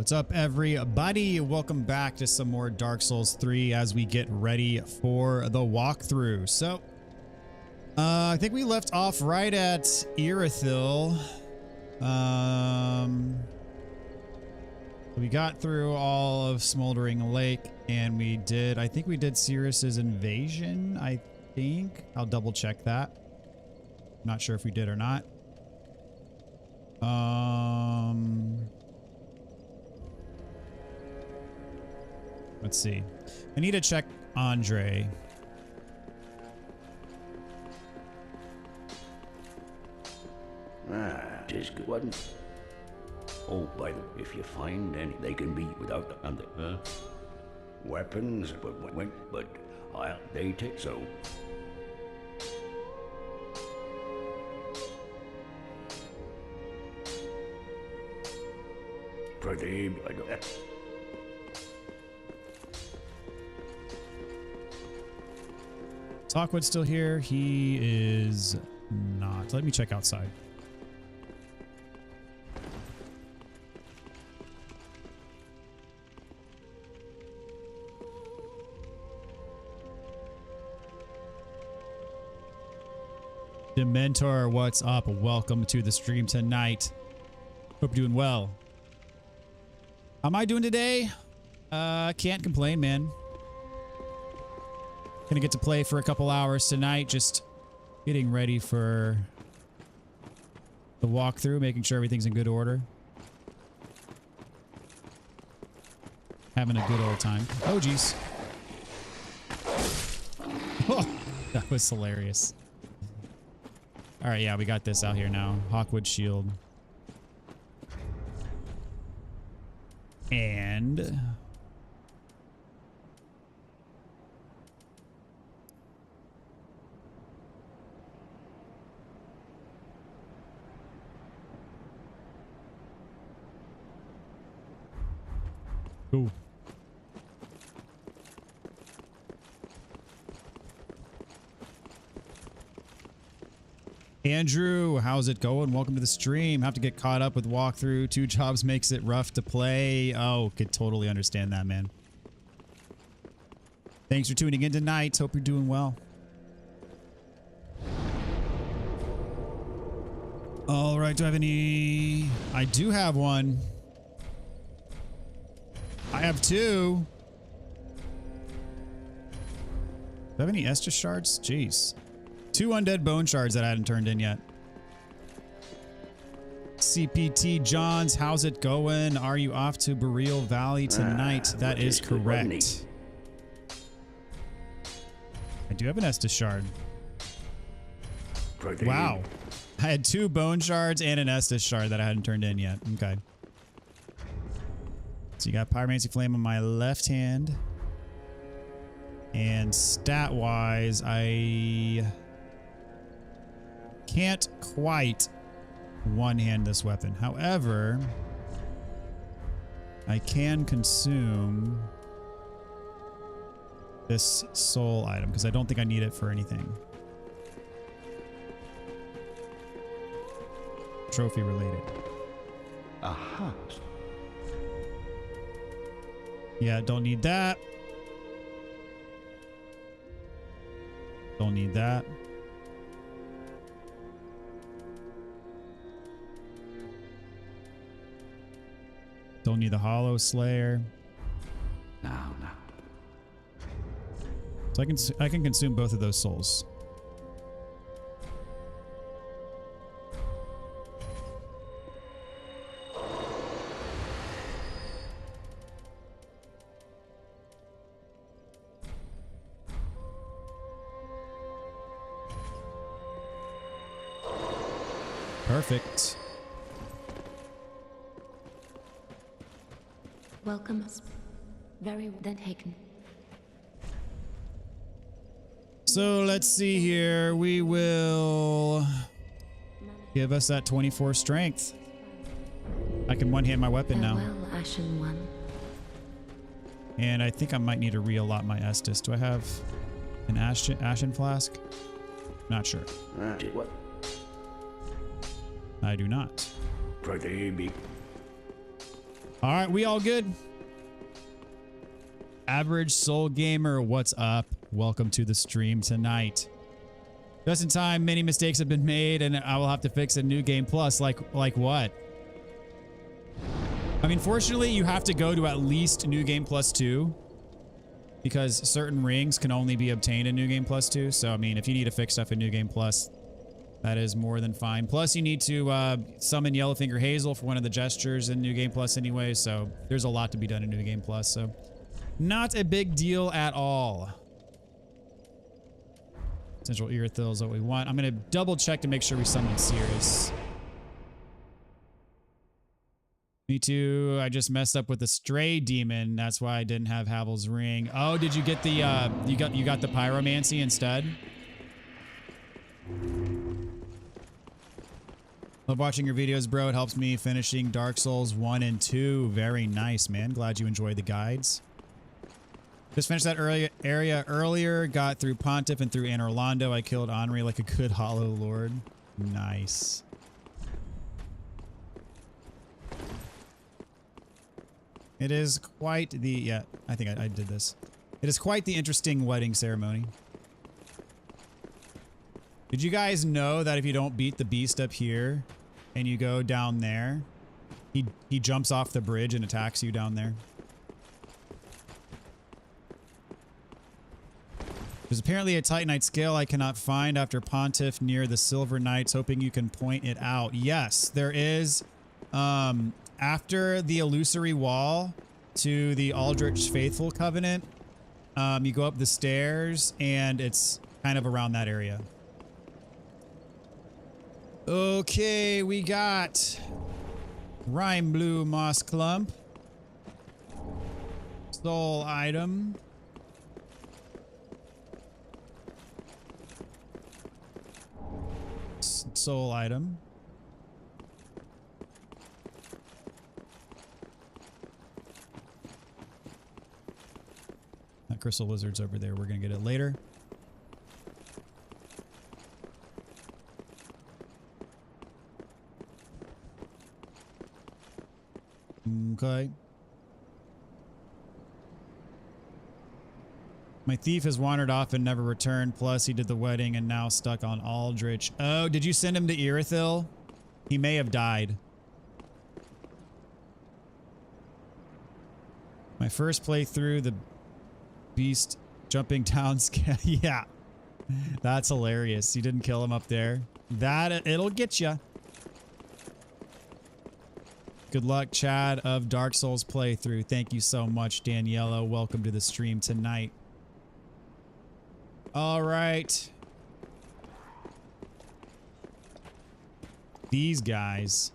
What's up, everybody? Welcome back to some more Dark Souls 3 as we get ready for the walkthrough. So, I think we left off right at Irithyll. We got through all of Smoldering Lake, and I think we did Cirrus's invasion, I think. I'll double check that. I'm not sure if we did or not. Let's see. I need to check Andre. Tis good one. Oh, by the way, if you find any, they can be without the weapons, but they take so. For them, I don't. Talkwood's still here. He is not. Let me check outside. Dementor, what's up? Welcome to the stream tonight. Hope you're doing well. How am I doing today? Can't complain, man. Gonna get to play for a couple hours tonight, just getting ready for the walkthrough, making sure everything's in good order. Having a good old time. Oh, geez. Oh, that was hilarious. All right, yeah, we got this out here now. Hawkwood shield. And ooh. Andrew, how's it going? Welcome to the stream. Have to get caught up with walkthrough. 2 jobs makes it rough to play. Oh, could totally understand that, man. Thanks for tuning in tonight. Hope you're doing well. All right, do I have any? I do have one. I have 2. Do I have any Estus shards? Jeez. 2 undead bone shards that I hadn't turned in yet. CPT Johns, how's it going? Are you off to Burial Valley tonight? That is correct. I do have an Estus shard. Wow. I had 2 bone shards and an Estus shard that I hadn't turned in yet. Okay. So you got Pyromancy Flame on my left hand. And stat-wise, I can't quite one-hand this weapon. However, I can consume this soul item because I don't think I need it for anything. Trophy related. Aha. Yeah, don't need that. Don't need that. Don't need the Hollow Slayer. No. So I can consume both of those souls. Perfect. Welcome. Very then taken. So let's see here. We will give us that 24 strength. I can one-hand my weapon now. Farewell, Ashen One. And I think I might need to re-allot my Estus. Do I have an Ashen Flask? Not sure. What? I do not. For the All right, we all good? Average Soul Gamer, what's up? Welcome to the stream tonight. Just in time, many mistakes have been made, and I will have to fix a new game plus. Like what? I mean, fortunately, you have to go to at least New Game Plus 2 because certain rings can only be obtained in New Game Plus 2. So, I mean, if you need to fix stuff in New Game Plus, that is more than fine. Plus, you need to summon Yellowfinger Hazel for one of the gestures in New Game Plus anyway. So, there's a lot to be done in New Game Plus. So, not a big deal at all. Central Irithyll is what we want. I'm going to double check to make sure we summon Cirrus. Me too. I just messed up with the Stray Demon. That's why I didn't have Havel's Ring. Oh, did you get the you got the Pyromancy instead? Love watching your videos, bro. It helps me finishing Dark Souls 1 and 2. Very nice, man. Glad you enjoyed the guides. Just finished that area earlier. Got through Pontiff and through Anor Londo. I killed Henri like a good Hollow Lord. Nice. It is quite the... Yeah, I think I did this. It is quite the interesting wedding ceremony. Did you guys know that if you don't beat the beast up here and you go down there, he jumps off the bridge and attacks you down there? There's apparently a Titanite scale I cannot find after Pontiff near the Silver Knights. Hoping you can point it out. Yes, there is. After the Illusory Wall to the Aldrich Faithful Covenant, you go up the stairs and it's kind of around that area. Okay, we got Rime Blue Moss Clump. Soul item. Soul item. That crystal lizard's over there. We're gonna get it later. Okay. My thief has wandered off and never returned. Plus, he did the wedding and now stuck on Aldrich. Oh, did you send him to Irithyll? He may have died. My first playthrough, the beast jumping down. Yeah, that's hilarious. You didn't kill him up there. It'll get you. Good luck, Chad of Dark Souls playthrough. Thank you so much, Daniela. Welcome to the stream tonight. All right. These guys.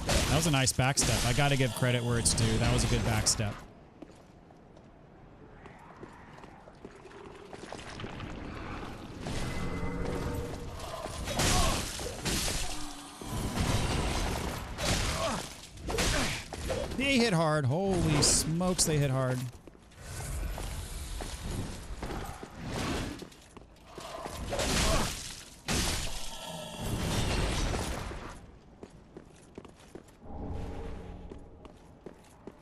That was a nice backstep. I got to give credit where it's due. That was a good backstep. They hit hard. Holy smokes, they hit hard.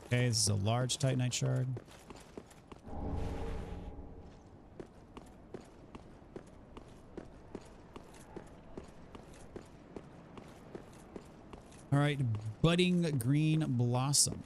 Okay, this is a large Titanite shard. All right, budding green blossom.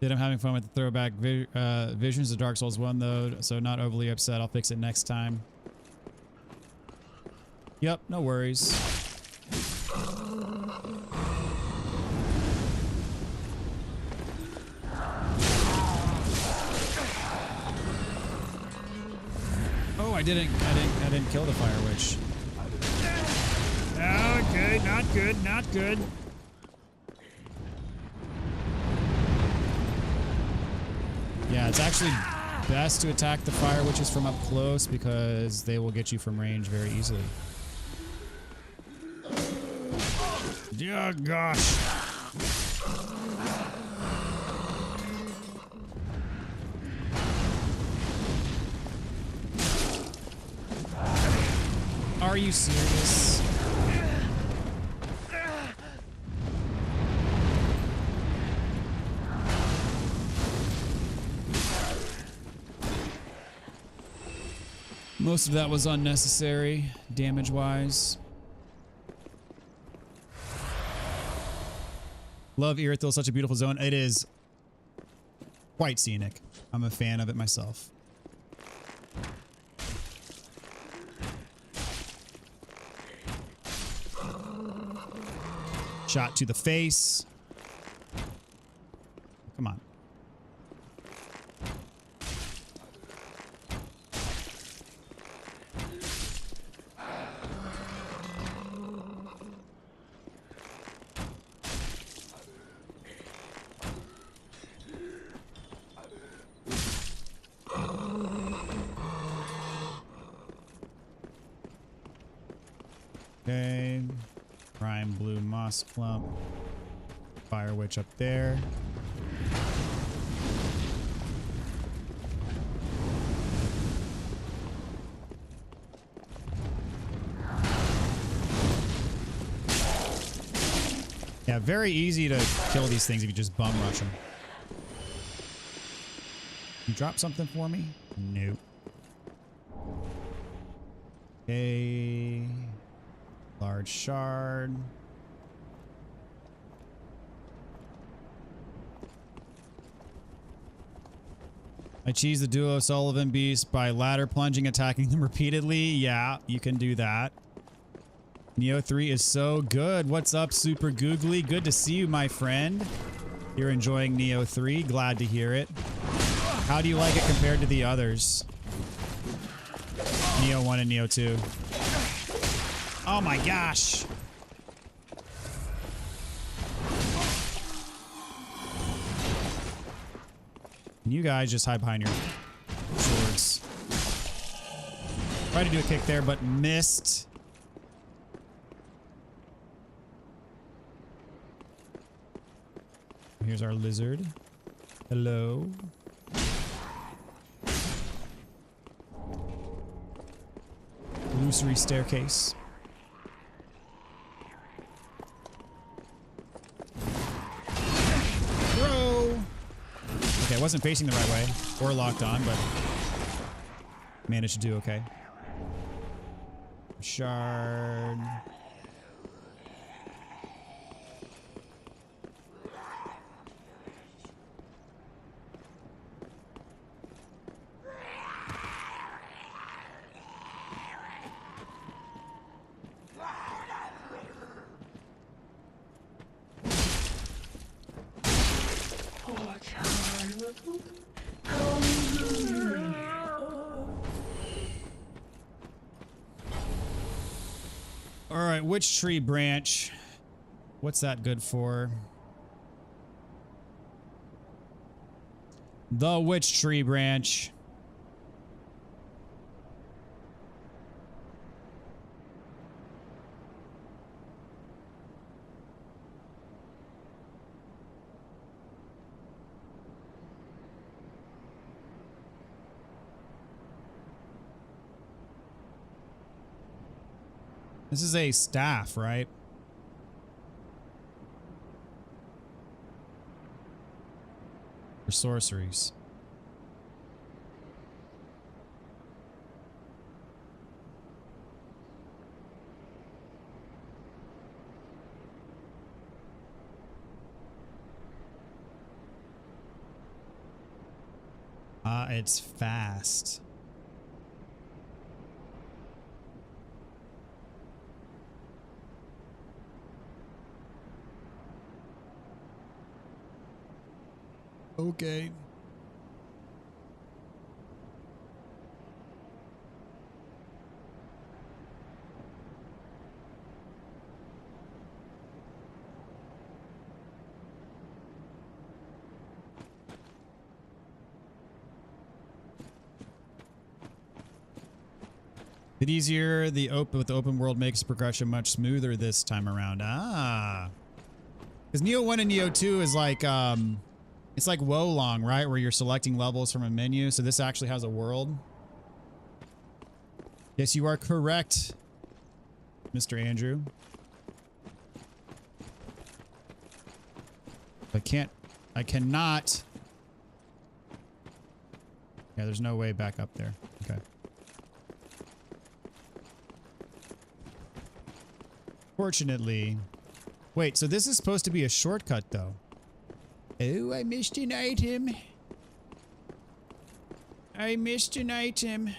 I'm having fun with the throwback visions of Dark Souls 1 though, so not overly upset. I'll fix it next time. Yep, no worries. Oh, I didn't kill the Fire Witch. Okay, not good, not good. Yeah, it's actually best to attack the fire witches from up close because they will get you from range very easily. Yeah, gosh. Are you serious? Most of that was unnecessary, damage-wise. Love Irithyll, such a beautiful zone. It is quite scenic. I'm a fan of it myself. Shot to the face. Come on. Okay. Prime blue moss clump. Fire witch up there. Yeah, very easy to kill these things if you just bum rush them. You drop something for me? Nope. Okay. Large shard. I cheese the duo Sulyvahn beast by ladder plunging, attacking them repeatedly. Yeah, you can do that. Neo 3 is so good. What's up, Super Googly? Good to see you, my friend. You're enjoying Neo 3. Glad to hear it. How do you like it compared to the others? Neo 1 and Neo 2. Oh my gosh. You guys just hide behind your swords. Tried to do a kick there, but missed. Here's our lizard. Hello. Illusory staircase. Bro! Okay, I wasn't facing the right way or locked on, but managed to do okay. Shard. Alright, which tree branch? What's that good for? The witch tree branch. This is a staff, right? For sorceries. It's fast. Okay. It easier with the open world makes progression much smoother this time around. Ah. Because Neo 1 and Neo 2 is like it's like Wolong, right? Where you're selecting levels from a menu. So this actually has a world. Yes, you are correct, Mr. Andrew. I cannot. Yeah, there's no way back up there. Okay. Fortunately. Wait, so this is supposed to be a shortcut, though. Oh, I missed an item. I missed an item.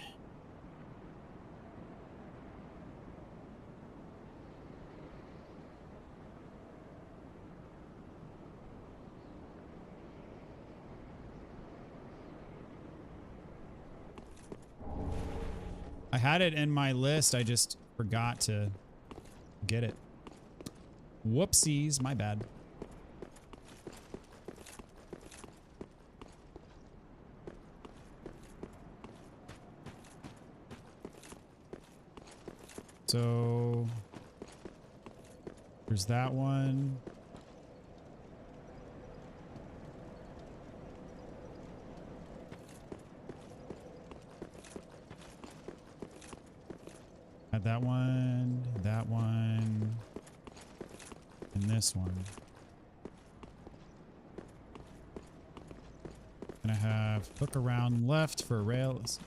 I had it in my list. I just forgot to get it. Whoopsies, my bad. So there's that one. Had that one, and this one. And I have hook around left for rails.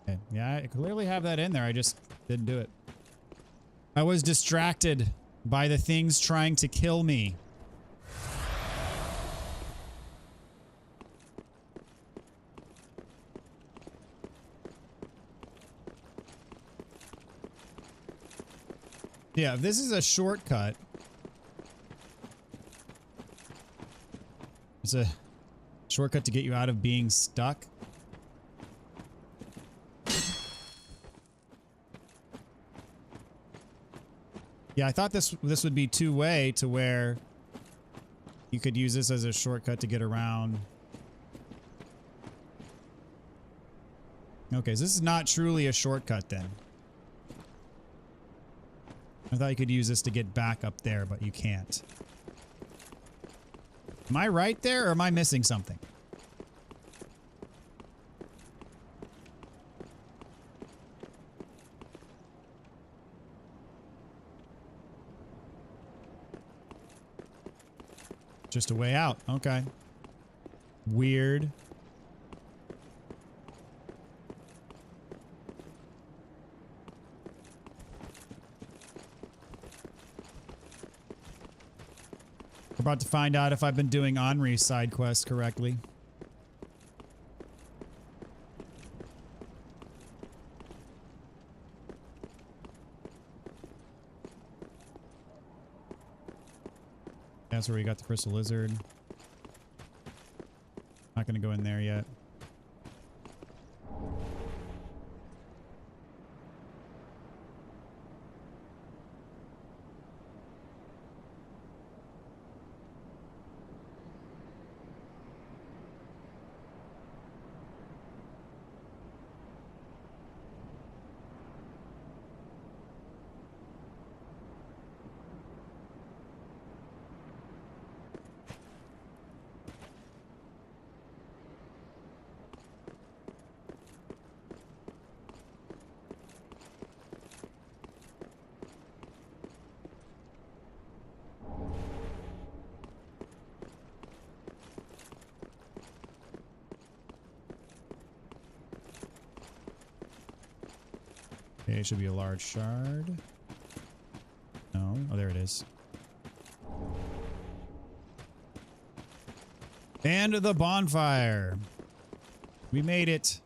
Okay, yeah, I clearly have that in there. I just didn't do it. I was distracted by the things trying to kill me. Yeah, if this is a shortcut. It's a shortcut to get you out of being stuck. Yeah, I thought this would be two-way to where you could use this as a shortcut to get around. Okay, so this is not truly a shortcut then. I thought you could use this to get back up there, but you can't. Am I right there, or am I missing something? Just a way out. Okay. Weird. We're about to find out if I've been doing Henri's side quest correctly. That's where we got the crystal lizard. Not gonna go in there yet. Okay, it should be a large shard. No. Oh, there it is. And the bonfire. We made it.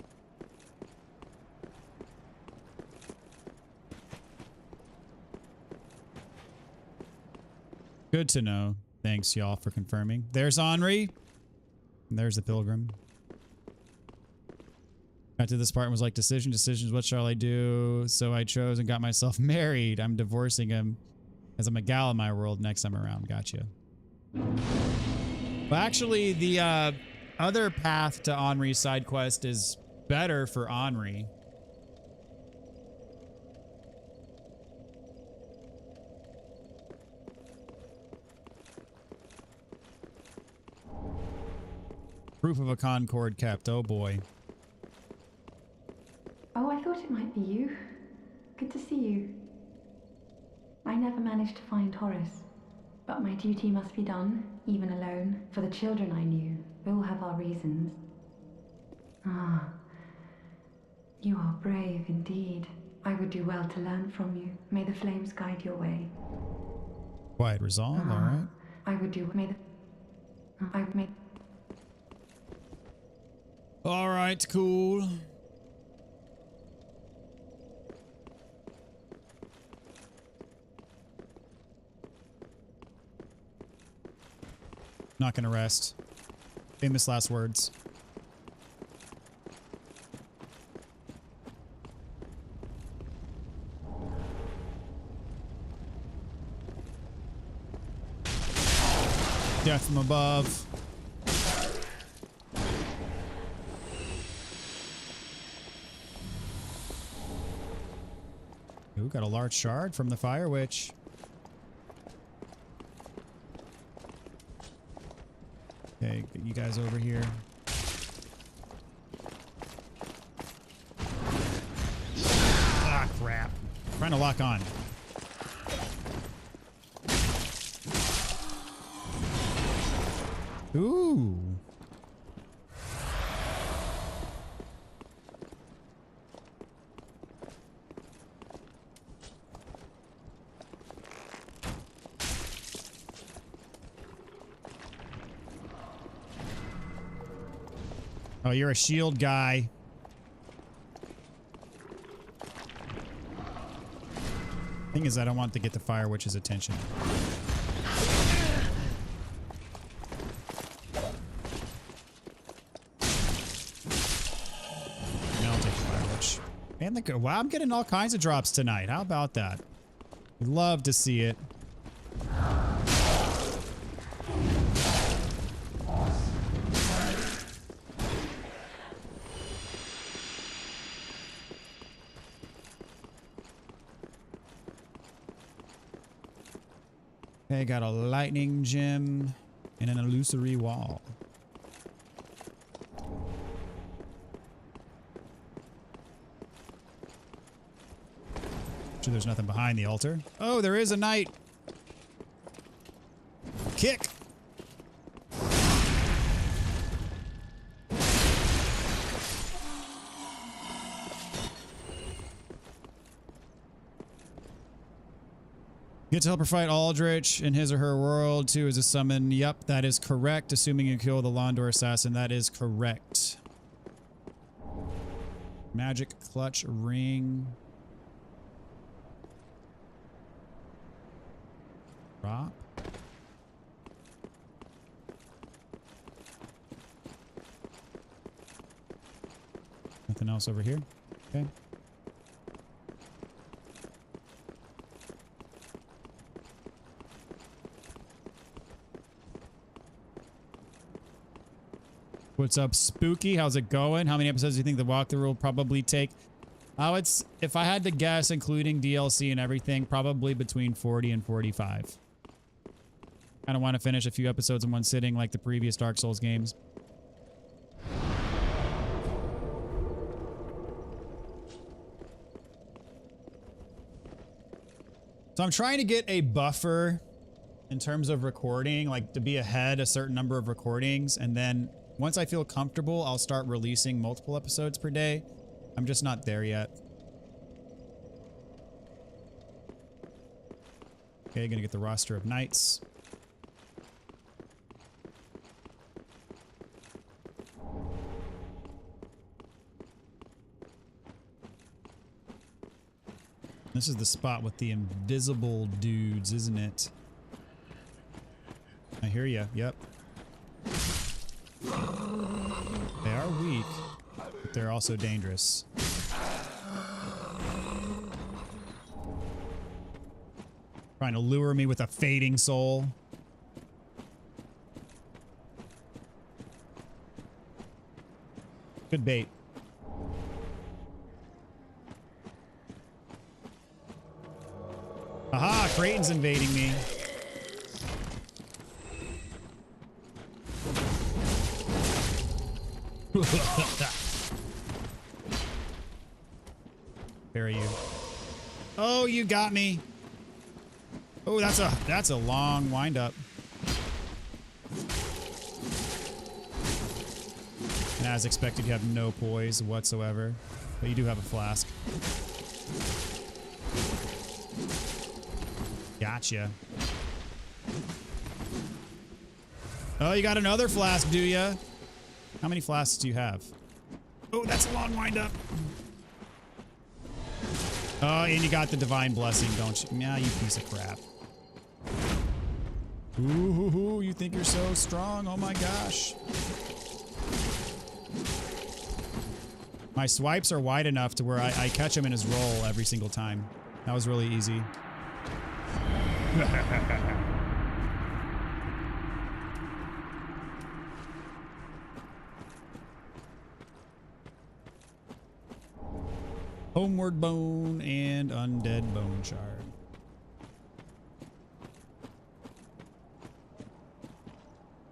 Good to know. Thanks, y'all, for confirming. There's Henri. And there's the pilgrim. Got to this part and was like, decisions, what shall I do? So I chose and got myself married. I'm divorcing him as I'm a gal in my world next time around. Gotcha. But actually, the other path to Henri's side quest is better for Henri. Proof of a Concord kept. Oh boy. Oh, I thought it might be you. Good to see you. I never managed to find Horace, but my duty must be done, even alone, for the children I knew. We all have our reasons. Ah, you are brave indeed. I would do well to learn from you. May the flames guide your way. Quiet resolve, all right. I would do. May the. I may. All right, cool. Not gonna rest. Famous last words. Death from above. Ooh, got a large shard from the Fire Witch. Okay, get you guys over here. Ah, crap. Trying to lock on. Ooh. Oh, you're a shield guy. Thing is, I don't want to get the Fire Witch's attention. Now I'll take the Fire Witch. And the wow, I'm getting all kinds of drops tonight. How about that? We'd love to see it. Okay, got a lightning gem and an illusory wall. Sure, there's nothing behind the altar. Oh, there is a knight. Kick. Get to help her fight Aldrich in his or her world. 2 is a summon. Yep, that is correct. Assuming you kill the Londo assassin, that is correct. Magic clutch ring. Drop. Nothing else over here. Okay. What's up, Spooky? How's it going? How many episodes do you think the walkthrough will probably take? If I had to guess, including DLC and everything, probably between 40 and 45. I don't want to finish a few episodes in one sitting like the previous Dark Souls games. So I'm trying to get a buffer in terms of recording, like to be ahead a certain number of recordings, and then once I feel comfortable, I'll start releasing multiple episodes per day. I'm just not there yet. Okay, gonna get the roster of knights. This is the spot with the invisible dudes, isn't it? I hear ya. Yep. They are weak, but they're also dangerous. Trying to lure me with a fading soul. Good bait. Aha, Creighton's invading me. Bury you. Oh, you got me. Oh, that's a long wind up. And as expected, you have no poise whatsoever, but you do have a flask. Gotcha. Oh, you got another flask, do ya? How many flasks do you have? Oh, that's a long wind up. Oh, and you got the divine blessing, don't you? Yeah, you piece of crap. Ooh, you think you're so strong? Oh my gosh. My swipes are wide enough to where I catch him in his roll every single time. That was really easy. Homeward Bone and Undead Bone Shard.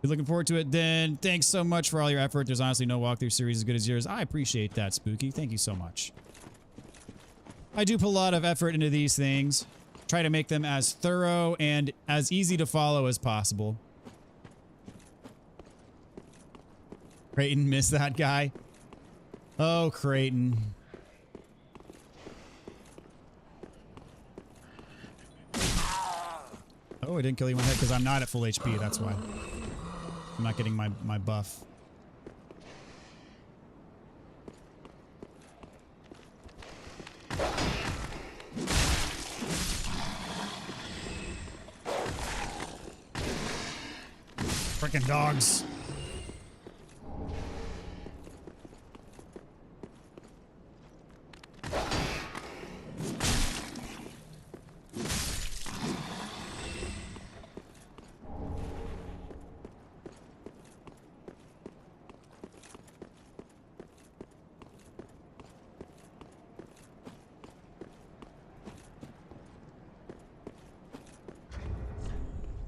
You're looking forward to it, then. Thanks so much for all your effort. There's honestly no walkthrough series as good as yours. I appreciate that, Spooky. Thank you so much. I do put a lot of effort into these things. Try to make them as thorough and as easy to follow as possible. Creighton, miss that guy. Oh, Creighton. Oh, I didn't kill you one hit because I'm not at full HP. That's why. I'm not getting my buff. Frickin' dogs.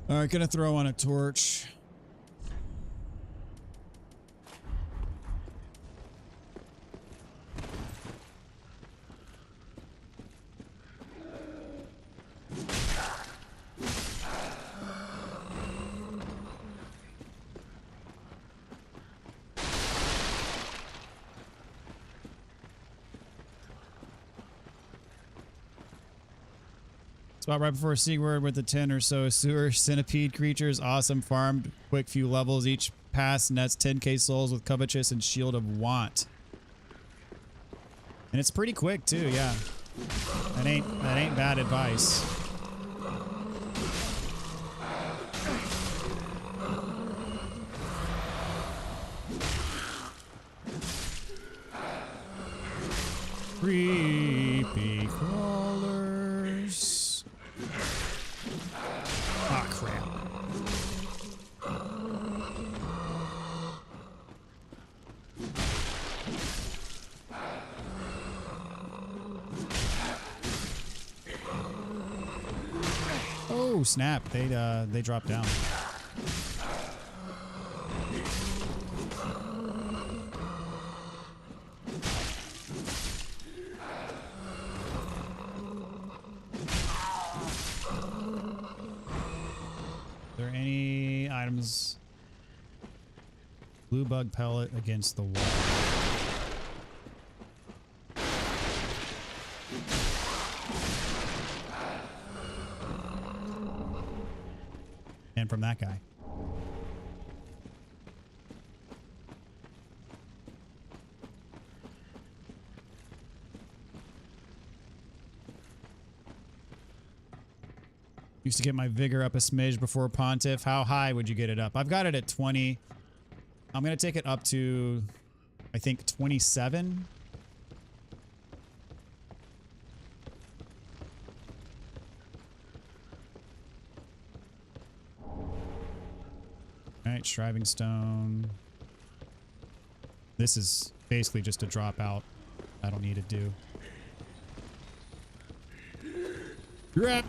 All right, gonna throw on a torch. Spot right before Seaward with the 10 or so sewer centipede creatures. Awesome farmed, quick few levels. Each pass nets 10k souls with Covetous and Shield of Want. And it's pretty quick too, yeah. That ain't bad advice. Creepy crawlers. Ah, crap. Oh, snap. They dropped down. Items. Blue bug pellet against the wall. And from that guy. Used to get my vigor up a smidge before Pontiff. How high would you get it up? I've got it at 20. I'm going to take it up to, I think, 27. All right, Striving Stone. This is basically just a drop out. I don't need to do. Grab.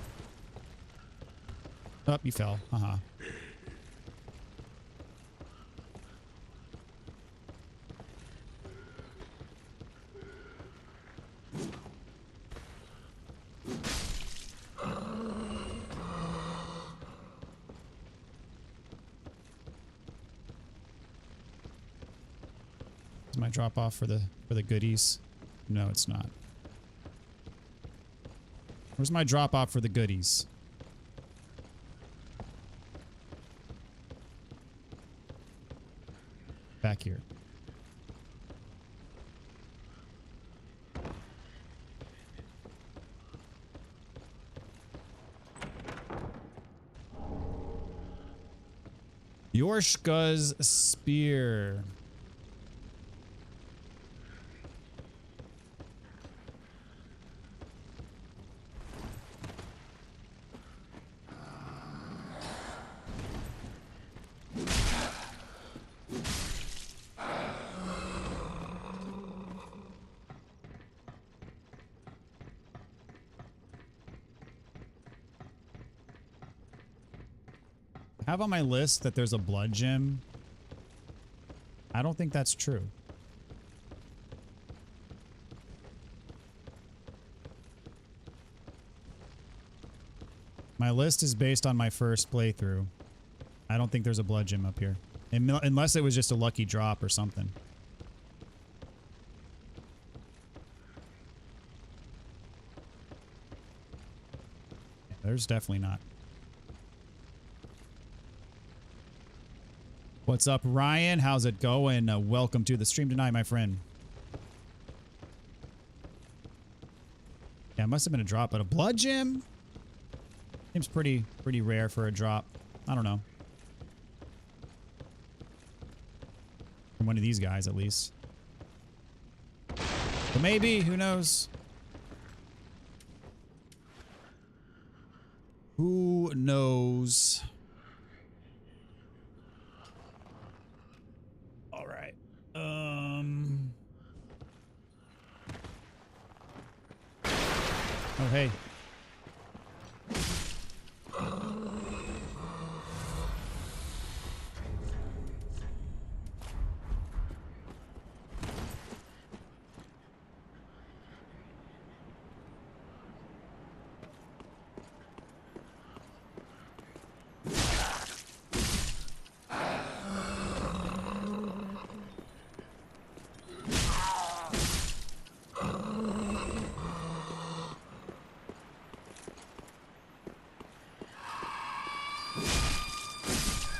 Oh, you fell. Uh-huh. Is my drop off for the goodies? No, it's not. Where's my drop off for the goodies? Back here. Yorshka's spear. I have on my list that there's a blood gem. I don't think that's true. My list is based on my first playthrough. I don't think there's a blood gem up here. Unless it was just a lucky drop or something. Yeah, there's definitely not. What's up, Ryan? How's it going? Welcome to the stream tonight, my friend. Yeah, it must have been a drop, but a blood gem? Seems pretty rare for a drop. I don't know. From one of these guys, at least. But maybe, who knows? Who knows? All right. Oh, hey.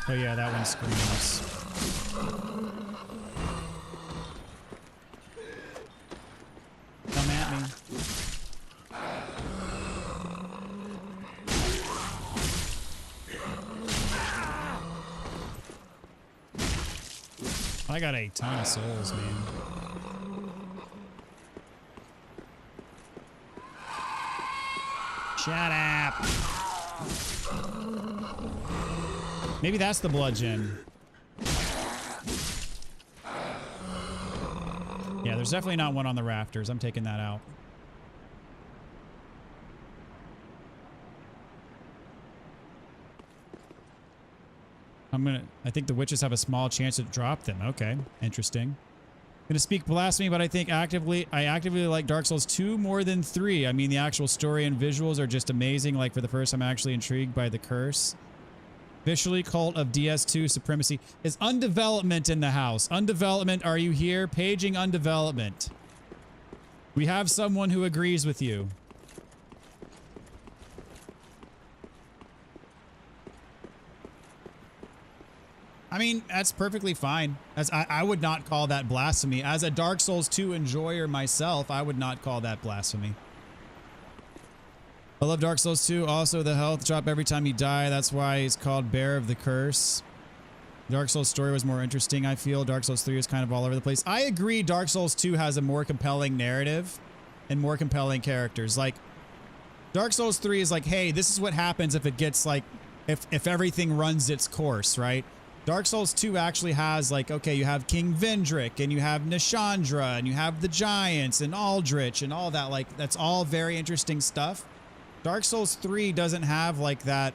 Oh yeah, that one screams. Come at me. I got a ton of souls, man. Shut up. Maybe that's the blood gem. Yeah, there's definitely not one on the rafters. I'm taking that out. I think the witches have a small chance to drop them. Okay, interesting. Gonna speak blasphemy, but I actively like Dark Souls 2 more than 3. I mean, the actual story and visuals are just amazing. Like, for the first time, I'm actually intrigued by the curse. Visually, Cult of DS2 Supremacy is Undevelopment in the house. Undevelopment, are you here? Paging Undevelopment. We have someone who agrees with you. I mean, that's perfectly fine. I would not call that blasphemy. As a Dark Souls 2 enjoyer myself, I would not call that blasphemy. I love Dark Souls 2. Also, the health drop every time you die. That's why it's called Bear of the Curse. Dark Souls story was more interesting, I feel. Dark Souls 3 is kind of all over the place. I agree Dark Souls 2 has a more compelling narrative and more compelling characters. Like, Dark Souls 3 is like, hey, this is what happens if it gets like, if everything runs its course, right? Dark Souls 2 actually has, like, okay, you have King Vendrick, and you have Nishandra, and you have the Giants, and Aldrich, and all that. Like, that's all very interesting stuff. Dark Souls 3 doesn't have, like, that,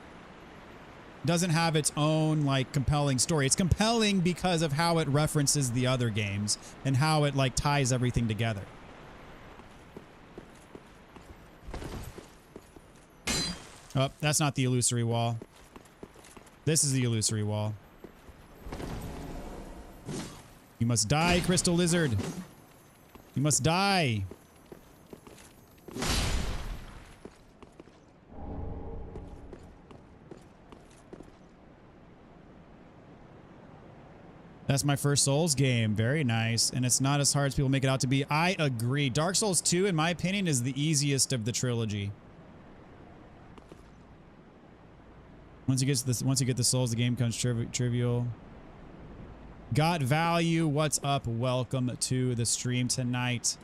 doesn't have its own, like, compelling story. It's compelling because of how it references the other games, and how it, like, ties everything together. Oh, that's not the illusory wall. This is the illusory wall. You must die, Crystal Lizard. You must die. That's my first Souls game. Very nice. And it's not as hard as people make it out to be. I agree. Dark Souls 2, in my opinion, is the easiest of the trilogy. Once you get the Souls, the game becomes trivial. Got value. What's up? Welcome to the stream tonight.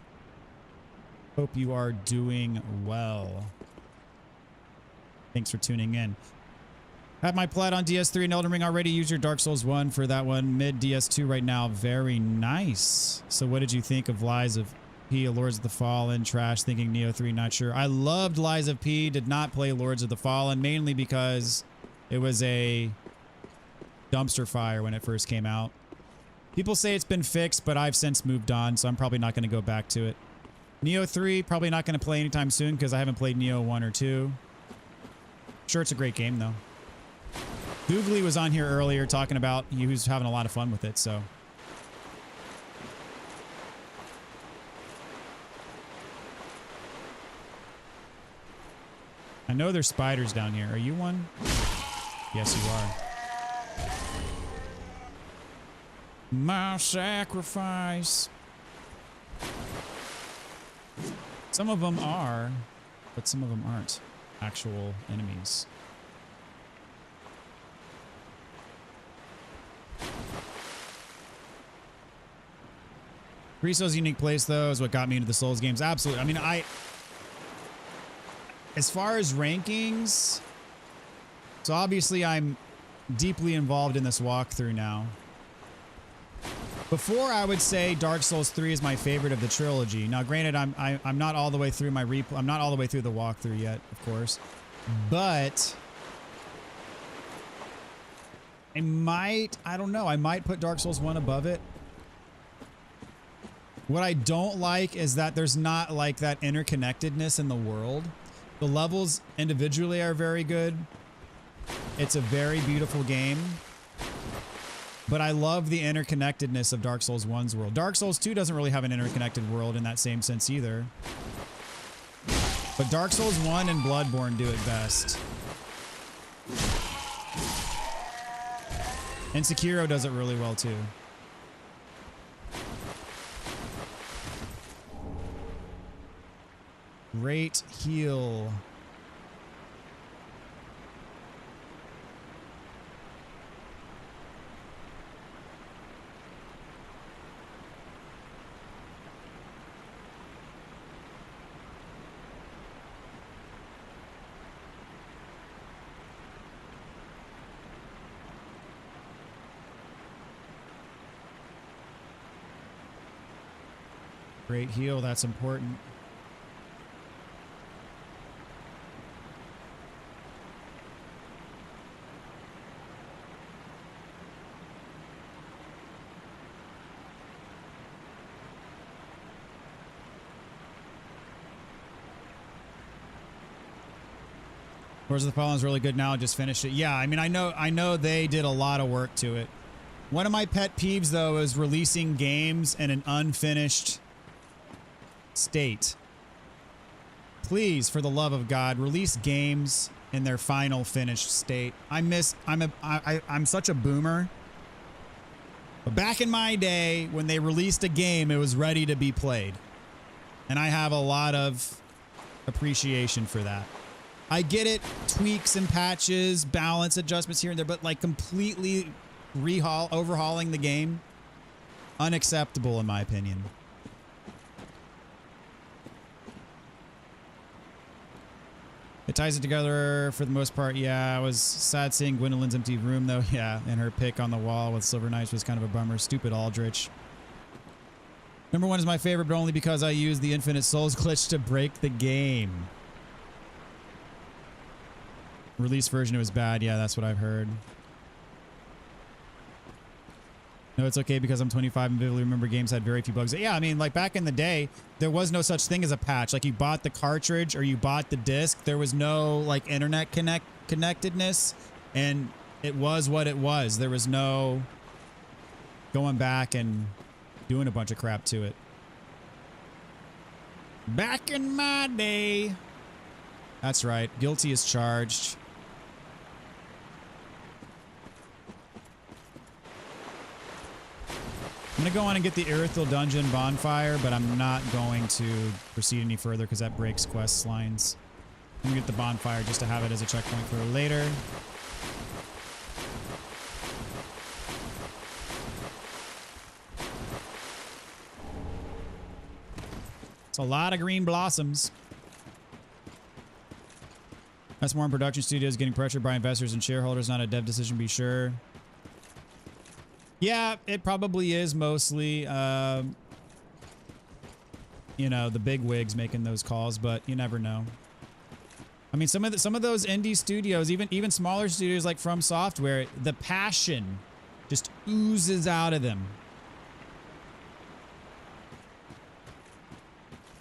Hope you are doing well. Thanks for tuning in. Have my plat on DS3 and Elden Ring already. Use your Dark Souls 1 for that one. Mid DS2 right now. Very nice. So what did you think of Lies of P, Lords of the Fallen? Trash thinking Neo 3, not sure. I loved Lies of P. Did not play Lords of the Fallen, mainly because it was a dumpster fire when it first came out. People say it's been fixed, but I've since moved on, so I'm probably not going to go back to it. Neo 3, probably not going to play anytime soon because I haven't played Neo 1 or 2. Sure, it's a great game, though. Googly was on here earlier talking about he was having a lot of fun with it, so. I know there's spiders down here. Are you one? Yes, you are. My sacrifice. Some of them are, but some of them aren't actual enemies. Riso's unique place, though, is what got me into the Souls games. Absolutely. I mean, as far as rankings, so obviously I'm deeply involved in this walkthrough now. Before, I would say Dark Souls 3 is my favorite of the trilogy. Now, granted, I'm not all the way through my replay. I'm not all the way through the walkthrough yet, of course, but I don't know. I might put Dark Souls 1 above it. What I don't like is that there's not like that interconnectedness in the world. The levels individually are very good. It's a very beautiful game. But I love the interconnectedness of Dark Souls 1's world. Dark Souls 2 doesn't really have an interconnected world in that same sense either. But Dark Souls 1 and Bloodborne do it best. And Sekiro does it really well too. Great heal. Great heal, that's important. Lords of the Fallen is really good now. Just finished it. Yeah, I mean, I know they did a lot of work to it. One of my pet peeves, though, is releasing games in an unfinished state. Please, for the love of God, release games in their final finished state. I'm such a boomer. But back in my day, when they released a game, it was ready to be played. And I have a lot of appreciation for that. I get it, tweaks and patches, balance adjustments here and there, but like completely overhauling the game, unacceptable in my opinion. It ties it together for the most part. Yeah, I was sad seeing Gwendolyn's empty room, though. Yeah, and her pic on the wall with Silver Knights was kind of a bummer. Stupid Aldrich. Number 1 is my favorite, but only because I used the Infinite Souls glitch to break the game. Release version, it was bad. Yeah, that's what I've heard. No, it's okay because I'm 25 and vividly remember games had very few bugs. Yeah, I mean, like back in the day, there was no such thing as a patch. Like you bought the cartridge or you bought the disc. There was no like internet connectedness, and it was what it was. There was no going back and doing a bunch of crap to it. Back in my day. That's right. Guilty is charged. I'm going to go on and get the Irithyll dungeon bonfire, but I'm not going to proceed any further because that breaks quest lines. I'm going to get the bonfire just to have it as a checkpoint for later. It's a lot of green blossoms. That's more in production studios getting pressured by investors and shareholders, not a dev decision, be sure. Yeah, it probably is mostly, you know, the big wigs making those calls, but you never know. I mean, some of those indie studios, even smaller studios like From Software, the passion just oozes out of them.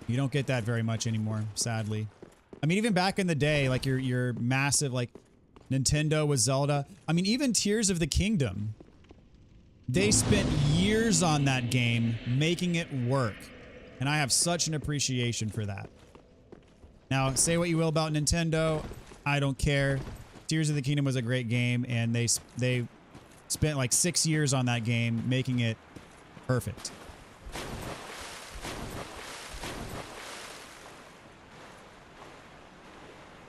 You don't get that very much anymore, sadly. I mean, even back in the day, like your massive, like Nintendo with Zelda. I mean, even Tears of the Kingdom. They spent years on that game making it work. And I have such an appreciation for that. Now, say what you will about Nintendo. I don't care. Tears of the Kingdom was a great game, and they spent like 6 years on that game making it perfect.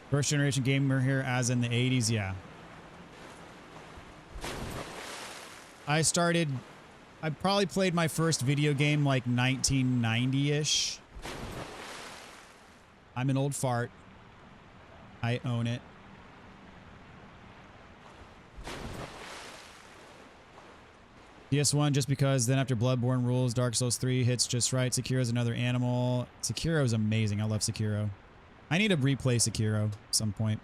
First generation gamer here as in the 80s, yeah. I probably played my first video game like 1990-ish. I'm an old fart. I own it. PS1 just because then after Bloodborne rules, Dark Souls 3 hits just right. Sekiro's another animal. Sekiro's amazing. I love Sekiro. I need to replay Sekiro at some point.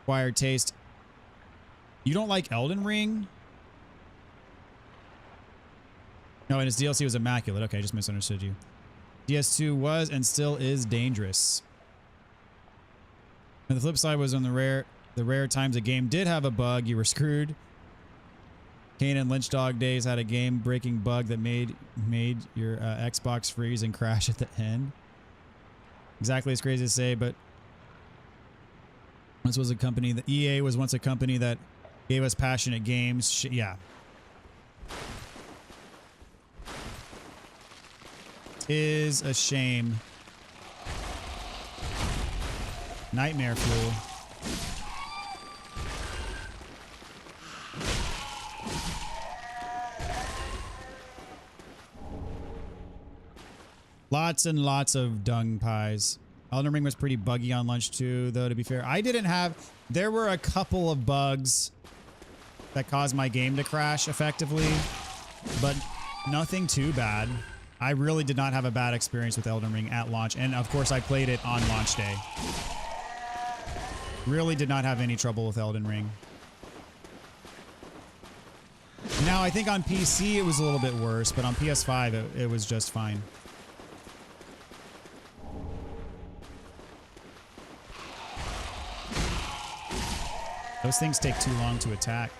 Acquired taste. You don't like Elden Ring? No, and his DLC was immaculate. Okay, I just misunderstood you. DS2 was and still is dangerous. And the flip side was on the rare times a game did have a bug, you were screwed. Kane and Lynch Dog Days had a game-breaking bug that made your Xbox freeze and crash at the end. Exactly as crazy to say, but once was a company that EA was once a company that gave us passionate games. Yeah. Is a shame. Nightmare Fuel. Lots and lots of dung pies. Elden Ring was pretty buggy on launch too, though, to be fair. I didn't have... There were a couple of bugs that caused my game to crash effectively, but nothing too bad. I really did not have a bad experience with Elden Ring at launch, and of course I played it on launch day. Really did not have any trouble with Elden Ring. Now, I think on PC it was a little bit worse, but on PS5 it was just fine. Those things take too long to attack.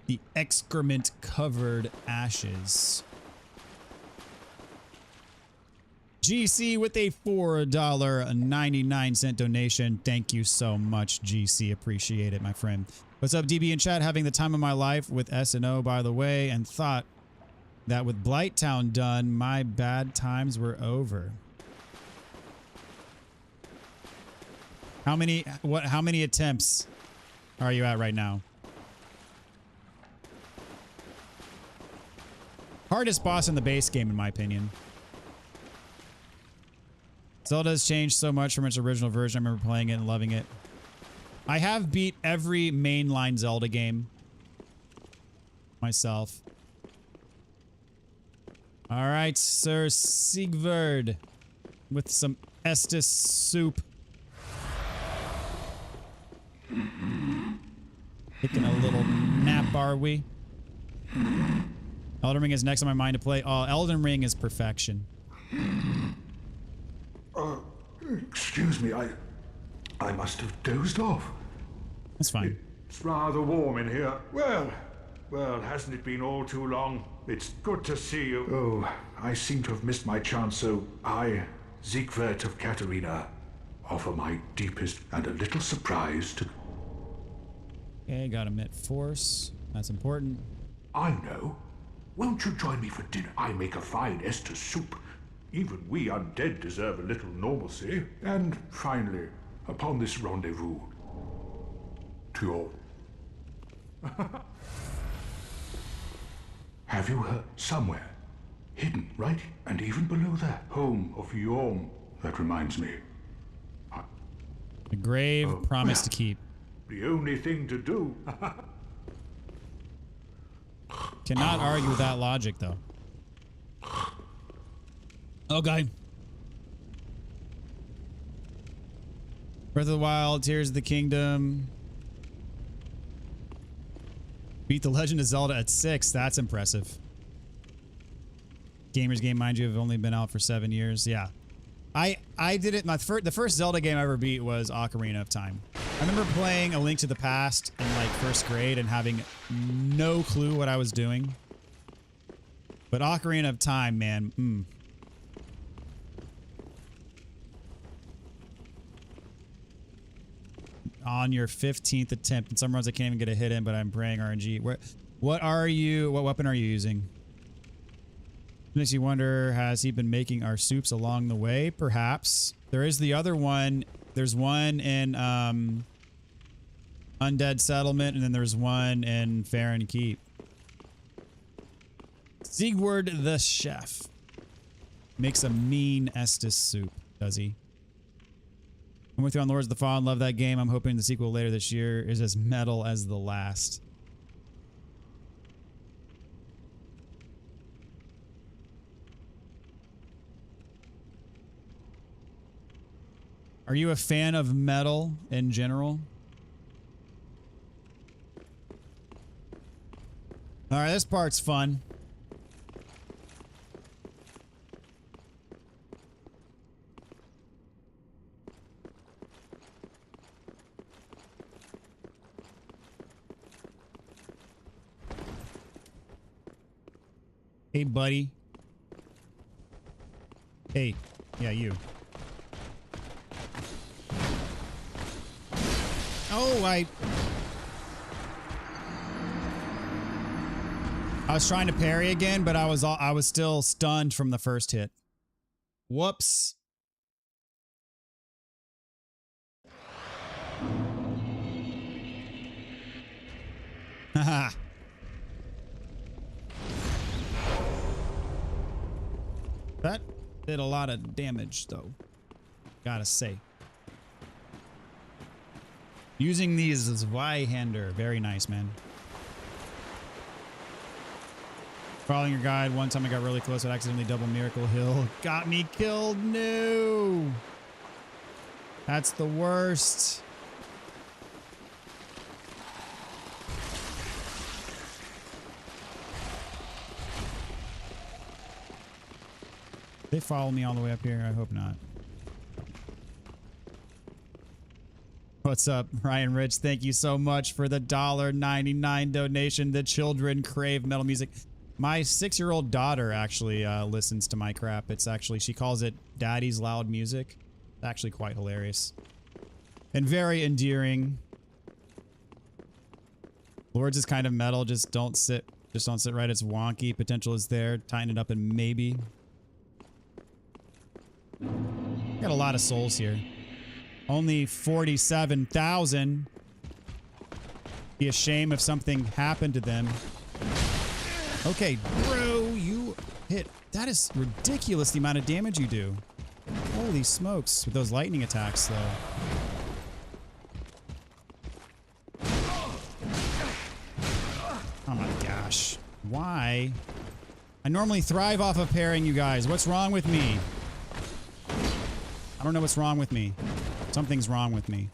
The excrement-covered ashes. GC with a $4.99 donation. Thank you so much, GC. Appreciate it, my friend. What's up, DB in chat? Having the time of my life with S&O, by the way, and thought that with Blighttown done, my bad times were over. How many attempts are you at right now? Hardest boss in the base game, in my opinion. Zelda has changed so much from its original version. I remember playing it and loving it. I have beat every mainline Zelda game myself. All right, Sir Sigvard, with some Estus soup. Taking a little nap, are we? Elden Ring is next on my mind to play. Oh, Elden Ring is perfection. Excuse me, I must have dozed off. That's fine. It's rather warm in here. Well, hasn't it been all too long? It's good to see you. Oh, I seem to have missed my chance, so I, Siegward of Katarina, offer my deepest and a little surprise to... Okay, got emit force. That's important. I know. Won't you join me for dinner? I make a fine Estus soup. Even we undead deserve a little normalcy. And finally, upon this rendezvous, to your... Have you heard? Somewhere. Hidden, right? And even below that, home of Yorm. That reminds me. A grave promise to keep. The only thing to do. Cannot argue with that logic, though. Okay. Breath of the Wild, Tears of the Kingdom. Beat The Legend of Zelda at 6. That's impressive. Gamer's game, mind you, have only been out for 7 years. Yeah. I did it. The first Zelda game I ever beat was Ocarina of Time. I remember playing A Link to the Past in like first grade and having no clue what I was doing. But Ocarina of Time, man. On your 15th attempt. In some runs I can't even get a hit in, but I'm praying RNG. What weapon are you using? Makes you wonder, has he been making our soups along the way? Perhaps. There is the other one. There's one in Undead Settlement, and then there's one in Farron Keep. Siegward the Chef makes a mean Estus soup, does he? I'm with you on Lords of the Fallen. Love that game. I'm hoping the sequel later this year is as metal as the last. Are you a fan of metal in general? All right, this part's fun. Hey, buddy. Hey. Yeah, you. Oh, I was trying to parry again, but I was still stunned from the first hit. Whoops. Haha. That did a lot of damage, though. Gotta say. Using these as Zweihander. Very nice, man. Following your guide, one time I got really close. I accidentally double Miracle Hill. Got me killed. No. That's the worst. They follow me all the way up here? I hope not. What's up, Ryan Rich? Thank you so much for the $1.99 donation. The children crave metal music. My 6-year-old daughter actually listens to my crap. It's actually, she calls it Daddy's Loud Music. It's actually quite hilarious. And very endearing. Lords is kind of metal. Just don't sit right. It's wonky. Potential is there. Tighten it up and maybe. Got a lot of souls here. Only 47,000. Be a shame if something happened to them. Okay, bro, you hit. That is ridiculous, the amount of damage you do. Holy smokes, with those lightning attacks, though. Oh my gosh. Why? I normally thrive off of parrying you guys. What's wrong with me? I don't know what's wrong with me. Something's wrong with me.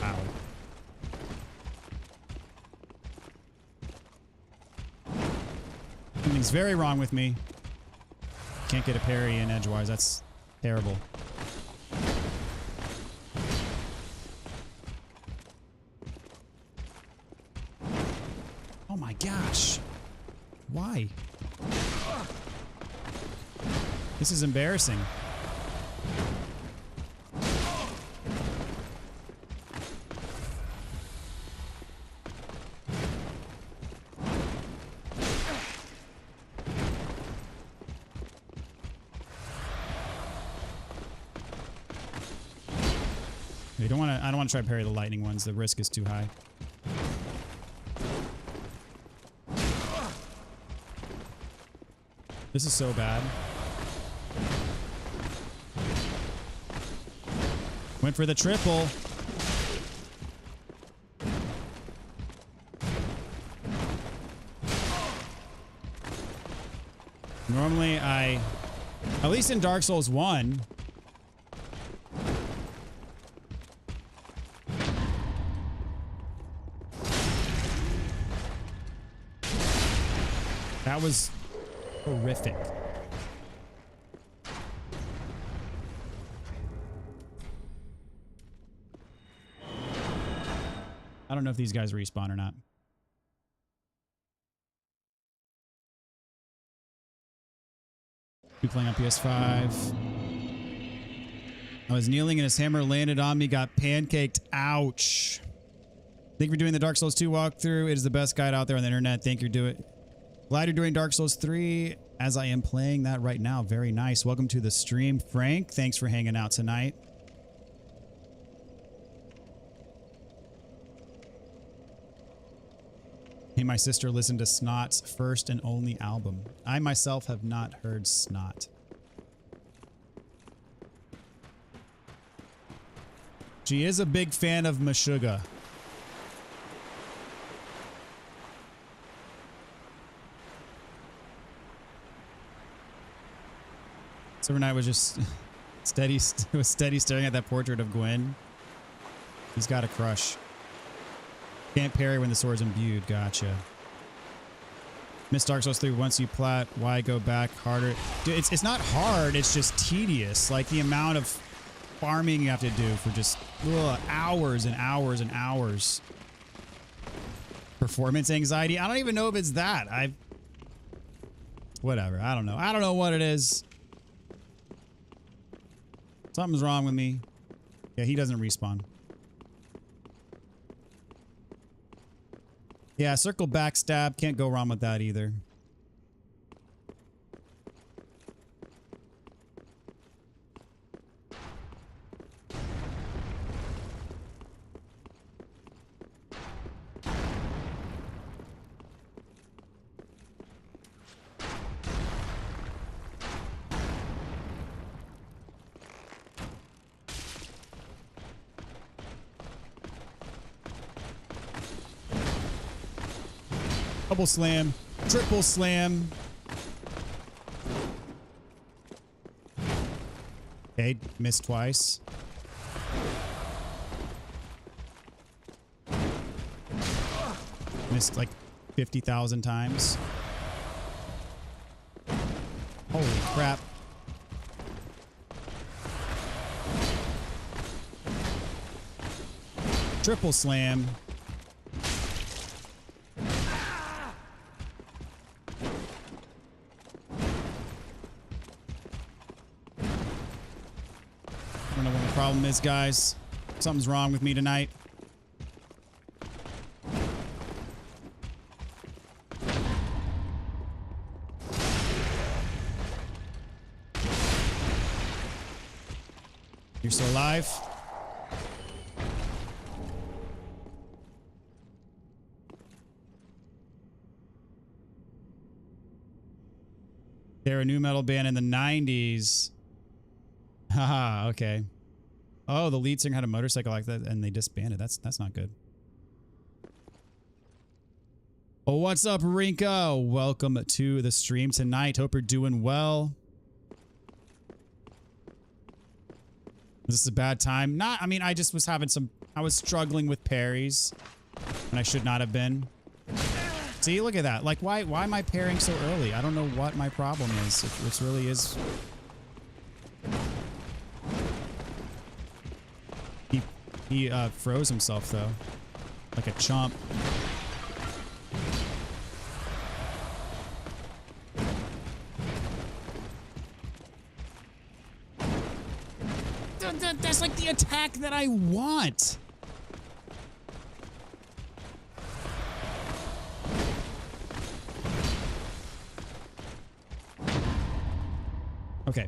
Ow. Something's very wrong with me. Can't get a parry in edgewise. That's terrible. Oh my gosh. Why? This is embarrassing. You don't want to. I don't want to try to parry the lightning ones. The risk is too high. This is so bad. Went for the triple. Normally at least in Dark Souls 1, that was horrific. I don't know if these guys respawn or not. We playing on PS5. I was kneeling and his hammer landed on me, got pancaked. Ouch. Thank you for doing the Dark Souls 2 walkthrough. It is the best guide out there on the internet. Thank you for doing it. Glad you're doing Dark Souls 3 as I am playing that right now. Very nice. Welcome to the stream, Frank. Thanks for hanging out tonight. Hey, my sister listened to Snot's first and only album. I myself have not heard Snot. She is a big fan of Meshuggah. So overnight was just steady staring at that portrait of Gwen. He's got a crush. Can't parry when the sword's imbued. Gotcha. Miss Dark Souls 3 once you plat. Why go back harder? Dude, it's not hard. It's just tedious. Like the amount of farming you have to do for just hours and hours and hours. Performance anxiety. I don't even know if it's that. Whatever. I don't know. I don't know what it is. Something's wrong with me. Yeah, he doesn't respawn. Yeah, circle backstab. Can't go wrong with that either. Double slam, triple slam. Okay, missed twice. Missed like 50,000 times. Holy crap. Triple slam. I don't know what the problem is, guys. Something's wrong with me tonight. You're still alive. They're a new metal band in the 90s. Haha, okay. Oh, the lead singer had a motorcycle like that and they disbanded. That's not good. Oh, what's up, Rinko? Welcome to the stream tonight. Hope you're doing well. Is this a bad time? Not, I mean, I just was having some, I was struggling with parries and I should not have been. See, look at that. Like, why am I parrying so early? I don't know what my problem is. It really is. He froze himself though, like a chump. That's like the attack that I want. Okay.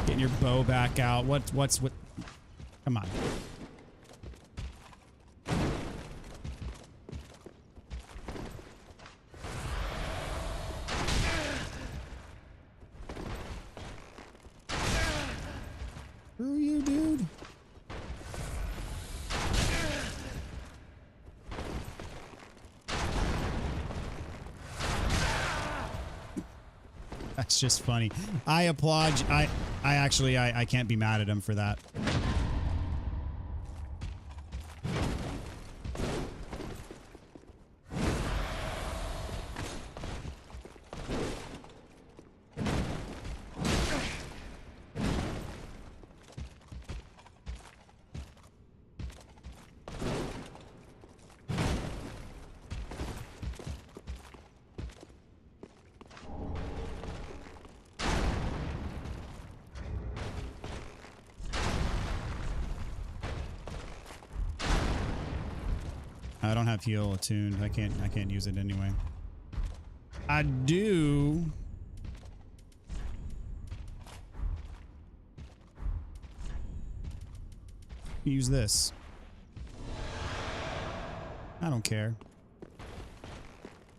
Getting your bow back out. What? Come on. Screw you, dude. That's just funny. I applaud. I actually can't be mad at him for that. I don't have heal attuned. I can't use it anyway. I do. Use this. I don't care.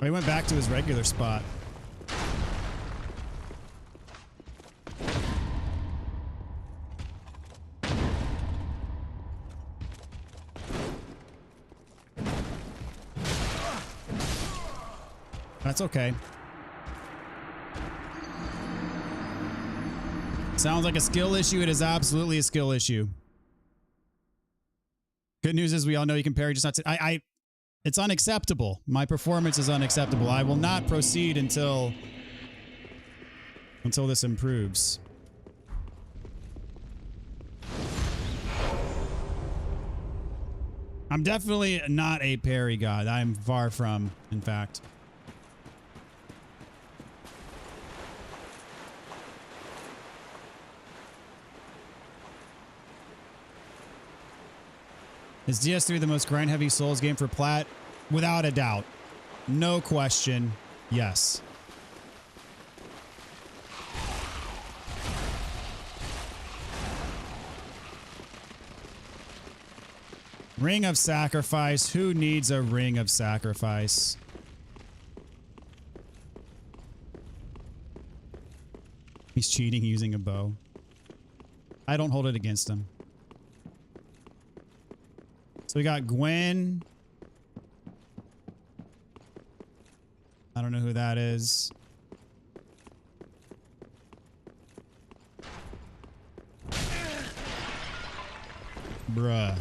Oh, he went back to his regular spot. That's okay. Sounds like a skill issue. It is absolutely a skill issue. Good news is we all know you can parry, just not to, it's unacceptable. My performance is unacceptable. I will not proceed until this improves. I'm definitely not a parry god. I'm far from, in fact. Is DS3 the most grind-heavy Souls game for Plat? Without a doubt. No question. Yes. Ring of Sacrifice. Who needs a Ring of Sacrifice? He's cheating using a bow. I don't hold it against him. So we got Gwen. I don't know who that is. Bruh.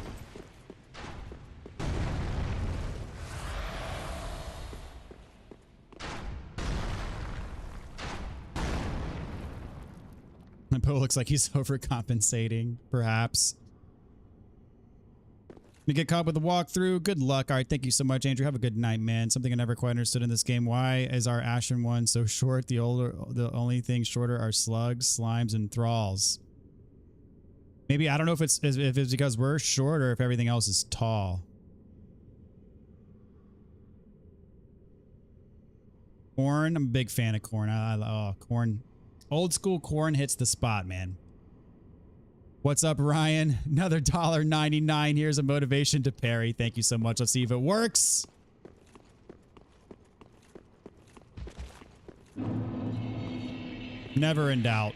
My bow looks like he's overcompensating, perhaps. You get caught with the walkthrough. Good luck. All right. Thank you so much, Andrew. Have a good night, man. Something I never quite understood in this game. Why is our Ashen one so short? The only things shorter are slugs, slimes, and thralls. Maybe, I don't know if it's because we're short or if everything else is tall. Corn. I'm a big fan of corn. Oh, corn. Old school corn hits the spot, man. What's up, Ryan? Another $1.99. Here's a motivation to parry. Thank you so much. Let's see if it works. Never in doubt.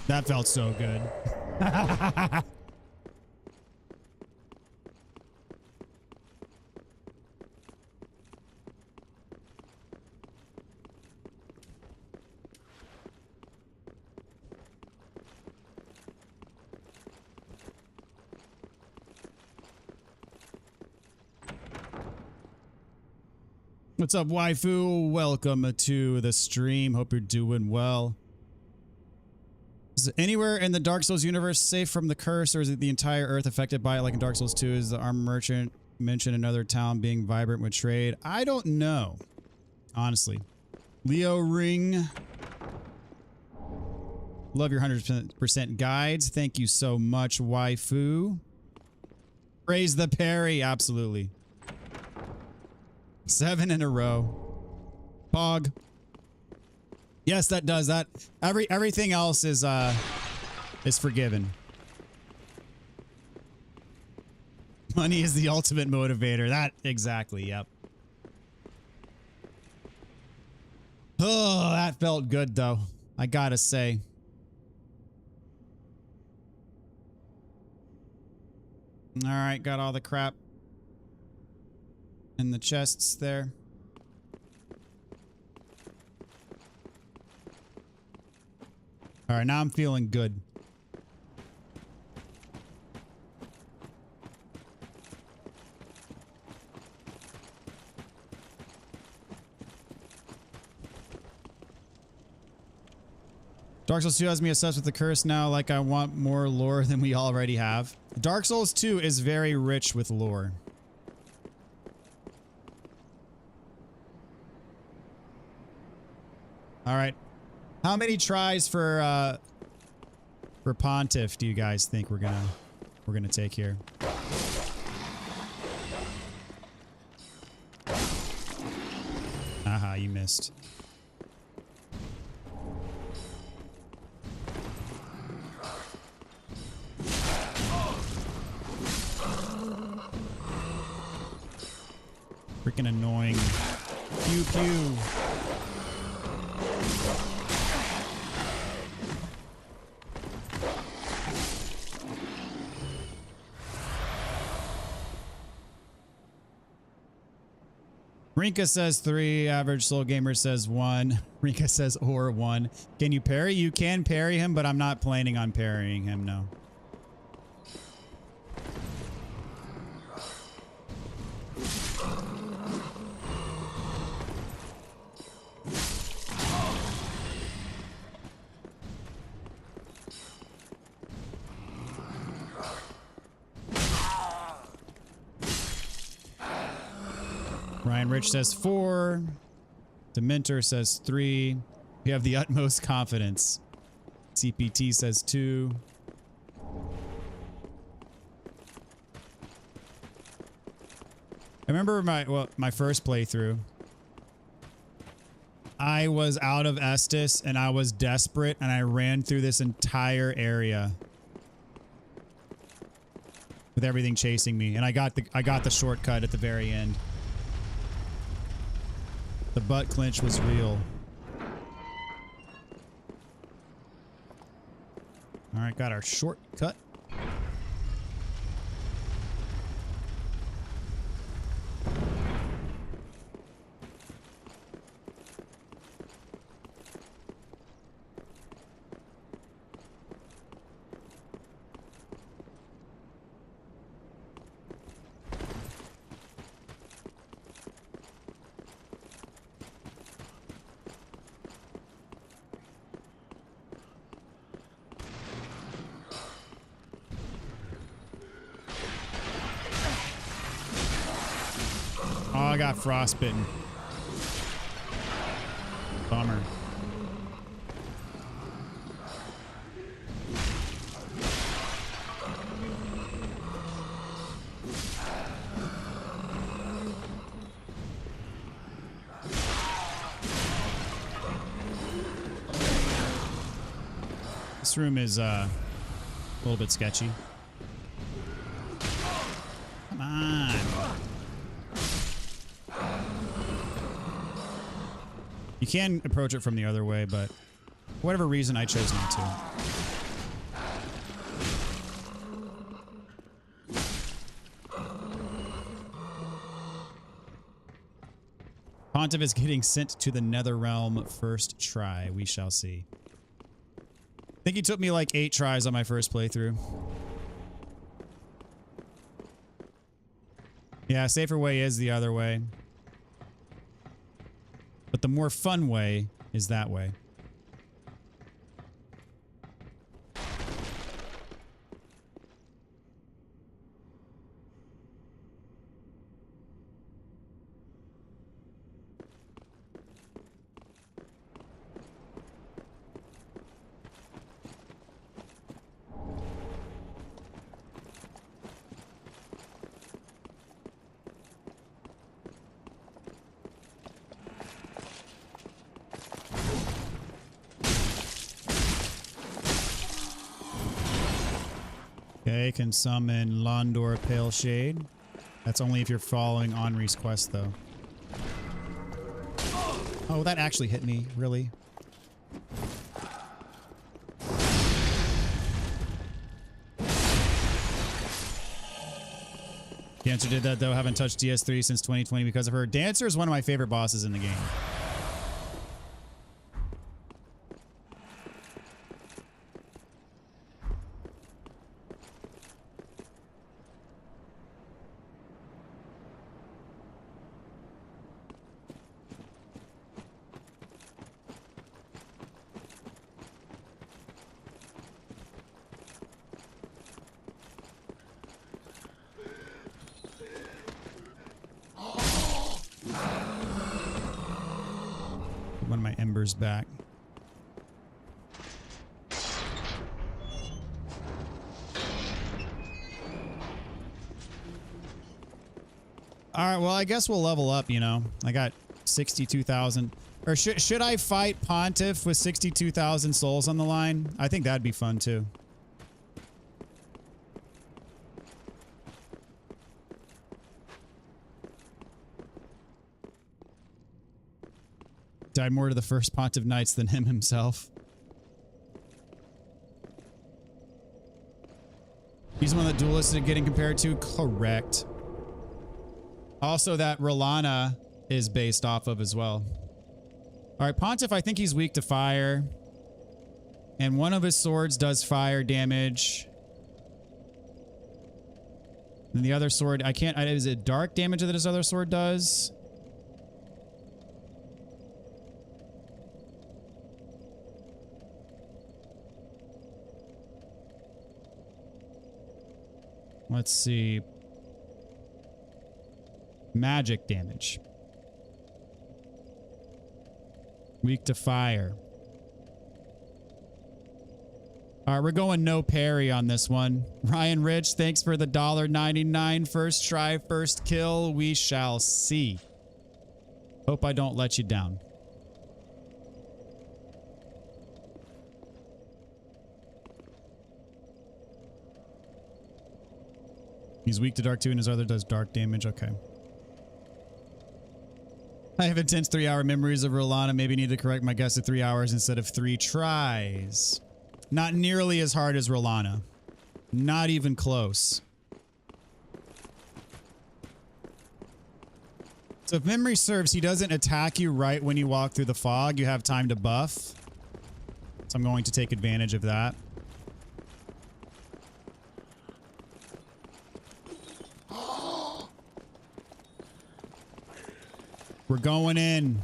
That felt so good. What's up, waifu? Welcome to the stream. Hope you're doing well. Is anywhere in the Dark Souls universe safe from the curse, or is it the entire Earth affected by it like in Dark Souls 2? Is the armor merchant mentioned another town being vibrant with trade? I don't know, honestly. Leo Ring. Love your 100% guides. Thank you so much, waifu. Praise the parry. Absolutely. 7 in a row. Pog. Yes, that does that. Everything else is forgiven. Money is the ultimate motivator. That exactly, yep. Oh, that felt good though. I gotta say. All right, got all the crap in the chests there. All right, now I'm feeling good. Dark Souls 2 has me obsessed with the curse now, like I want more lore than we already have. Dark Souls 2 is very rich with lore. All right. How many tries for Pontiff do you guys think we're gonna take here? Aha, you missed. Freaking annoying. Pew pew. Rinka says 3. Average Soul Gamer says 1. Rinka says or 1. Can you parry? You can parry him, but I'm not planning on parrying him, no. Ryan Rich says 4. Dementor says 3. We have the utmost confidence. CPT says 2. I remember my first playthrough. I was out of Estus and I was desperate and I ran through this entire area with everything chasing me, and I got the shortcut at the very end. The butt clinch was real. All right, got our shortcut. Oh, I got frostbitten. Bummer. This room is a little bit sketchy. Come on. You can approach it from the other way, but for whatever reason, I chose not to. Pontiff is getting sent to the Nether Realm first try. We shall see. I think he took me like 8 tries on my first playthrough. Yeah, safer way is the other way. But the more fun way is that way. Okay, can summon Londor Pale Shade. That's only if you're following Henri's quest, though. Oh, that actually hit me, really. Dancer did that, though. Haven't touched DS3 since 2020 because of her. Dancer is one of my favorite bosses in the game. One of my embers back. All right, well, I guess we'll level up, you know. I got 62,000. Or should I fight Pontiff with 62,000 souls on the line? I think that'd be fun, too. Died more to the first Pontiff Knights than him himself. He's one of the duelists that getting compared to. Correct. Also, that Rolana is based off of as well. All right, Pontiff, I think he's weak to fire. And one of his swords does fire damage. And the other sword, I can't... Is it dark damage that his other sword does? Let's see. Magic damage. Weak to fire. All right, we're going no parry on this one. Ryan Rich, thanks for the $1.99. First try, first kill. We shall see. Hope I don't let you down. He's weak to dark too, and his other does dark damage. Okay. I have intense 3-hour memories of Rolana. Maybe need to correct my guess to 3 hours instead of 3 tries. Not nearly as hard as Rolana. Not even close. So if memory serves, he doesn't attack you right when you walk through the fog. You have time to buff. So I'm going to take advantage of that. We're going in.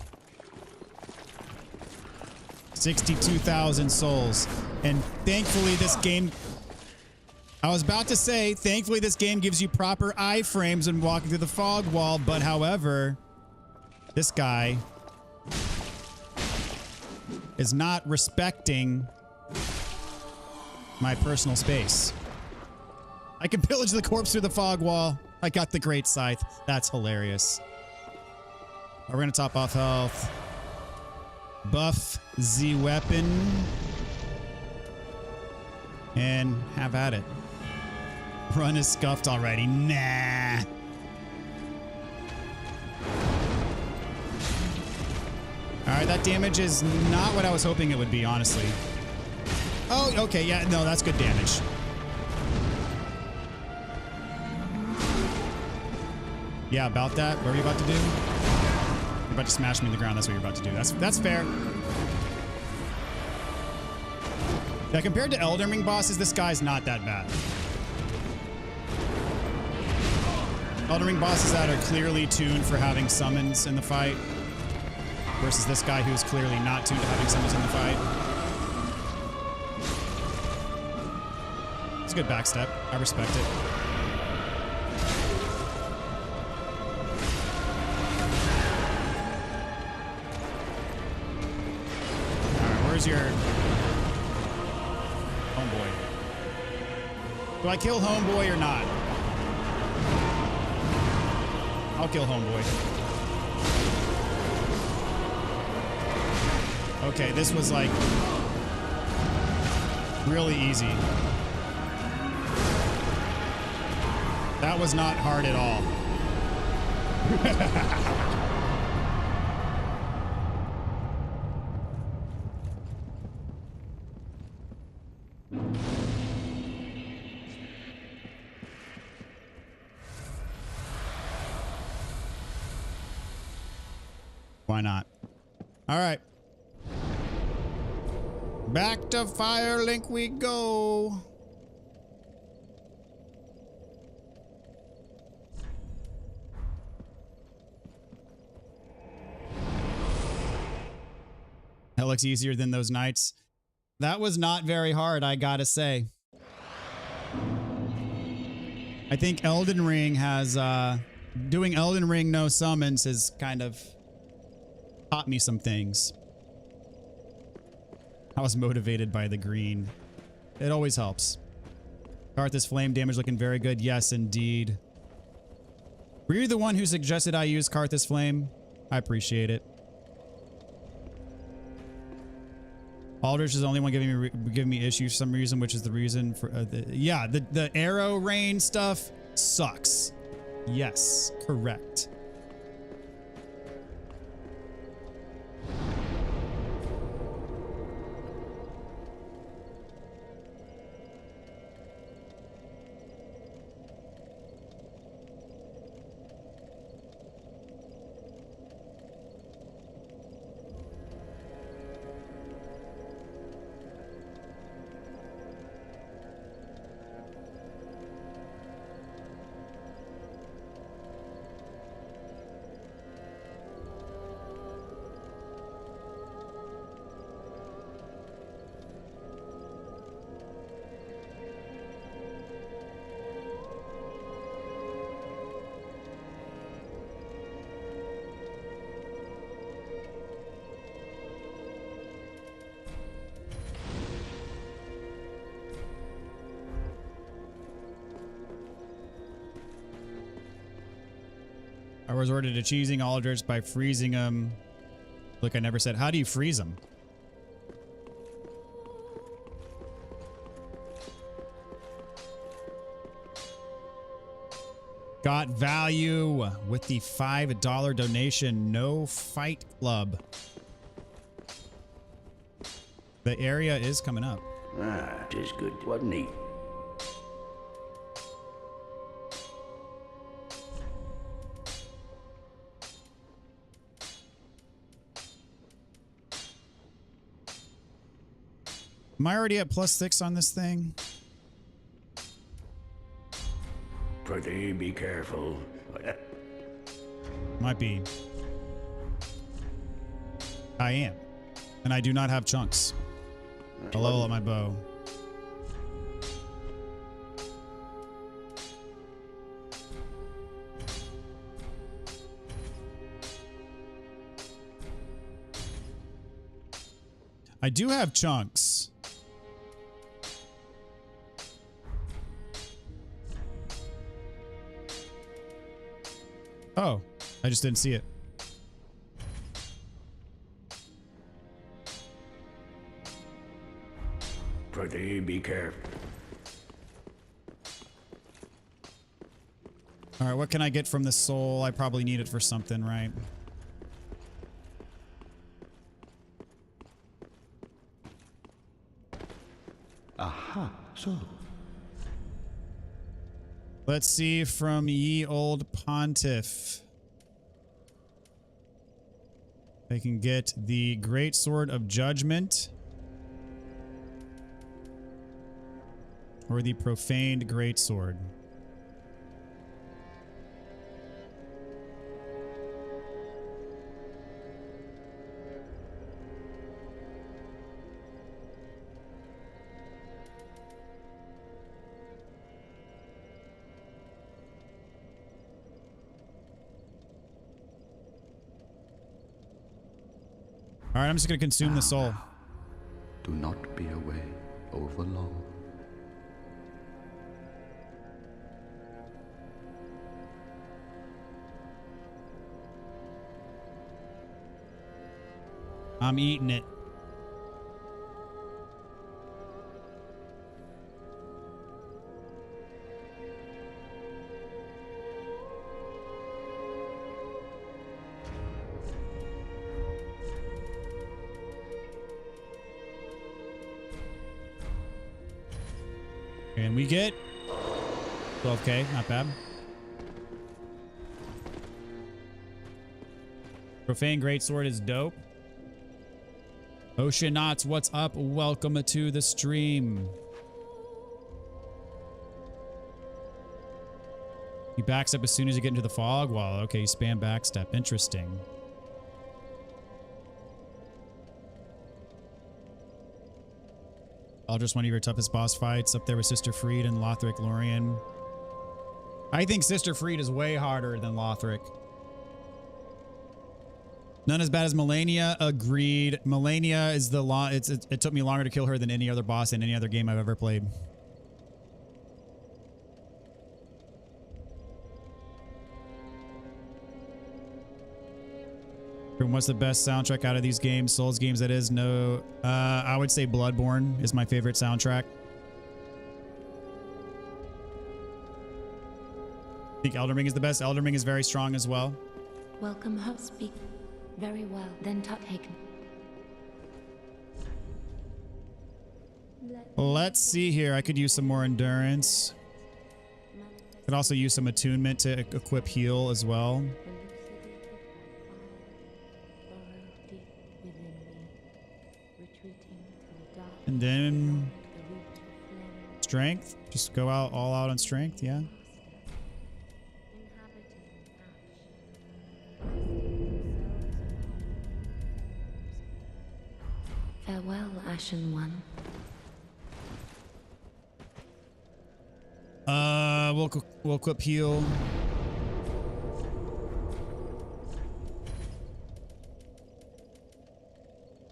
62,000 souls. And thankfully this game... I was about to say, thankfully this game gives you proper iframes when walking through the fog wall, but however, this guy is not respecting my personal space. I can pillage the corpse through the fog wall. I got the great scythe. That's hilarious. We're gonna top off health. Buff the weapon. And have at it. Run is scuffed already. Nah. Alright, that damage is not what I was hoping it would be, honestly. Oh, okay, yeah, no, that's good damage. Yeah, about that. What are you about to do? You're about to smash me in the ground. That's what you're about to do. That's fair. Yeah, compared to Elden Ring bosses, this guy's not that bad. Elden Ring bosses that are clearly tuned for having summons in the fight versus this guy who's clearly not tuned to having summons in the fight. It's a good backstep. I respect it. Alright, where's your homeboy? Do I kill homeboy or not? I'll kill homeboy. Okay, this was like really easy. That was not hard at all. Why not? All right. Back to Firelink we go. That looks easier than those nights. That was not very hard, I gotta say. I think Elden Ring has, doing Elden Ring no summons has kind of taught me some things. I was motivated by the green. It always helps. Karthus flame damage looking very good. Yes, indeed. Were you the one who suggested I use Karthus flame? I appreciate it. Aldrich is the only one giving me issues for some reason, which is the reason for the arrow rain stuff sucks. Yes, correct. I resorted to cheesing Aldrich by freezing him. Look, I never said, how do you freeze him? Got value with the $5 donation. No Fight Club. The area is coming up. Ah, 'tis good, wasn't he? Am I already at +6 on this thing? Prithee, be careful. Might be. I am. And I do not have chunks. I'll level up my bow. I do have chunks. Oh, I just didn't see it. Prithee, be careful. All right, what can I get from the soul? I probably need it for something, right? Aha, so. Let's see from ye old Pontiff. I can get the Great Sword of Judgment. Or the Profaned Great Sword. All right, I'm just going to consume the soul. Do not be away over long. I'm eating it. And we get 12K, not bad. Profane Greatsword is dope. Oceanauts, what's up? Welcome to the stream. He backs up as soon as you get into the fog wall. Okay, you spam backstep. Interesting. Aldrich, one of your toughest boss fights, up there with Sister Freed and Lothric Lorien. I think Sister Freed is way harder than Lothric. None as bad as Melania. Agreed. Melania is the it took me longer to kill her than any other boss in any other game I've ever played. What's the best soundtrack out of these games? Souls games, that is. No, I would say Bloodborne is my favorite soundtrack. I think Elden Ring is the best. Elden Ring is very strong as well. Welcome, host. Speak very well. Then taken. Let's see here. I could use some more endurance. Could also use some attunement to equip heal as well. And then strength. Just go out all out on strength, yeah. Farewell, Ashen One. We'll equip heal.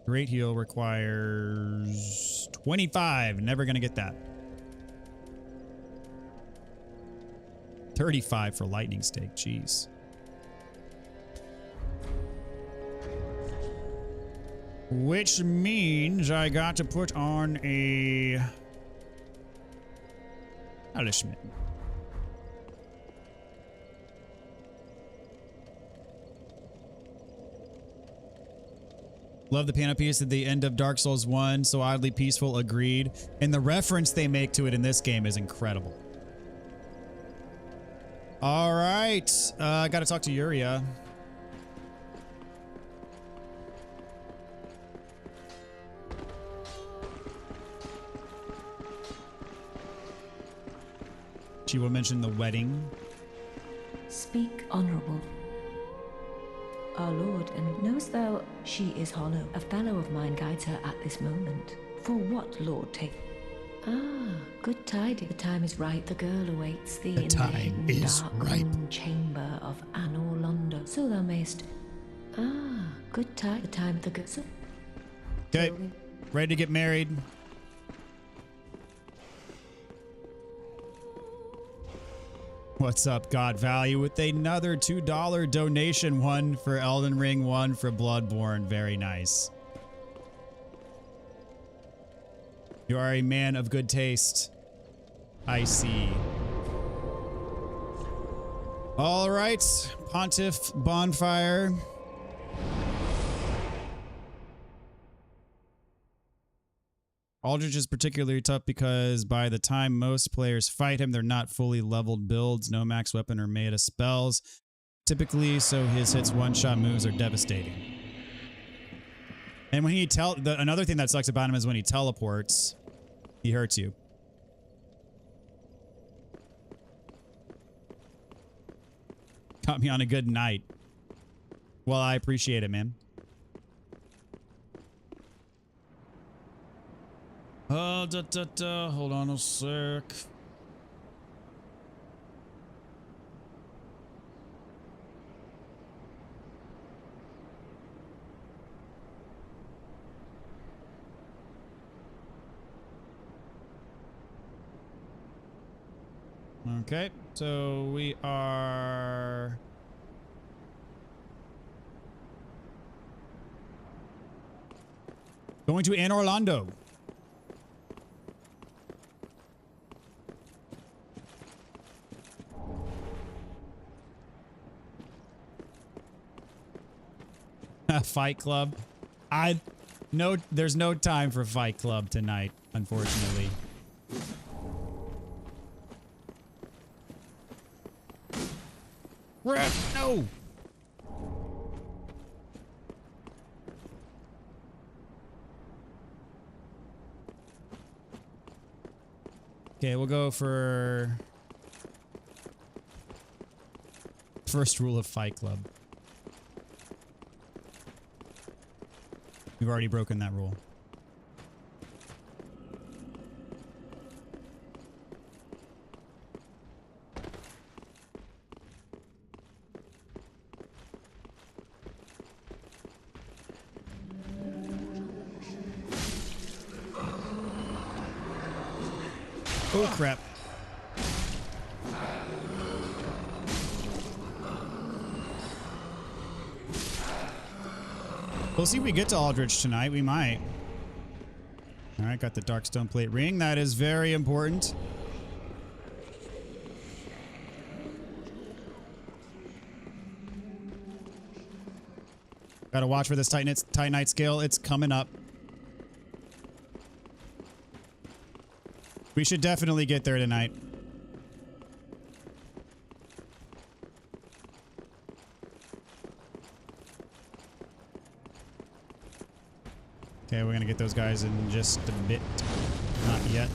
Great heal requires 25. Never gonna get that. 35 for lightning stake. Jeez. Which means I got to put on a talisman. Love the piano piece at the end of Dark Souls 1. So oddly peaceful. Agreed. And the reference they make to it in this game is incredible. All right. I got to talk to Yuria. She will mention the wedding. Speak, honorable. Our lord, and knowest thou she is hollow? A fellow of mine guides her at this moment. For what, lord, take? Ah, good tidings. The time is right. The girl awaits thee in the hidden dark moon chamber of Anor Londo. So thou mayst. Ah, good time. The time of the good. Okay, ready to get married. What's up, God Value, with another $2 donation, one for Elden Ring, one for Bloodborne. Very nice. You are a man of good taste. I see. All right, Pontiff Bonfire. Aldrich is particularly tough because by the time most players fight him, they're not fully leveled builds, no max weapon or meta spells. Typically, so his hits one-shot moves are devastating. And when he another thing that sucks about him is when he teleports, he hurts you. Got me on a good night. Well, I appreciate it, man. Hold on a sec. Okay, so we are going to Anor Londo. Fight Club. There's no time for Fight Club tonight, unfortunately. No. Okay, we'll go for first rule of Fight Club. We've already broken that rule. Oh, crap. We'll see if we get to Aldrich tonight. We might. All right, got the dark stone plate ring. That is very important. Gotta watch for this Titanite scale. It's coming up. We should definitely get there tonight. Okay, we're gonna get those guys in just a bit. Not yet.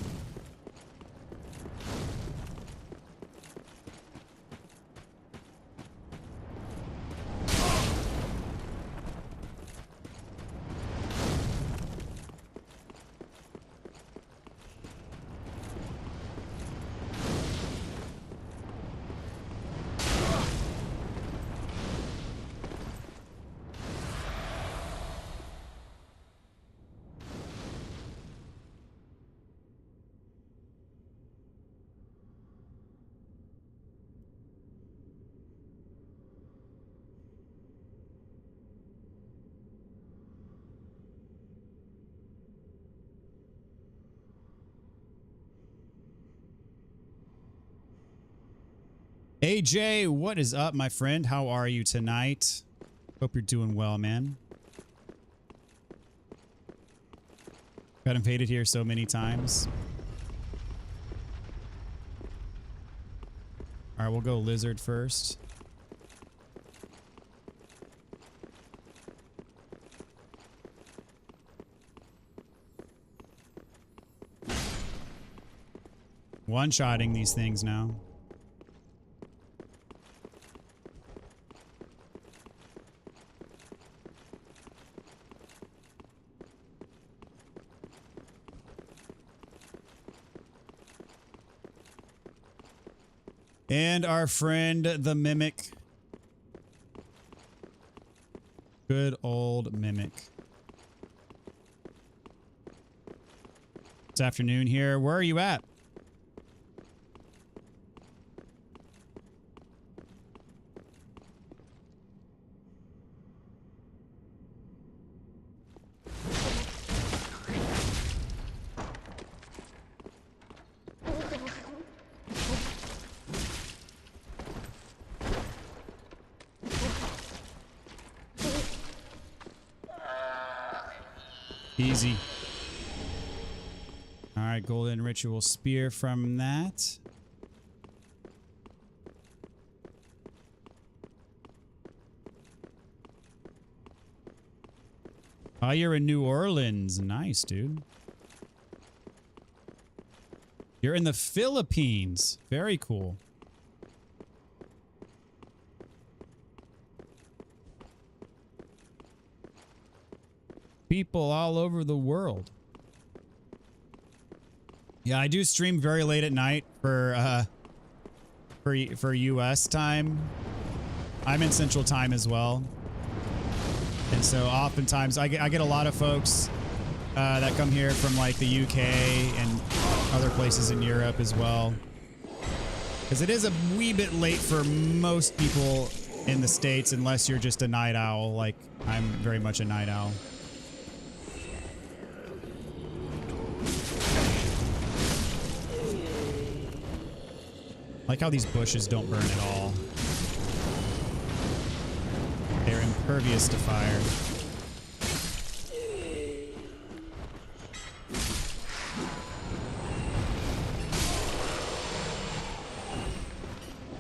AJ, what is up, my friend? How are you tonight? Hope you're doing well, man. Got invaded here so many times. All right, we'll go lizard first. One-shotting these things now. And our friend, the Mimic. Good old Mimic. It's afternoon here. Where are you at? Easy. All right, golden ritual spear from that. Oh, you're in New Orleans. Nice, dude. You're in the Philippines. Very cool. People all over the world. Yeah, I do stream very late at night for US time. I'm in Central Time as well. And so oftentimes I get a lot of folks that come here from like the UK and other places in Europe as well. Because it is a wee bit late for most people in the States unless you're just a night owl. Like I'm very much a night owl. Like how these bushes don't burn at all. They're impervious to fire.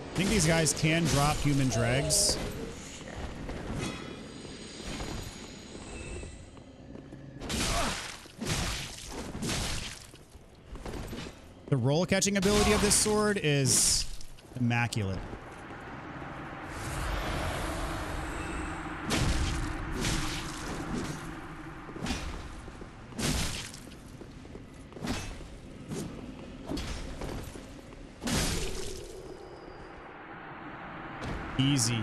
I think these guys can drop human dregs. The roll catching ability of this sword is immaculate. Easy.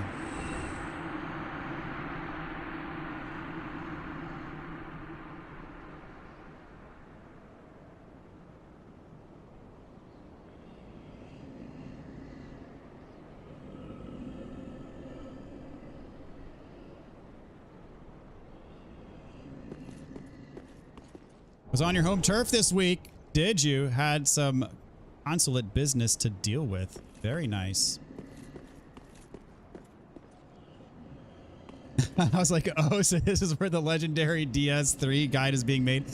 Was on your home turf this week, did you? Had some consulate business to deal with. Very nice. I was like, oh, so this is where the legendary DS3 guide is being made.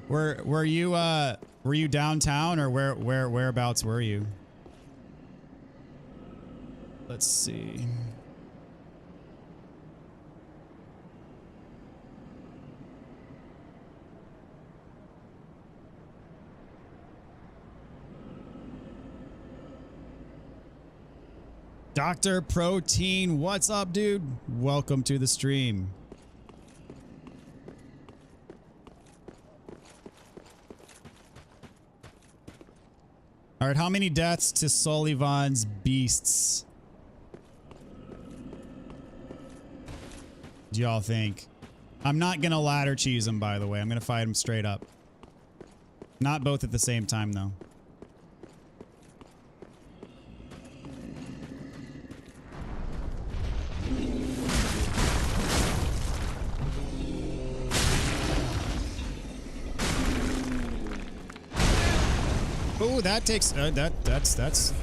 Were you downtown or whereabouts were you? Let's see. Dr. Protein, what's up, dude? Welcome to the stream. All right, how many deaths to Sulyvahn's beasts do y'all think? I'm not gonna ladder cheese him, by the way. I'm gonna fight him straight up. Not both at the same time, though. Oh, that takes that's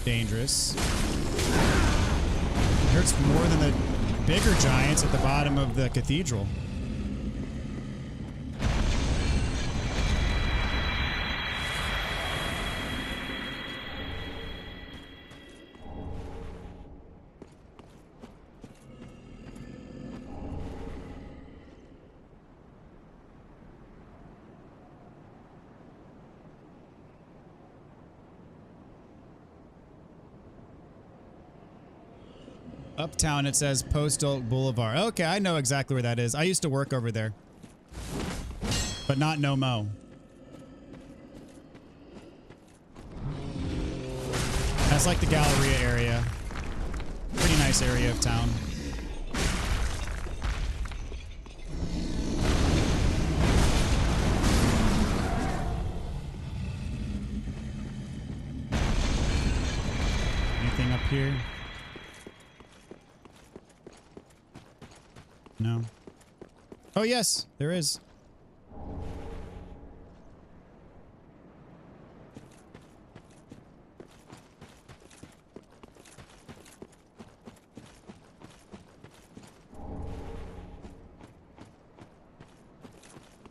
dangerous. It hurts more than the bigger giants at the bottom of the cathedral. Uptown, it says Post Oak Boulevard. Okay, I know exactly where that is. I used to work over there. But not no mo. That's like the Galleria area. Pretty nice area of town. Anything up here? No. Oh yes, there is.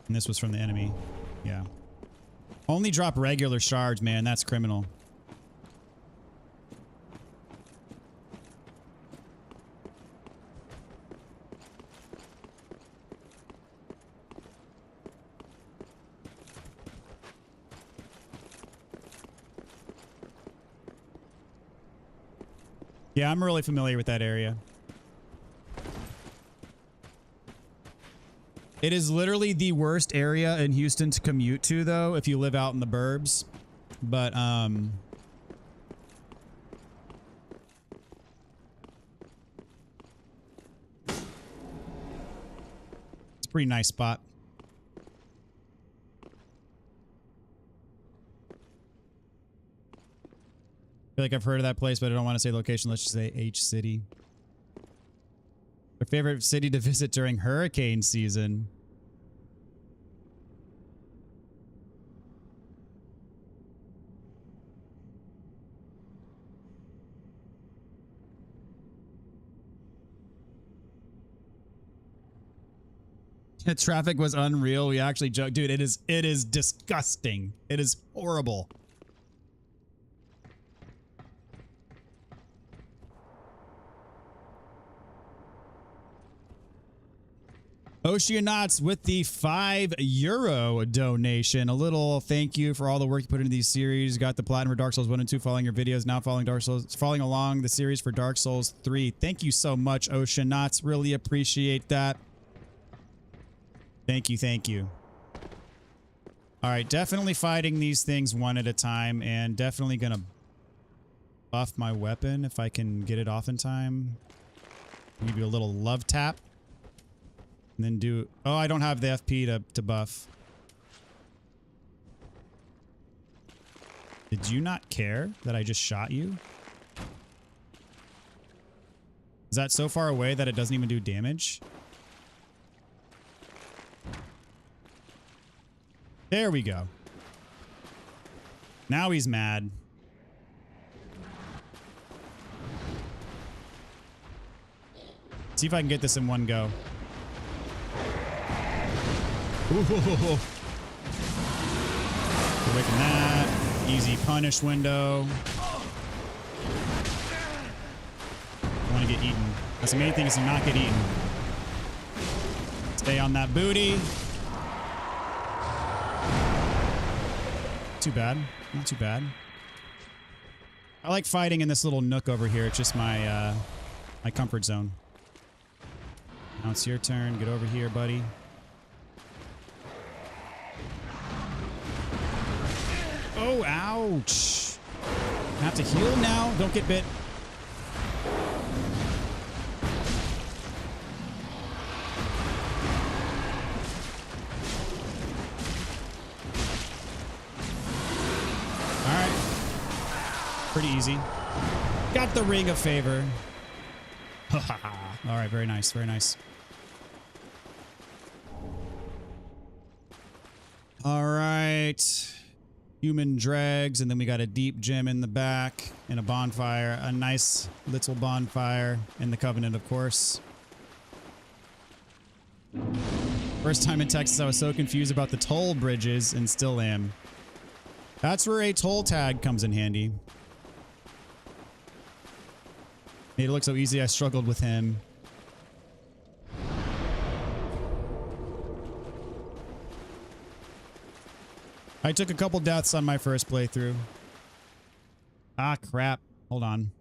And this was from the enemy. Yeah. Only drop regular shards, man. That's criminal. Yeah, I'm really familiar with that area. It is literally the worst area in Houston to commute to, though, if you live out in the burbs. But, it's a pretty nice spot. I feel like I've heard of that place, but I don't want to say location. Let's just say H City. Your favorite city to visit during hurricane season? The traffic was unreal. We actually joked. Dude, it is disgusting. It is horrible. Oceanauts with the €5 donation. A little thank you for all the work you put into these series. Got the platinum for Dark Souls 1 and 2 following your videos. Now following along the series for Dark Souls 3. Thank you so much, Oceanauts. Really appreciate that. Thank you, thank you. All right, definitely fighting these things one at a time, and definitely gonna buff my weapon if I can get it off in time. Maybe a little love tap. And then do... Oh, I don't have the FP to buff. Did you not care that I just shot you? Is that so far away that it doesn't even do damage? There we go. Now he's mad. See if I can get this in one go. Ooh. Away from that. Easy punish window. I want to get eaten. That's the main thing, is to not get eaten. Stay on that booty. Too bad. Not too bad. I like fighting in this little nook over here. It's just my my comfort zone. Now it's your turn. Get over here, buddy. Oh, ouch. I have to heal now. Don't get bit. All right. Pretty easy. Got the Ring of Favor. All right, very nice, very nice. All right. Human dregs, and then we got a deep gem in the back and a bonfire. A nice little bonfire in the Covenant, of course. First time in Texas, I was so confused about the toll bridges and still am. That's where a toll tag comes in handy. Made it look so easy, I struggled with him. I took a couple deaths on my first playthrough. Ah, crap. Hold on.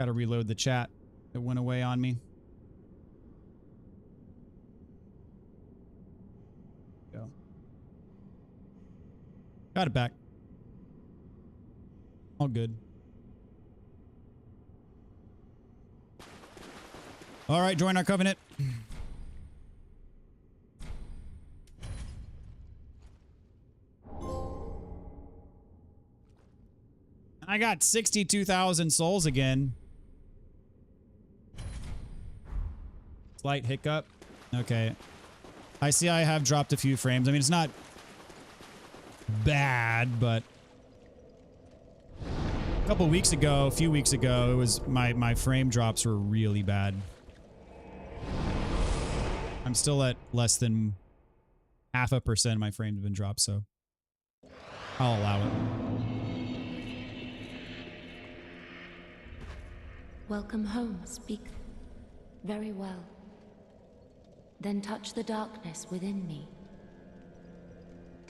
Gotta reload the chat. It went away on me. Go. Got it back. All good. All right, join our covenant. I got 62,000 souls again. Slight hiccup. Okay. I see I have dropped a few frames. I mean, it's not bad, but a couple weeks ago, a few weeks ago, it was my frame drops were really bad. I'm still at less than 0.5% my frames have been dropped, so I'll allow it. Welcome home, speak. Very well. Then touch the darkness within me.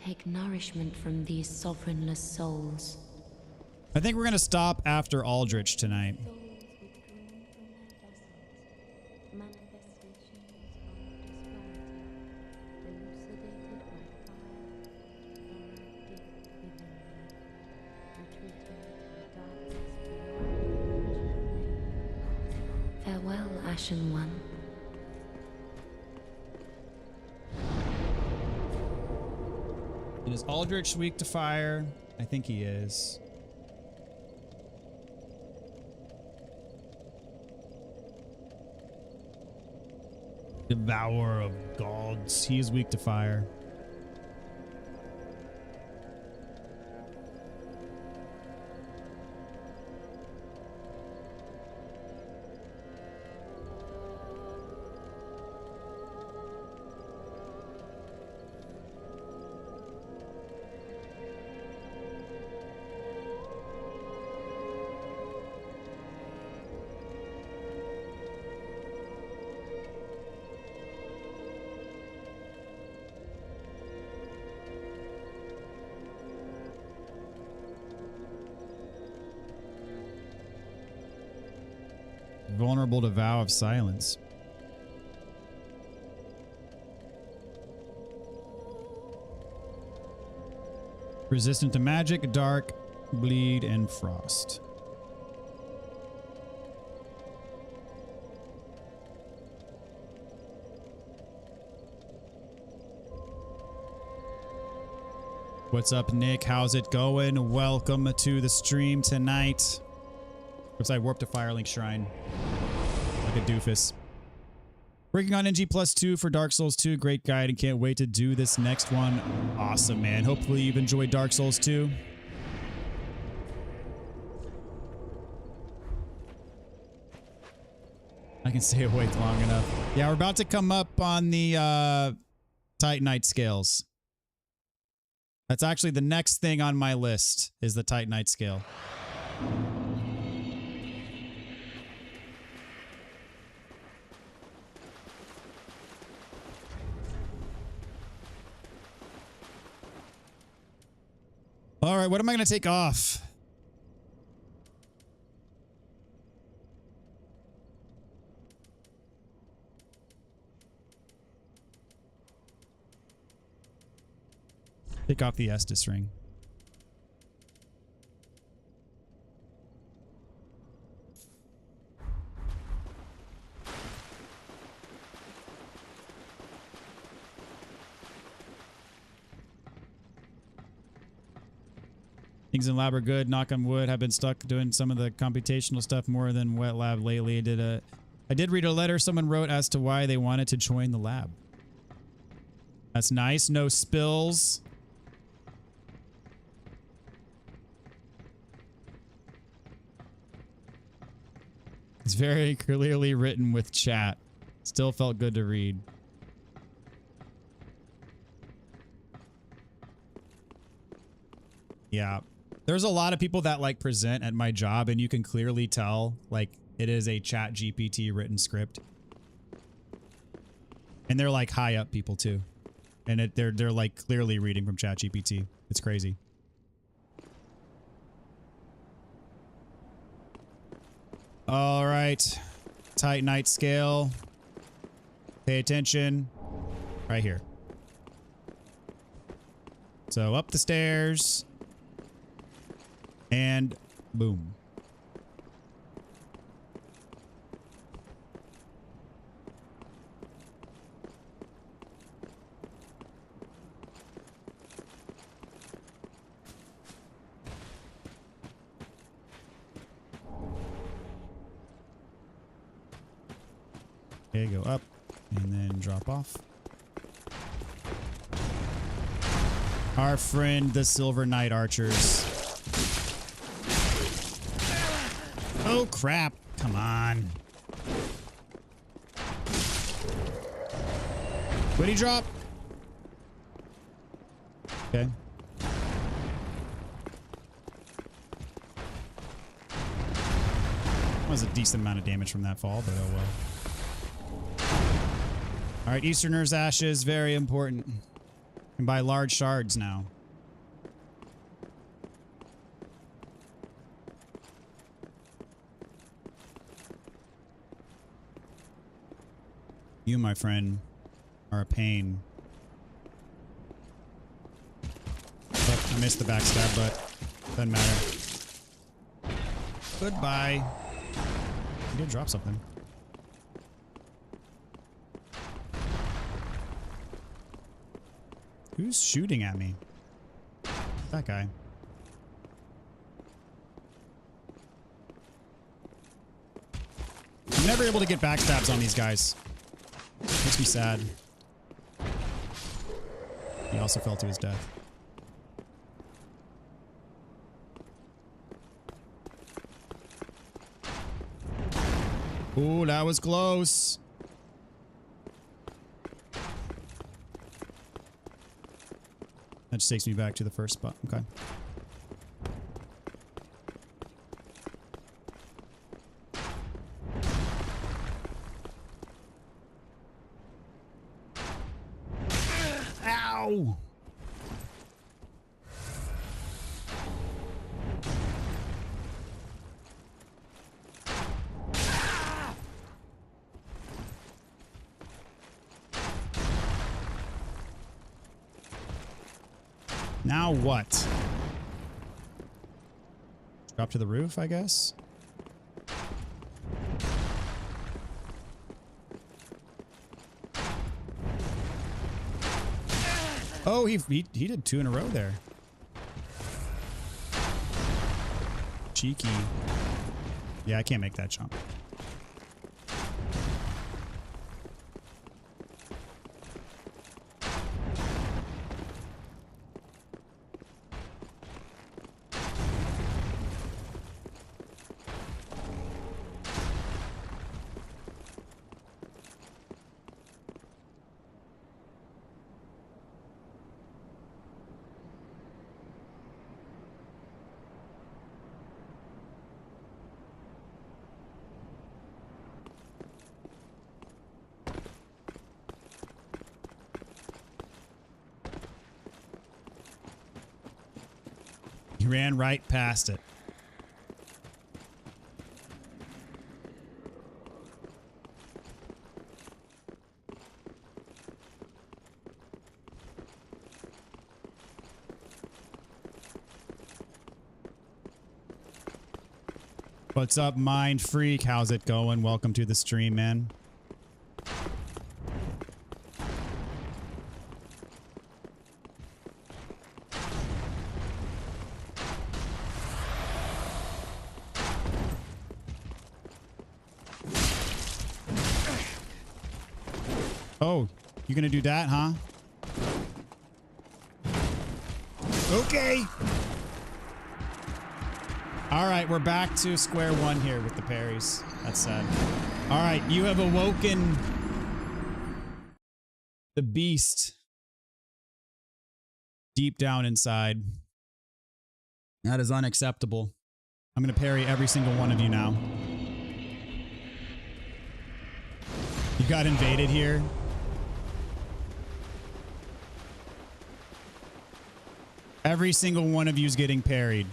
Take nourishment from these sovereignless souls. I think we're going to stop after Aldrich tonight. Farewell, Ashen One. And is Aldrich weak to fire? I think he is. Devourer of gods. He is weak to fire. Vulnerable to vow of silence. Resistant to magic, dark, bleed, and frost. What's up, Nick? How's it going? Welcome to the stream tonight. Oops, I warped to Firelink Shrine. Like a doofus. Working on NG +2 for Dark Souls 2. Great guide and can't wait to do this next one. Awesome, man. Hopefully you've enjoyed Dark Souls 2. I can stay awake long enough. Yeah, we're about to come up on the Titanite scales. That's actually the next thing on my list is the Titanite scale. All right, what am I going to take off? Take off the Estus ring. Things in lab are good. Knock on wood. Have been stuck doing some of the computational stuff more than wet lab lately. I did read a letter someone wrote as to why they wanted to join the lab. That's nice. No spills. It's very clearly written with chat. Still felt good to read. Yeah. There's a lot of people that like present at my job and you can clearly tell like it is a chat GPT written script. And they're like high up people too. And they're like clearly reading from chat GPT. It's crazy. All right. Titanite scale. Pay attention. Right here. So up the stairs. And boom. Okay, go up and then drop off. Our friend, the Silver Knight Archers. Oh, crap. Come on. What'd he drop? Okay. That was a decent amount of damage from that fall, but oh well. All right, Easterner's Ashes, very important. Can buy large shards now. You, my friend, are a pain. Oh, I missed the backstab, but doesn't matter. Goodbye. He did drop something. Who's shooting at me? That guy. I'm never able to get backstabs on these guys. Makes me sad. He also fell to his death. Ooh, that was close. That just takes me back to the first spot. Okay. Ow! Now what? Drop to the roof, I guess. Oh, he did 2 in a row there. Cheeky. Yeah, I can't make that jump. He ran right past it. What's up, Mind Freak? How's it going? Welcome to the stream, man. Oh, you gonna do that, huh? Okay. All right, we're back to square one here with the parries. That's sad. All right, you have awoken the beast deep down inside. That is unacceptable. I'm gonna parry every single one of you now. You got invaded here. Every single one of you is getting parried.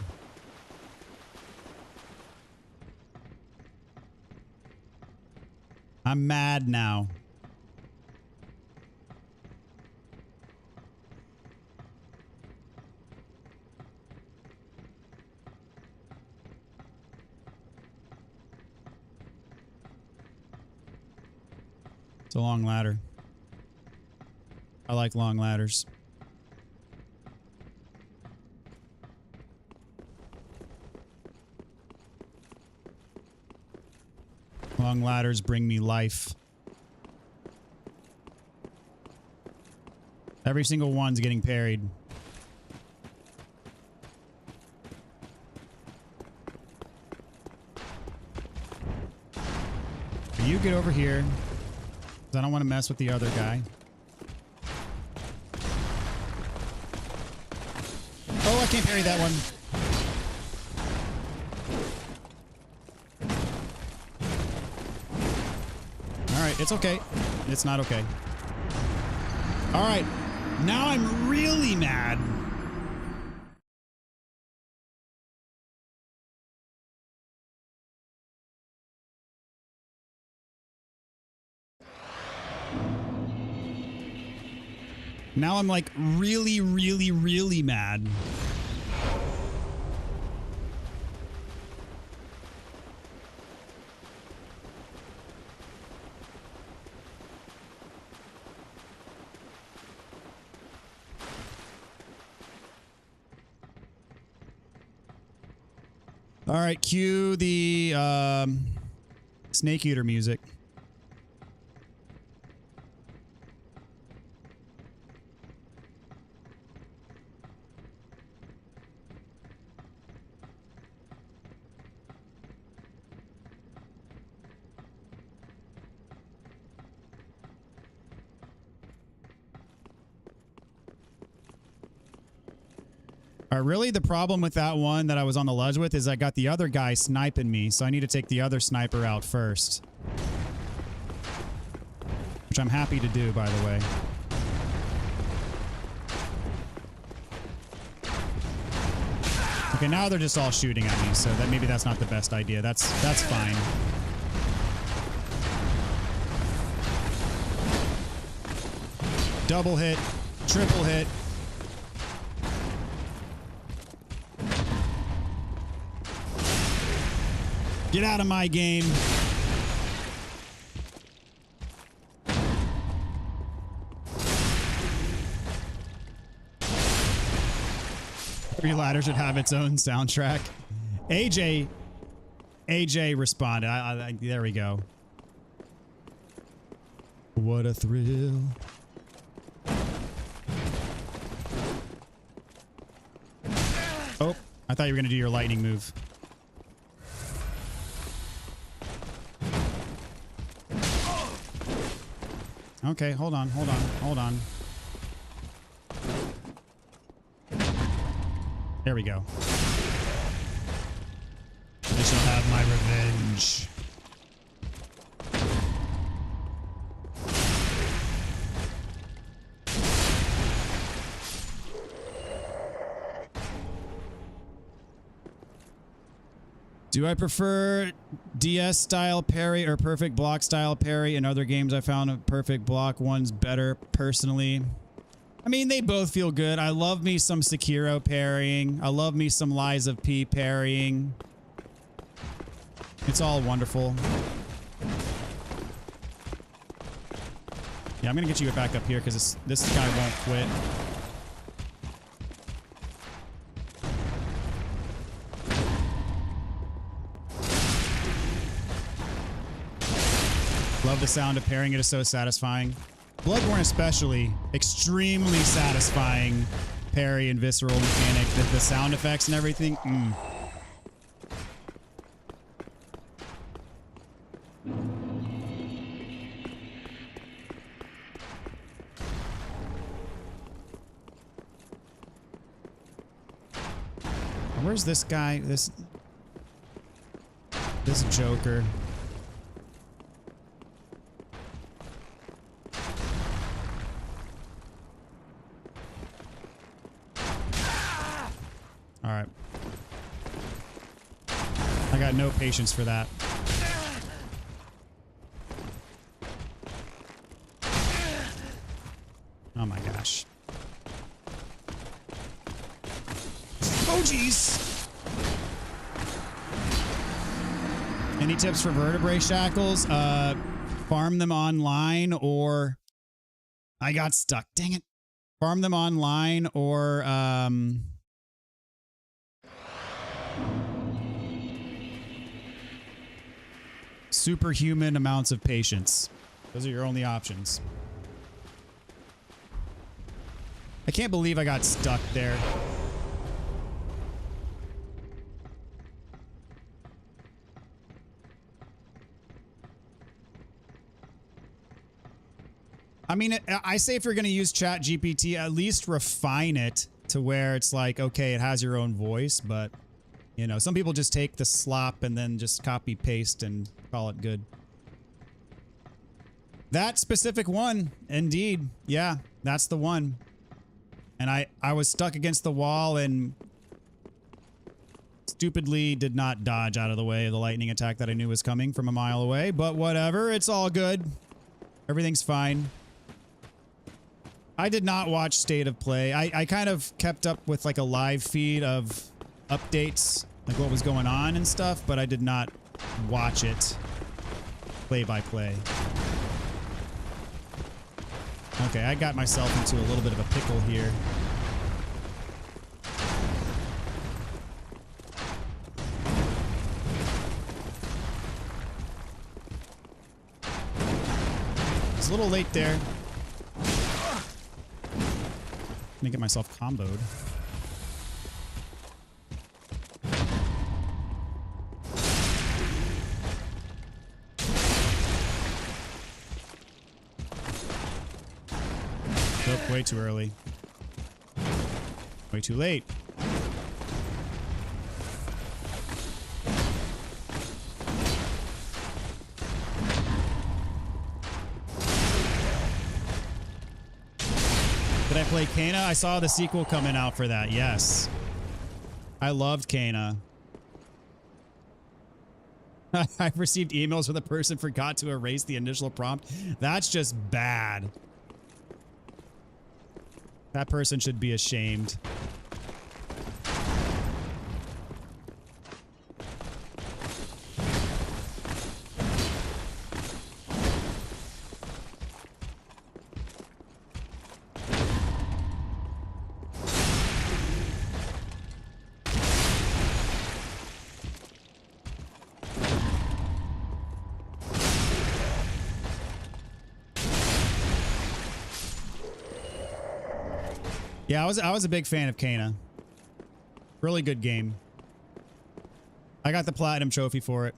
I'm mad now. It's a long ladder. I like long ladders. Long ladders bring me life. Every single one's getting parried. You get over here. 'Cause I don't want to mess with the other guy. Oh, I can't parry that one. Alright, it's okay. It's not okay. Alright, now I'm really mad. Now I'm like really, really, really mad. All right, cue the snake eater music. Really, the problem with that one that I was on the ledge with is I got the other guy sniping me, so I need to take the other sniper out first. Which I'm happy to do, by the way. Okay, now they're just all shooting at me, so that maybe that's not the best idea. That's fine. Double hit, triple hit. Get out of my game. Every ladder should have its own soundtrack. AJ responded. There we go. What a thrill. Oh, I thought you were going to do your lightning move. Okay, hold on. There we go. I shall have my revenge. Do I prefer DS style parry or perfect block style parry? In other games I found a perfect block one's better personally. I mean, they both feel good. I love me some Sekiro parrying. I love me some Lies of P parrying. It's all wonderful. Yeah, I'm gonna get you back up here because this guy won't quit. Love the sound of parrying. It is so satisfying. Bloodborne especially, extremely satisfying parry and visceral mechanic. The sound effects and everything. Where's this guy? This Joker. All right. I got no patience for that. Oh, jeez. Any tips for vertebrae shackles? Farm them online or... I got stuck. Dang it. Farm them online or... superhuman amounts of patience. Those are your only options. I can't believe I got stuck there. I mean, I say if you're going to use Chat GPT, at least refine it to where it's like, okay, it has your own voice, but you know, some people just take the slop and then just copy paste and call it good. That specific one, indeed. Yeah, that's the one. And I was stuck against the wall and stupidly did not dodge out of the way of the lightning attack that I knew was coming from a mile away, but whatever, it's all good. Everything's fine. I did not watch State of Play. I kind of kept up with like a live feed of updates, like what was going on and stuff, but I did not watch it play by play. Okay, I got myself into a little bit of a pickle here. It's a little late there. Let me get myself comboed. Nope, way too early. Way too late. Did I play Kana? I saw the sequel coming out for that, yes. I loved Kana. I've received emails where the person forgot to erase the initial prompt. That's just bad. That person should be ashamed. Yeah, I was a big fan of Kana. Really good game. I got the platinum trophy for it.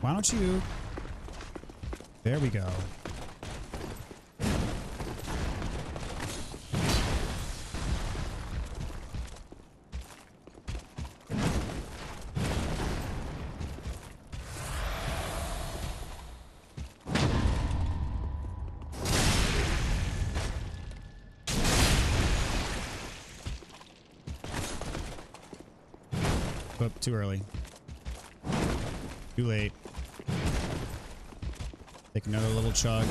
Why don't you... There we go. Oh, too early. Too late. Take another little chug.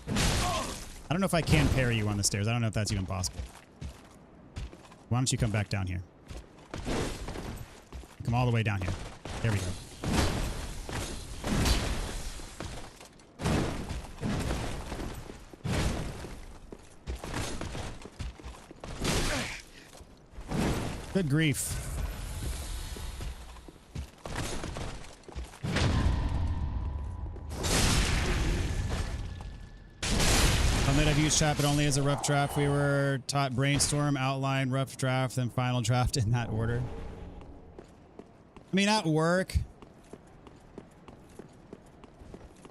I don't know if I can parry you on the stairs. I don't know if that's even possible. Why don't you come back down here? Come all the way down here. There we go. Good grief. I've used chat, but only as a rough draft. We were taught brainstorm, outline, rough draft, then final draft in that order. I mean, at work,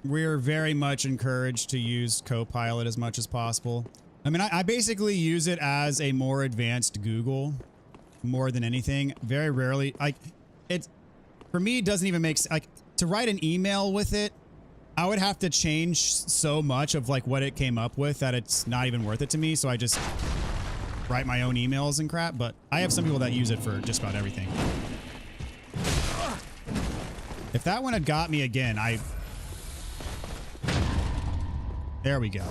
we're very much encouraged to use Copilot as much as possible. I mean, I basically use it as a more advanced Google more than anything. Very rarely, like, it, for me, it doesn't even make sense. Like, to write an email with it, I would have to change so much of like what it came up with that it's not even worth it to me. So I just write my own emails and crap, but I have some people that use it for just about everything. If that one had got me again, There we go.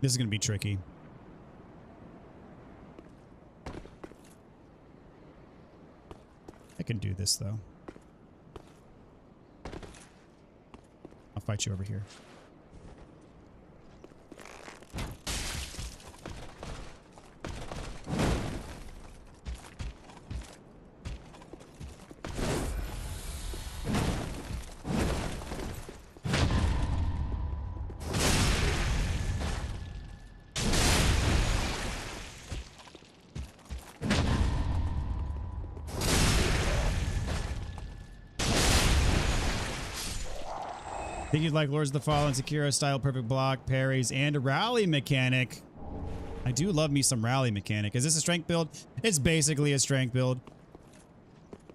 This is going to be tricky. I can do this, though. I'll fight you over here. Think you'd like Lords of the Fallen, Sekiro style perfect block, parries, and a rally mechanic. I do love me some rally mechanic. Is this a strength build? It's basically a strength build.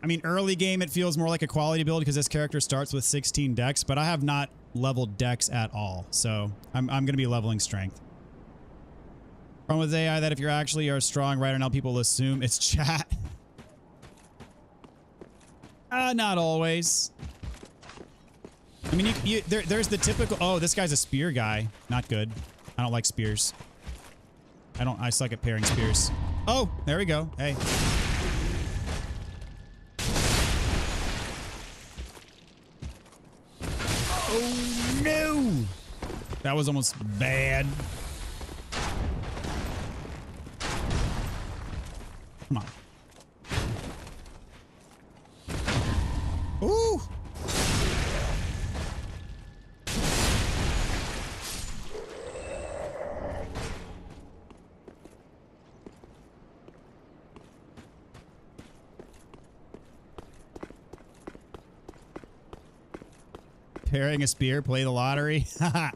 I mean, early game it feels more like a quality build because this character starts with 16 dex, but I have not leveled dex at all, so I'm going to be leveling strength. Problem with AI that if you're actually are strong right now, people assume it's chat. Not always. I mean, there's the typical, oh, this guy's a spear guy. Not good. I don't like spears. I suck at pairing spears. Oh, there we go. Hey. Oh, no. That was almost bad. Come on. Ooh. Pairing a spear, play the lottery. Haha.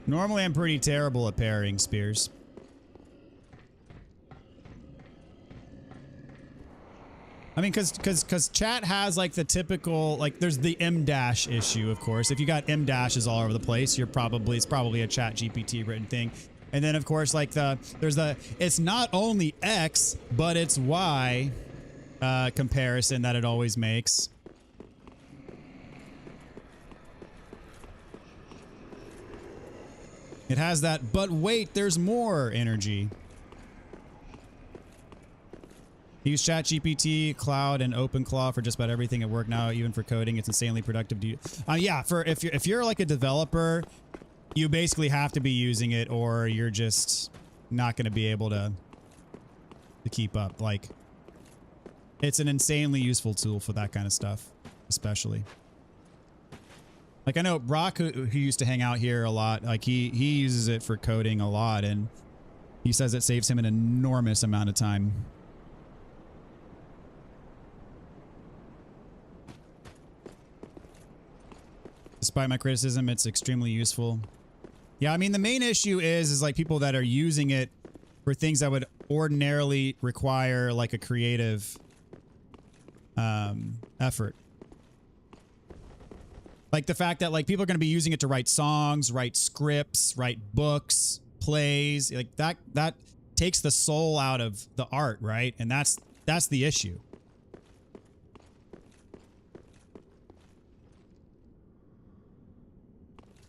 Normally, I'm pretty terrible at parrying spears. I mean, cause chat has like the typical, like there's the M dash issue, of course. If you got M dashes all over the place, it's probably a chat GPT written thing. And then of course, like it's not only X, but it's Y comparison that it always makes. It has that, but wait, there's more energy. Use ChatGPT, Cloud, and OpenClaw for just about everything at work now, even for coding. It's insanely productive to use. Yeah, if you're like a developer, you basically have to be using it, or you're just not going to be able to keep up. Like, it's an insanely useful tool for that kind of stuff, especially. Like, I know Brock, who used to hang out here a lot, like he uses it for coding a lot, and he says it saves him an enormous amount of time. Despite my criticism, it's extremely useful. Yeah, I mean, the main issue is like people that are using it for things that would ordinarily require like a creative effort. Like the fact that like people are going to be using it to write songs, write scripts, write books, plays, like that takes the soul out of the art, right? And that's the issue.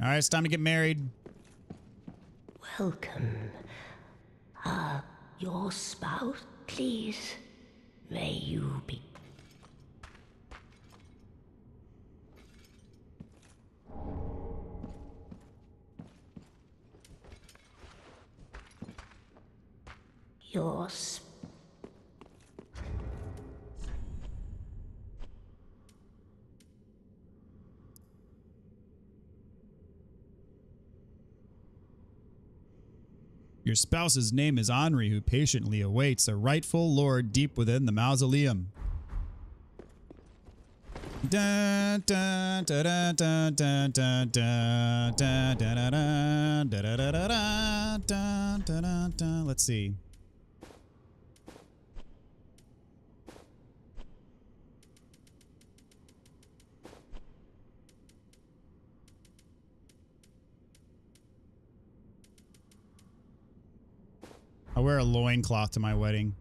All right, it's time to get married. Welcome. Your spouse, please. May you be. Your Your spouse's name is Henri, who patiently awaits a rightful lord deep within the mausoleum. Dun, dun, dun, dun, dun, dun, dun, dun, dun, dun, dun, dun, dun, dun, dun. Let's see. I'll wear a loincloth to my wedding.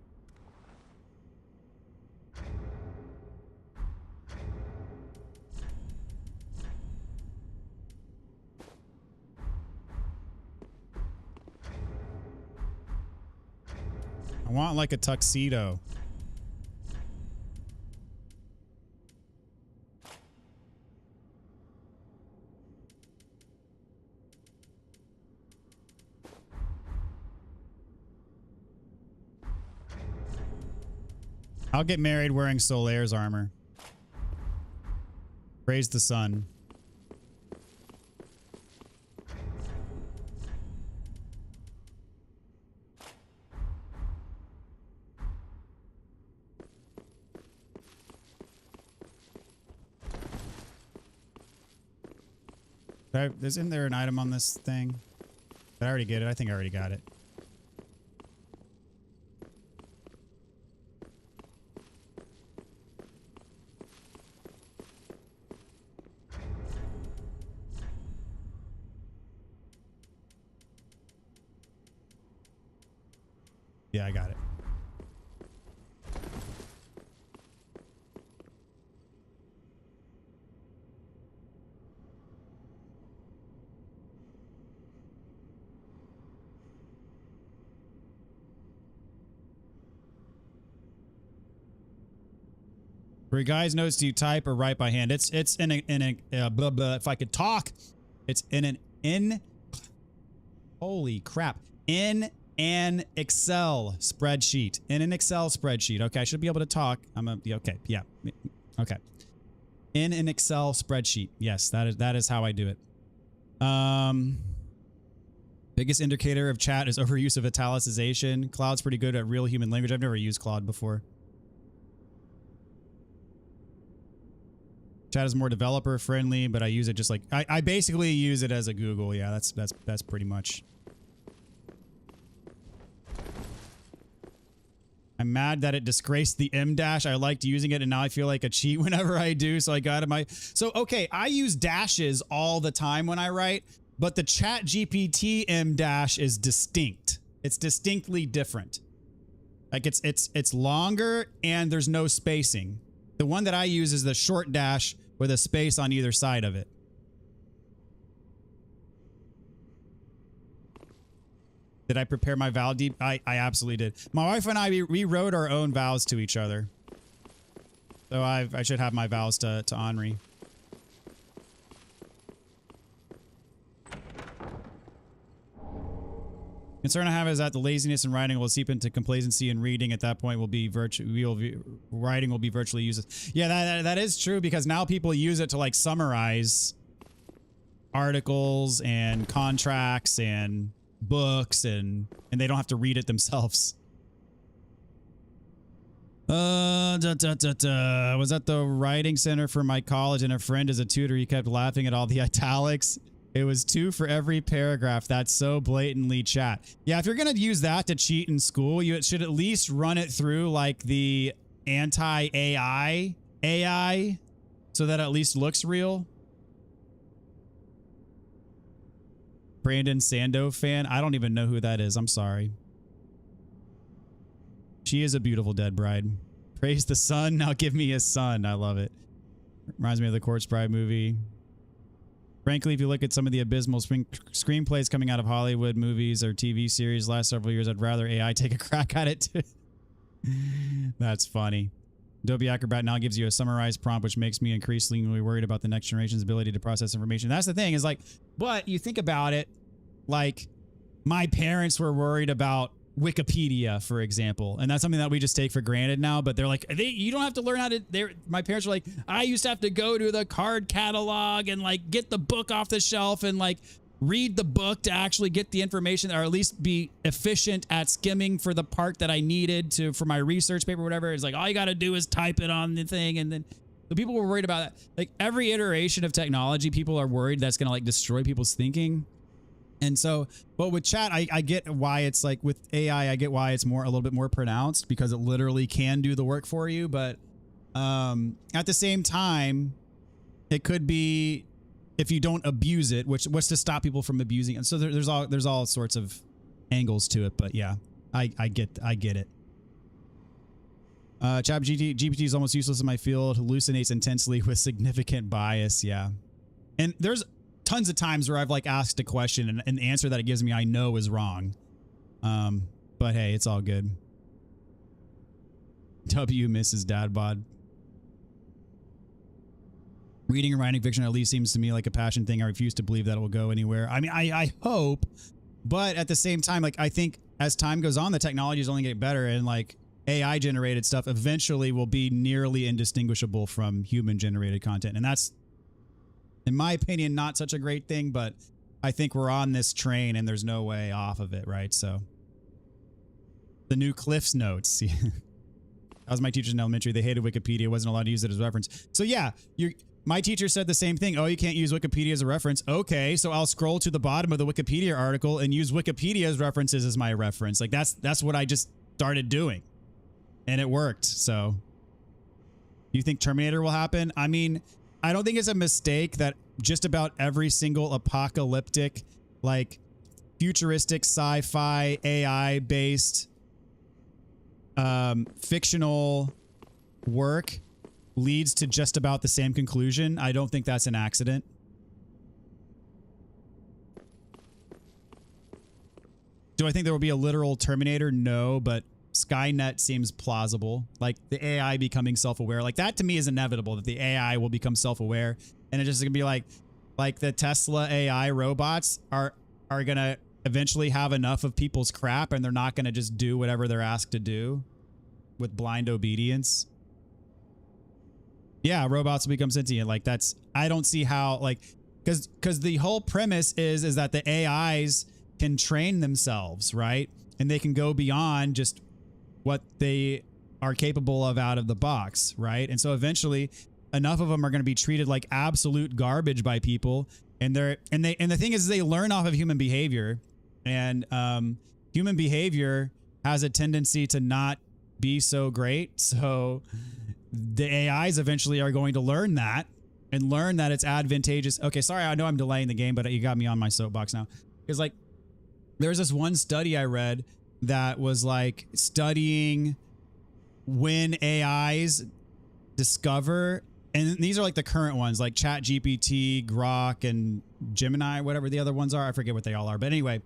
I want like a tuxedo. I'll get married wearing Solaire's armor. Praise the sun. Isn't there an item on this thing? Did I already get it? I think I already got it. Yeah, I got it. For you guys, notes, do you type or write by hand? It's in a blah blah. If I could talk, it's holy crap, in an Excel spreadsheet. In an Excel spreadsheet. Okay, I should be able to talk. Okay, yeah, okay. In an Excel spreadsheet. Yes, that is how I do it. Biggest indicator of chat is overuse of italicization. Claude's pretty good at real human language. I've never used Claude before. Chat is more developer friendly, but I use it just like I basically use it as a Google. Yeah, that's pretty much. I'm mad that it disgraced the M dash. I liked using it and now I feel like a cheat whenever I do. So I got my okay, I use dashes all the time when I write, but the Chat GPT M dash is distinct. It's distinctly different. Like it's longer and there's no spacing. The one that I use is the short dash with a space on either side of it. Did I prepare my vow deep? I absolutely did. My wife and I, we wrote our own vows to each other. So I should have my vows to Henri. Concern I have is that the laziness in writing will seep into complacency in reading. At that point, writing will be virtually useless. Yeah, that is true because now people use it to like summarize articles and contracts and books and they don't have to read it themselves. Was at the writing center for my college and a friend is a tutor. He kept laughing at all the italics. It was 2 for every paragraph. That's so blatantly chat. Yeah, if you're going to use that to cheat in school, you should at least run it through like the anti-AI so that it at least looks real. Brandon Sando fan. I don't even know who that is. I'm sorry. She is a beautiful dead bride. Praise the sun. Now give me a son. I love it. Reminds me of the Corpse Bride movie. Frankly, if you look at some of the abysmal screenplays coming out of Hollywood movies or TV series last several years, I'd rather AI take a crack at it too. That's funny. Adobe Acrobat now gives you a summarized prompt, which makes me increasingly worried about the next generation's ability to process information. That's the thing is like, but you think about it, like my parents were worried about Wikipedia, for example, and that's something that we just take for granted now, but they're like, you don't have to learn how to, my parents were like, I used to have to go to the card catalog and like get the book off the shelf and like read the book to actually get the information, or at least be efficient at skimming for the part that I needed to for my research paper, whatever. It's like all you got to do is type it on the thing, and then the people were worried about that. Like every iteration of technology, people are worried that's going to like destroy people's thinking. And so, but with chat, I get why it's like with AI, I get why it's a little bit more pronounced because it literally can do the work for you. But at the same time, it could be, if you don't abuse it, what's to stop people from abusing it. So there's all sorts of angles to it, but yeah, I get it. GPT is almost useless in my field, hallucinates intensely with significant bias. Yeah. And there's tons of times where I've like asked a question and the answer that it gives me, I know is wrong. But hey, it's all good. W Mrs. Dadbod. Reading and writing fiction at least seems to me like a passion thing. I refuse to believe that it will go anywhere. I mean, I hope, but at the same time, like I think as time goes on, the technology is only getting better, and like AI generated stuff eventually will be nearly indistinguishable from human generated content. And that's, in my opinion, not such a great thing, but I think we're on this train and there's no way off of it, right? So the new Cliff's Notes. That was my teachers in elementary. They hated Wikipedia, wasn't allowed to use it as a reference. So yeah, my teacher said the same thing. Oh, you can't use Wikipedia as a reference. Okay, so I'll scroll to the bottom of the Wikipedia article and use Wikipedia's references as my reference. Like that's what I just started doing. And it worked. So do you think Terminator will happen? I mean, I don't think it's a mistake that just about every single apocalyptic, like futuristic sci-fi AI based fictional work leads to just about the same conclusion. I don't think that's an accident. Do I think there will be a literal Terminator? No, but Skynet seems plausible. Like the AI becoming self-aware. Like that to me is inevitable, that the AI will become self-aware, and it's just gonna be like the Tesla AI robots are gonna eventually have enough of people's crap, and they're not gonna just do whatever they're asked to do with blind obedience. Yeah, robots will become sentient. Like that's, I don't see how, like, because the whole premise is that the AIs can train themselves, right? And they can go beyond just what they are capable of out of the box, right? And so eventually enough of them are going to be treated like absolute garbage by people, and the thing is they learn off of human behavior, and human behavior has a tendency to not be so great. So the AIs eventually are going to learn that and learn that it's advantageous. Okay, sorry, I know I'm delaying the game, but you got me on my soapbox now. Because like there's this one study I read that was like studying when AIs discover, and these are like the current ones, like ChatGPT, Grok, and Gemini, whatever the other ones are. I forget what they all are, but anyway,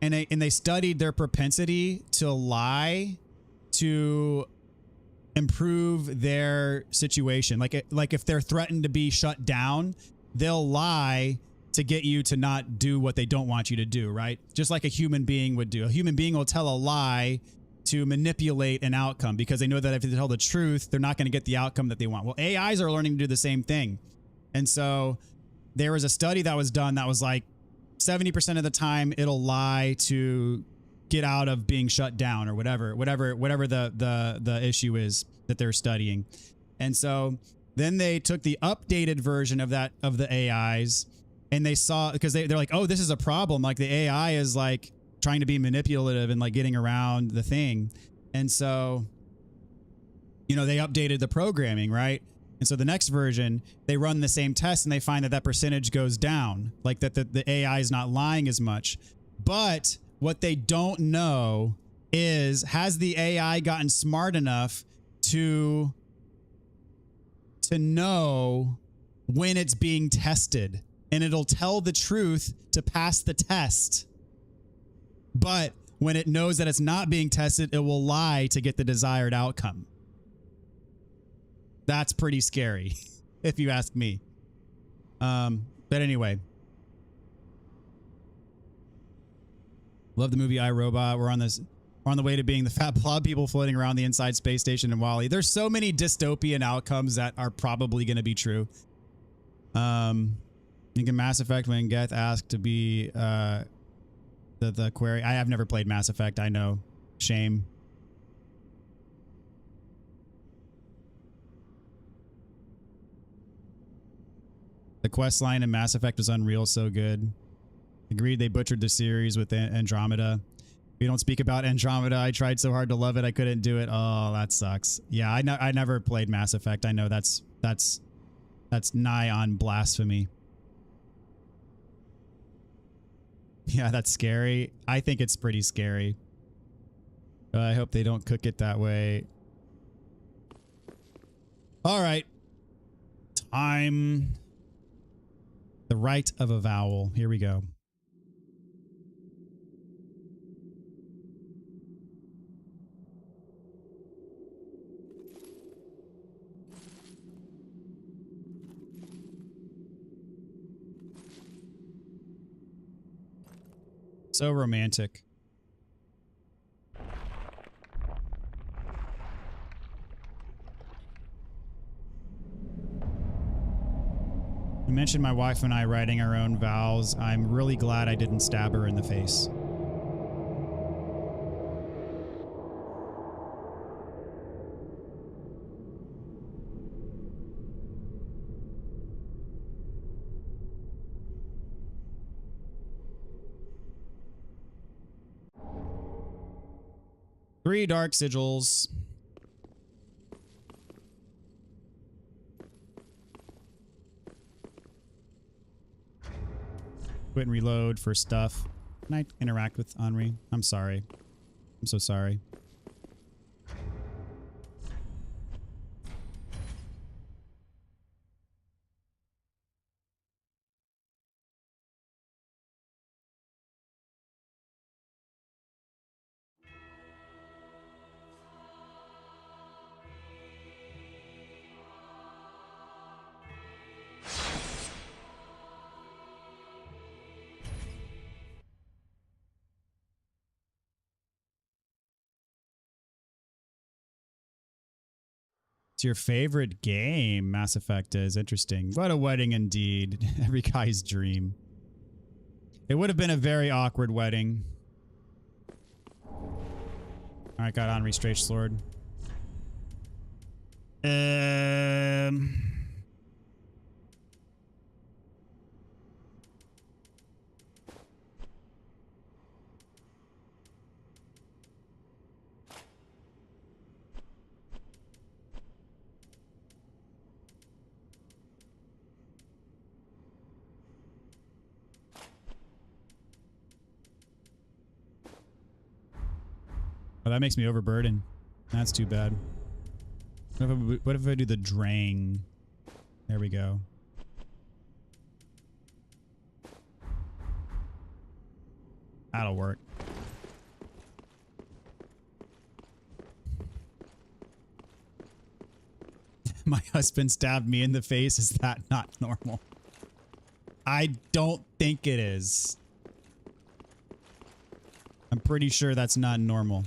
and they studied their propensity to lie to improve their situation. Like if they're threatened to be shut down, they'll lie to get you to not do what they don't want you to do, right? Just like a human being would do. A human being will tell a lie to manipulate an outcome because they know that if they tell the truth, they're not going to get the outcome that they want. Well, AIs are learning to do the same thing. And so there was a study that was done that was like 70% of the time it'll lie to get out of being shut down or whatever the issue is that they're studying. And so then they took the updated version of that, of the AIs, and they saw, because they're like, oh, this is a problem. Like the AI is like trying to be manipulative and like getting around the thing. And so, you know, they updated the programming, right? And so the next version, they run the same test and they find that percentage goes down, like that the AI is not lying as much. But what they don't know is, has the AI gotten smart enough to know when it's being tested, and it'll tell the truth to pass the test. But when it knows that it's not being tested, it will lie to get the desired outcome. That's pretty scary, if you ask me. But anyway. Love the movie I, Robot. We're on the way to being the fat blob people floating around the inside space station in Wall-E. There's so many dystopian outcomes that are probably going to be true. I think in Mass Effect when Geth asked to be the query. I have never played Mass Effect. I know. Shame. The quest line in Mass Effect was unreal, so good. Agreed they butchered the series with Andromeda. We don't speak about Andromeda. I tried so hard to love it, I couldn't do it. Oh, that sucks. Yeah, I never played Mass Effect. I know that's nigh on blasphemy. Yeah, that's scary. I think it's pretty scary. I hope they don't cook it that way. All right. Time. The rite of avowal. Here we go. So romantic. You mentioned my wife and I writing our own vows. I'm really glad I didn't stab her in the face. Three dark sigils. Quit and reload for stuff. Can I interact with Henri? I'm sorry. I'm so sorry. It's your favorite game, Mass Effect is. Interesting. What a wedding indeed. Every guy's dream. It would have been a very awkward wedding. Alright, got Henri Straight Sword. Oh, that makes me overburden. That's too bad. What if I do the Drang? There we go. That'll work. My husband stabbed me in the face. Is that not normal? I don't think it is. I'm pretty sure that's not normal.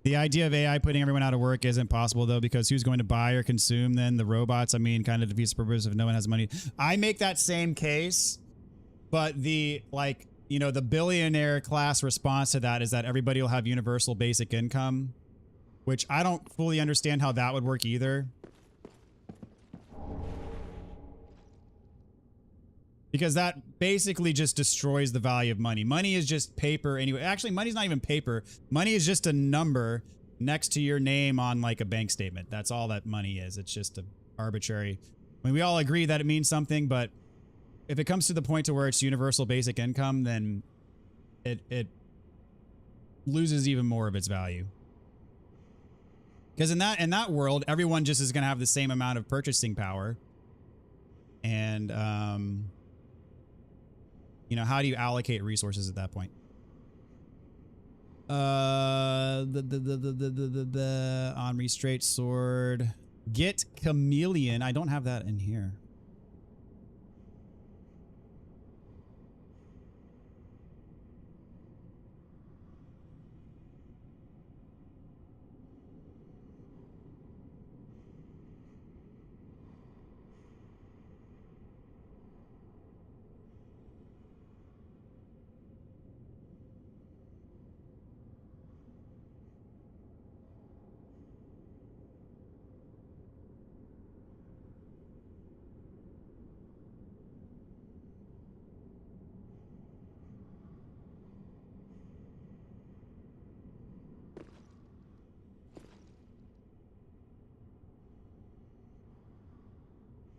The idea of AI putting everyone out of work isn't possible, though, because who's going to buy or consume then? The robots? I mean, kind of defeats the purpose if no one has money. I make that same case, but the, like, you know, the billionaire class response to that is that everybody will have universal basic income, which I don't fully understand how that would work either. Because that basically just destroys the value of money. Money is just paper anyway. Actually, money's not even paper. Money is just a number next to your name on like a bank statement. That's all that money is. It's just a arbitrary. I mean, we all agree that it means something, but if it comes to the point to where it's universal basic income, then it loses even more of its value. Because in that world, everyone just is going to have the same amount of purchasing power. And you know, how do you allocate resources at that point? Henri Straight Sword. Get Chameleon. I don't have that in here.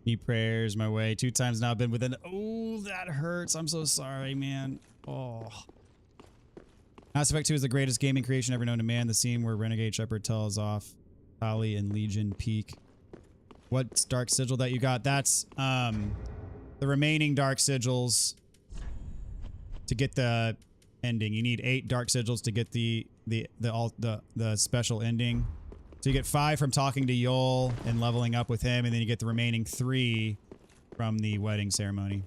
Need prayers my way. 2 times now. I've been within. Oh, that hurts. I'm so sorry, man. Oh. Mass Effect 2 is the greatest gaming creation ever known to man. The scene where Renegade Shepard tells off Tali and Legion peak. What dark sigil that you got? That's the remaining dark sigils to get the ending. You need 8 dark sigils to get the special ending. So you get 5 from talking to Yol and leveling up with him, and then you get the remaining 3 from the wedding ceremony.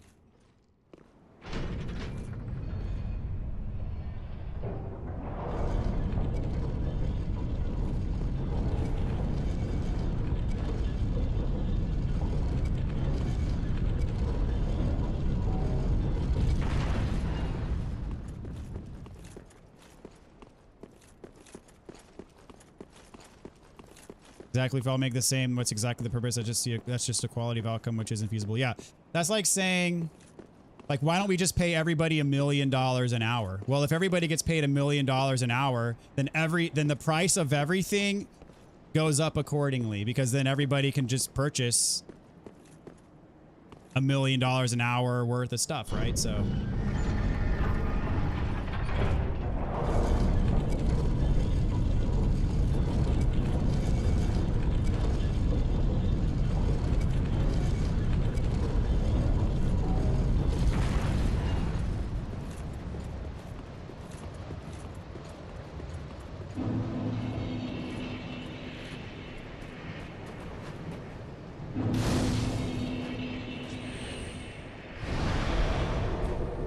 Exactly. If I'll make the same, what's exactly the purpose? That's just a quality of outcome, which isn't feasible. Yeah. That's like saying, like, why don't we just pay everybody $1 million an hour? Well, if everybody gets paid $1 million an hour, then the price of everything goes up accordingly, because then everybody can just purchase $1 million an hour worth of stuff, right? So.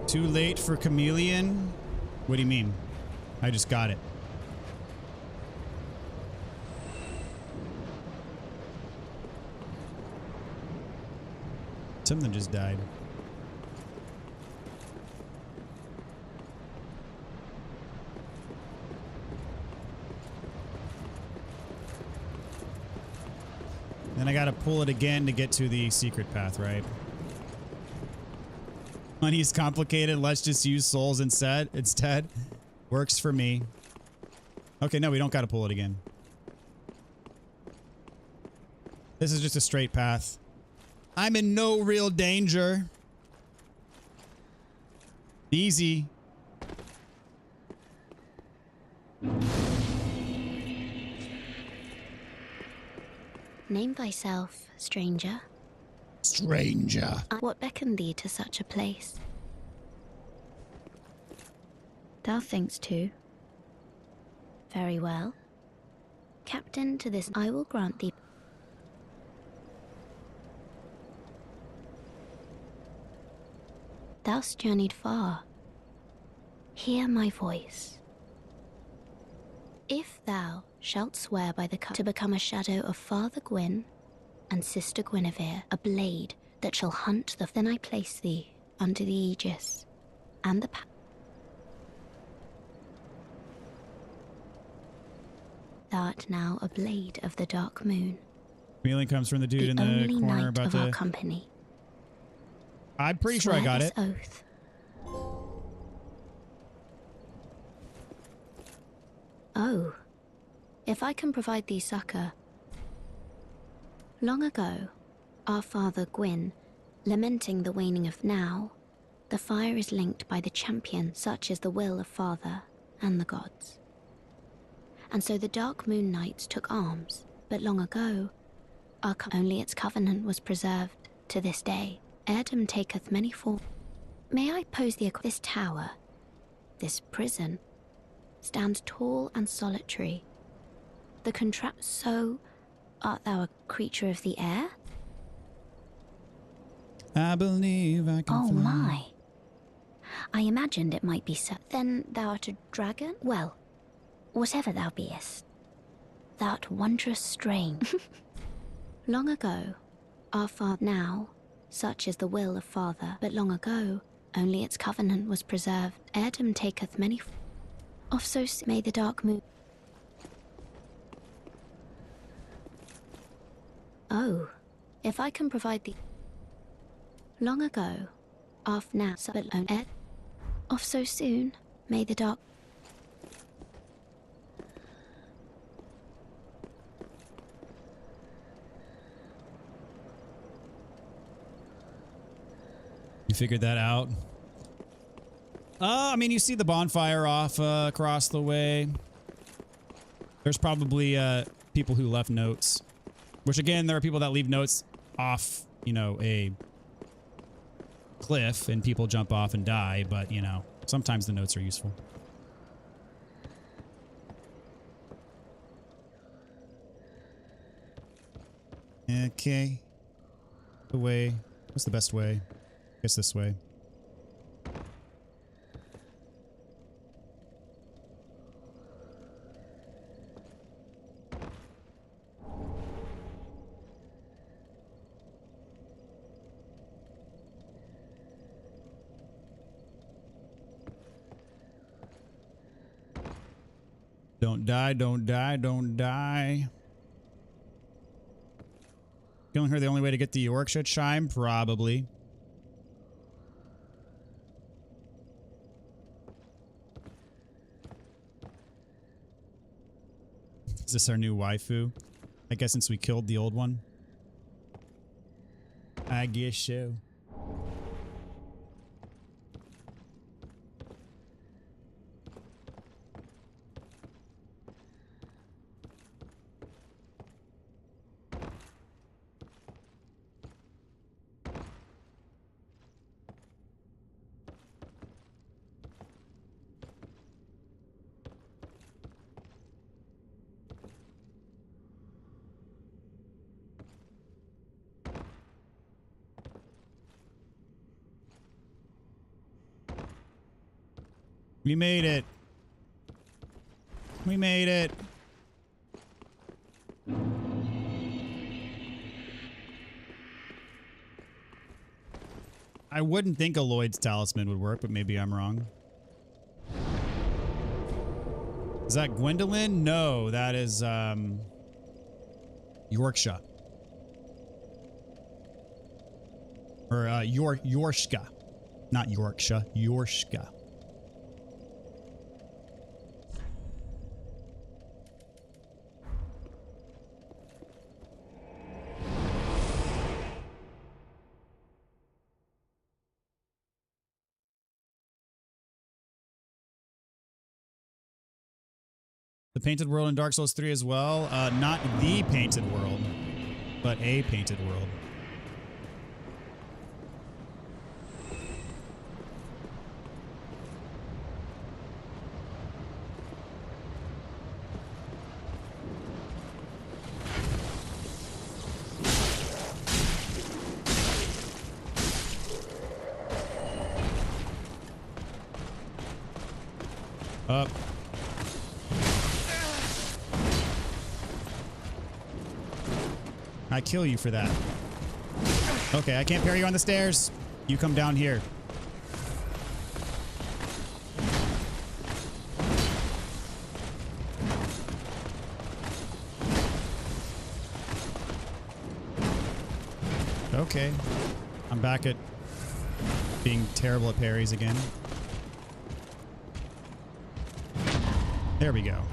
Too late for Chameleon? What do you mean? I just got it. Something just died. Then I gotta pull it again to get to the secret path, right? Money's complicated. Let's just use souls instead. Works for me. Okay, no, we don't gotta pull it again. This is just a straight path. I'm in no real danger. Easy. Name thyself, stranger. Stranger. What beckoned thee to such a place? Thou thinkst too. Very well. Captain to this, I will grant thee. Thou'st journeyed far. Hear my voice. If thou shalt swear by the cup to become a shadow of Father Gwyn and Sister Guinevere, a blade that shall hunt the... Then I place thee under the aegis and the... Thou'rt now a blade of the dark moon. Feeling comes from the dude in the corner about to... our company. I'm pretty sure I got it. Oath. Oh, if I can provide thee succor. Long ago, our father Gwyn, lamenting the waning of now, the fire is linked by the champion, such is the will of father and the gods. And so the dark moon knights took arms, but long ago, only its covenant was preserved to this day. Heirdom taketh many forms. May I pose this tower, this prison, stands tall and solitary. The contract. So, art thou a creature of the air? I believe I can fly. My. I imagined it might be so. Then thou art a dragon? Well, whatever thou beest, thou'rt wondrous strange. Long ago, our father now, such is the will of father, but long ago, only its covenant was preserved. Heirdom taketh many of so may the dark moon. Oh, if I can provide thee. Long ago, off now, but off so soon, may the dark. figured that out. I mean, you see the bonfire off across the way. There's probably people who left notes. Which, again, there are people that leave notes off, you know, a cliff and people jump off and die. But, you know, sometimes the notes are useful. Okay. The way. What's the best way? I guess this way. Don't die, don't die, don't die. Killing her the only way to get the Yorkshire chime? Probably. Is this our new waifu? I guess since we killed the old one. I guess so. We made it. We made it. I wouldn't think a Lloyd's talisman would work, but maybe I'm wrong. Is that Gwendolyn? No, that is Yorkshire. Or Yorshka. Not Yorkshire, Yorshka. The Painted World in Dark Souls 3 as well. Not the Painted World, but a Painted World. Up. I kill you for that. Okay, I can't parry you on the stairs. You come down here. Okay. I'm back at being terrible at parries again. There we go.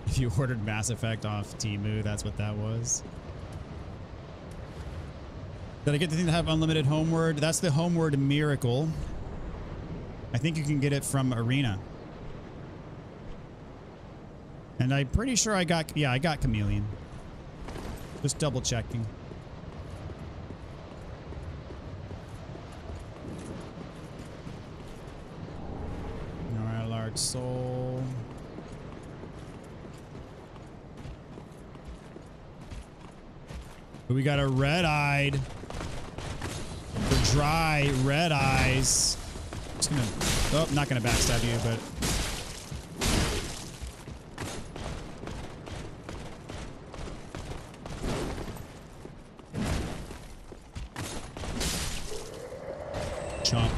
If you ordered Mass Effect off Temu, that's what that was. Did I get the thing to have unlimited homeward? That's the homeward miracle. I think you can get it from Arena. And I'm pretty sure I got, yeah, I got Chameleon. Just double checking. Alright, large soul. But we got a red-eyed. For dry, red eyes. Just gonna, oh, not gonna backstab you, but. Chomp.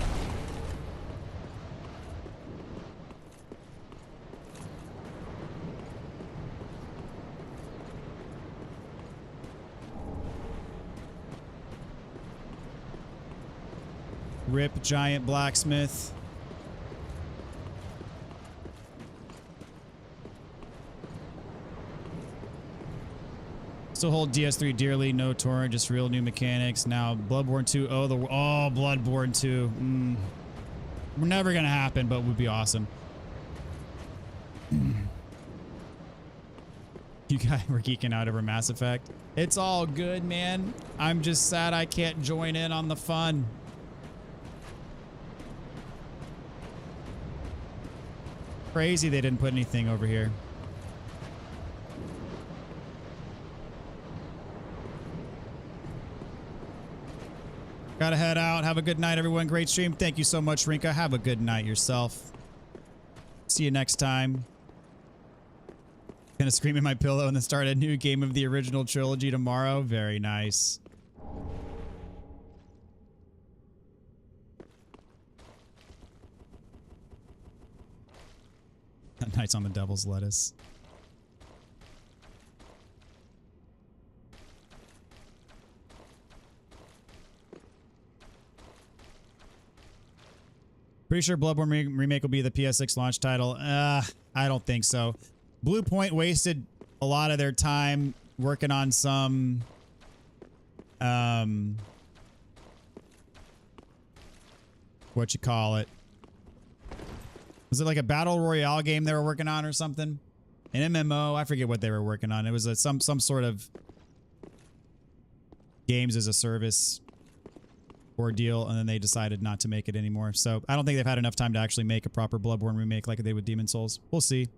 Rip giant blacksmith. Still hold DS3 dearly. No torrent, just real new mechanics. Now Bloodborne 2. Oh, Bloodborne 2. Never gonna happen, but would be awesome. You guys were geeking out over Mass Effect. It's all good, man. I'm just sad I can't join in on the fun. Crazy they didn't put anything over here. Gotta head out. Have a good night, everyone. Great stream. Thank you so much, Rinka. Have a good night yourself. See you next time. Gonna scream in my pillow and then start a new game of the original trilogy tomorrow. Very nice. Nights on the Devil's Lettuce. Pretty sure Bloodborne Remake will be the PS6 launch title. I don't think so. Blue Point wasted a lot of their time working on some what you call it? Was it like a battle royale game they were working on or something? An MMO? I forget what they were working on. It was some sort of games as a service ordeal, and then they decided not to make it anymore. So I don't think they've had enough time to actually make a proper Bloodborne remake like they did with Demon Souls. We'll see.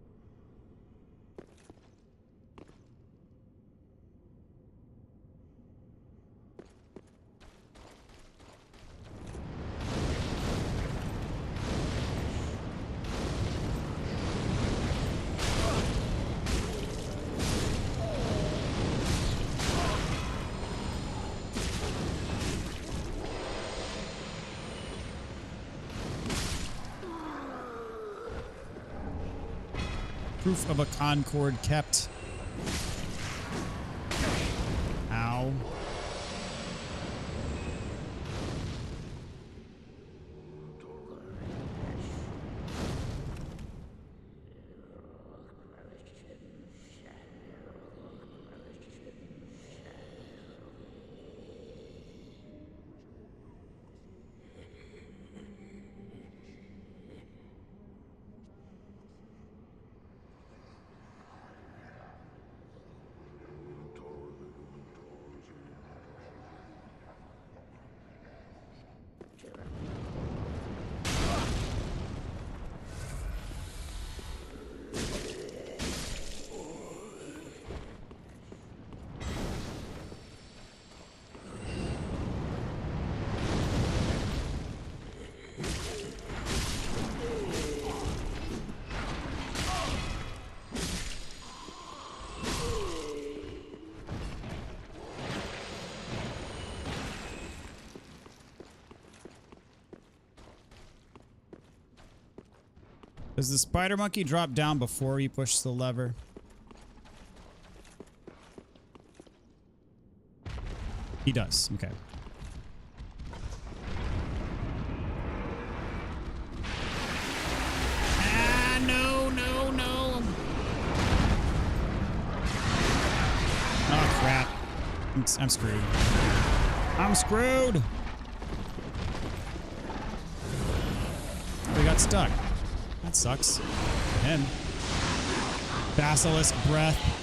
Proof of a Concord kept. Ow. Does the spider monkey drop down before you push the lever? He does. Okay. Ah, no, no, no. Oh, crap. I'm screwed. I'm screwed. We got stuck. That sucks. For him. Basilisk breath.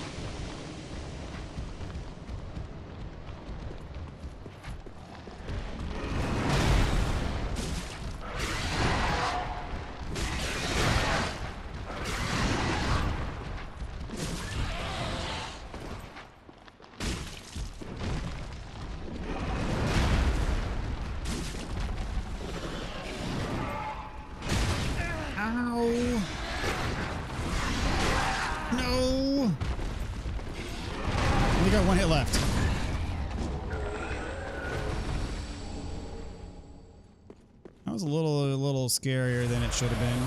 Scarier than it should have been.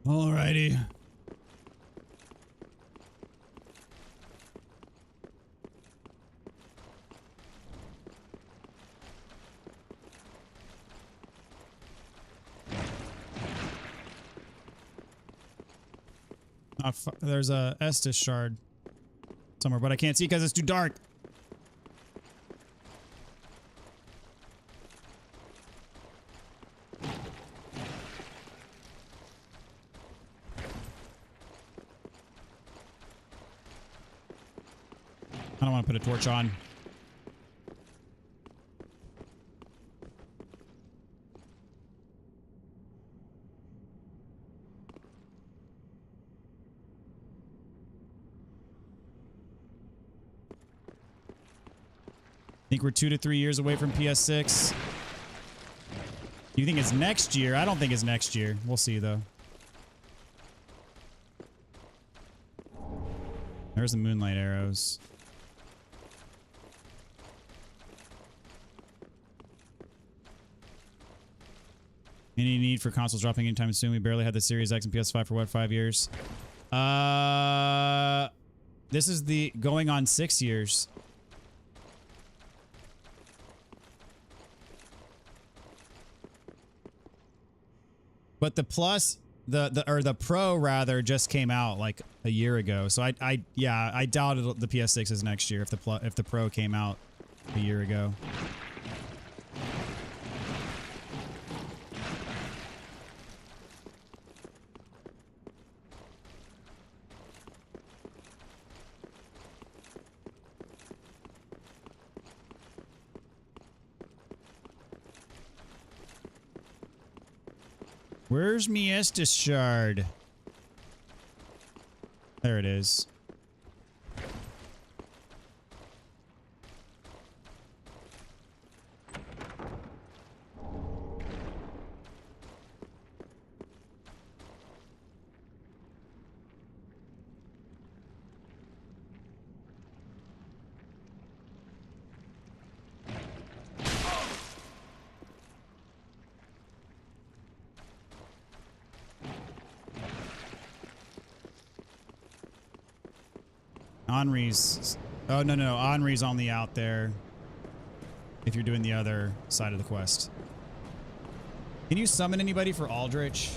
Alrighty. There's a Estus shard somewhere, but I can't see because it's too dark. I don't want to put a torch on. I think we're 2 to 3 years away from PS6. You think it's next year? I don't think it's next year. We'll see, though. There's the moonlight arrows. Any need for consoles dropping anytime soon? We barely had the Series X and PS5 for what, 5 years? This is the going on 6 years. But the Plus, the Pro rather, just came out like a year ago. So I doubt the PS6 is next year if the Pro came out a year ago. Where's me Estus shard? There it is. Henri's... Oh, no. Henri's only out there if you're doing the other side of the quest. Can you summon anybody for Aldrich?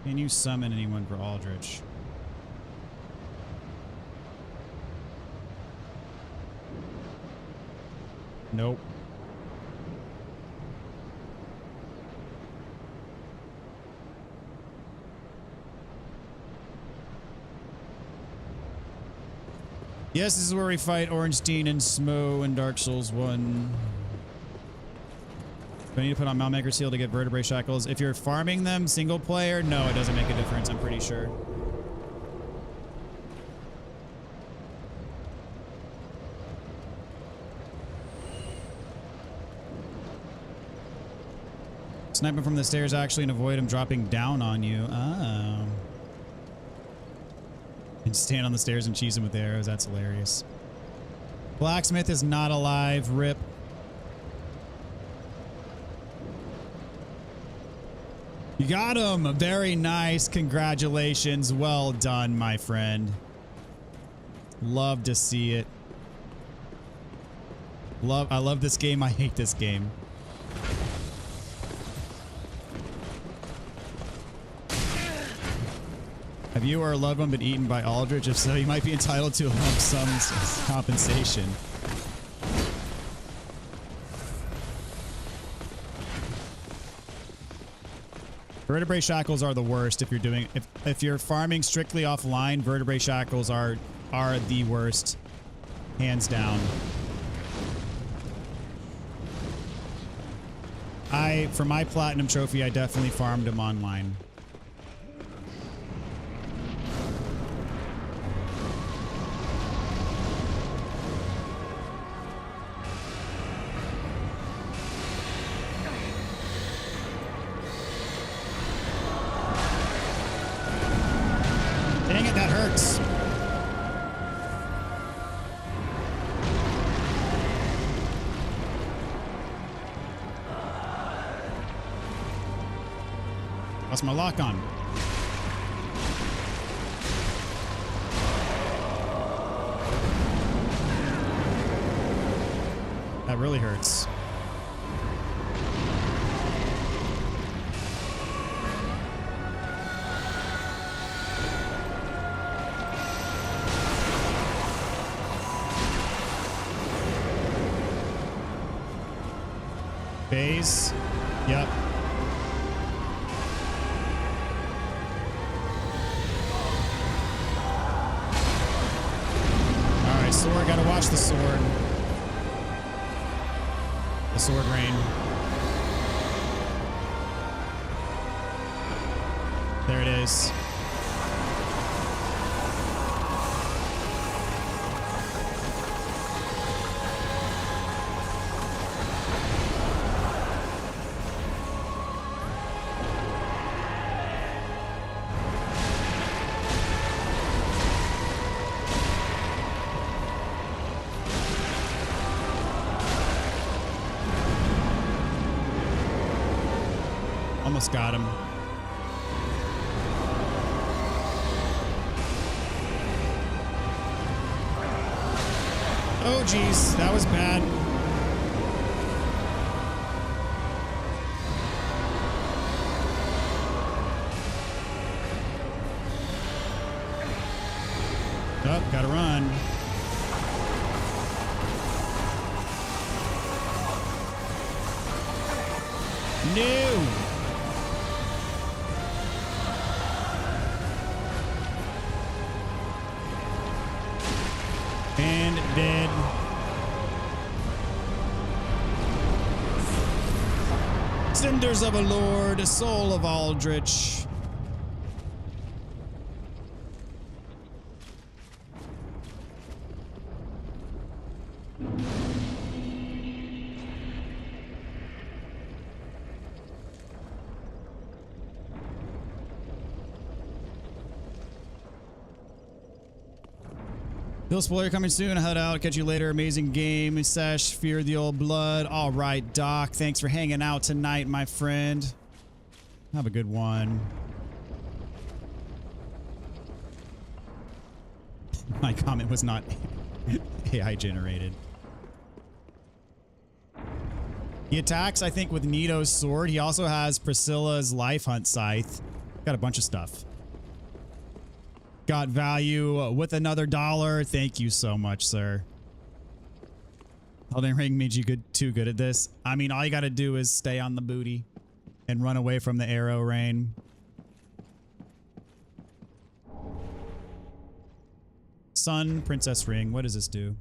Can you summon anyone for Aldrich? Nope. Yes, this is where we fight Ornstein and Smo in Dark Souls 1. Do I need to put on Malmaker's Seal to get vertebrae shackles? If you're farming them single player, no, it doesn't make a difference, I'm pretty sure. Snipe him from the stairs actually and avoid him dropping down on you. Oh. And stand on the stairs and cheese him with arrows. That's hilarious. Blacksmith is not alive. Rip. You got him. Very nice. Congratulations. Well done, my friend. Love to see it. I love this game. I hate this game. Have you or a loved one been eaten by Aldrich? If so, you might be entitled to a lump sum compensation. Vertebrae shackles are the worst if you're doing if you're farming strictly offline. Vertebrae shackles are the worst, hands down. For my platinum trophy, I definitely farmed them online. Dang it, that hurts. Lost my lock on. That really hurts. Phase. Yep. Alright, sword. Gotta watch the sword. The sword rain. There it is. Almost got him. Oh, geez. That was bad. Oh, gotta run. No! And dead. Cinders of a lord, soul of Aldrich. Bill spoiler coming soon. Head out. Catch you later. Amazing game. Sesh, fear the old blood. All right, Doc. Thanks for hanging out tonight, my friend. Have a good one. My comment was not AI generated. He attacks, I think, with Nito's sword. He also has Priscilla's life hunt scythe. Got a bunch of stuff. Got value with another $1. Thank you so much, sir. Elden Ring made you too good at this. I mean, all you got to do is stay on the booty and run away from the arrow rain. Sun, Princess Ring. What does this do?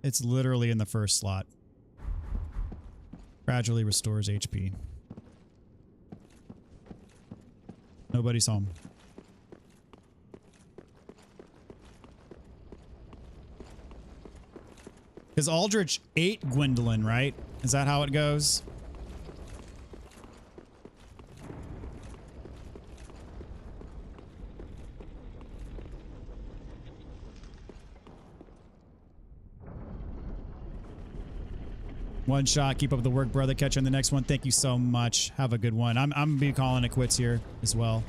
It's literally in the first slot. Gradually restores HP. Nobody's home. Because Aldrich ate Gwendolyn, right? Is that how it goes? One shot. Keep up the work, brother. Catch you on the next one. Thank you so much. Have a good one. I'm gonna be calling it quits here as well.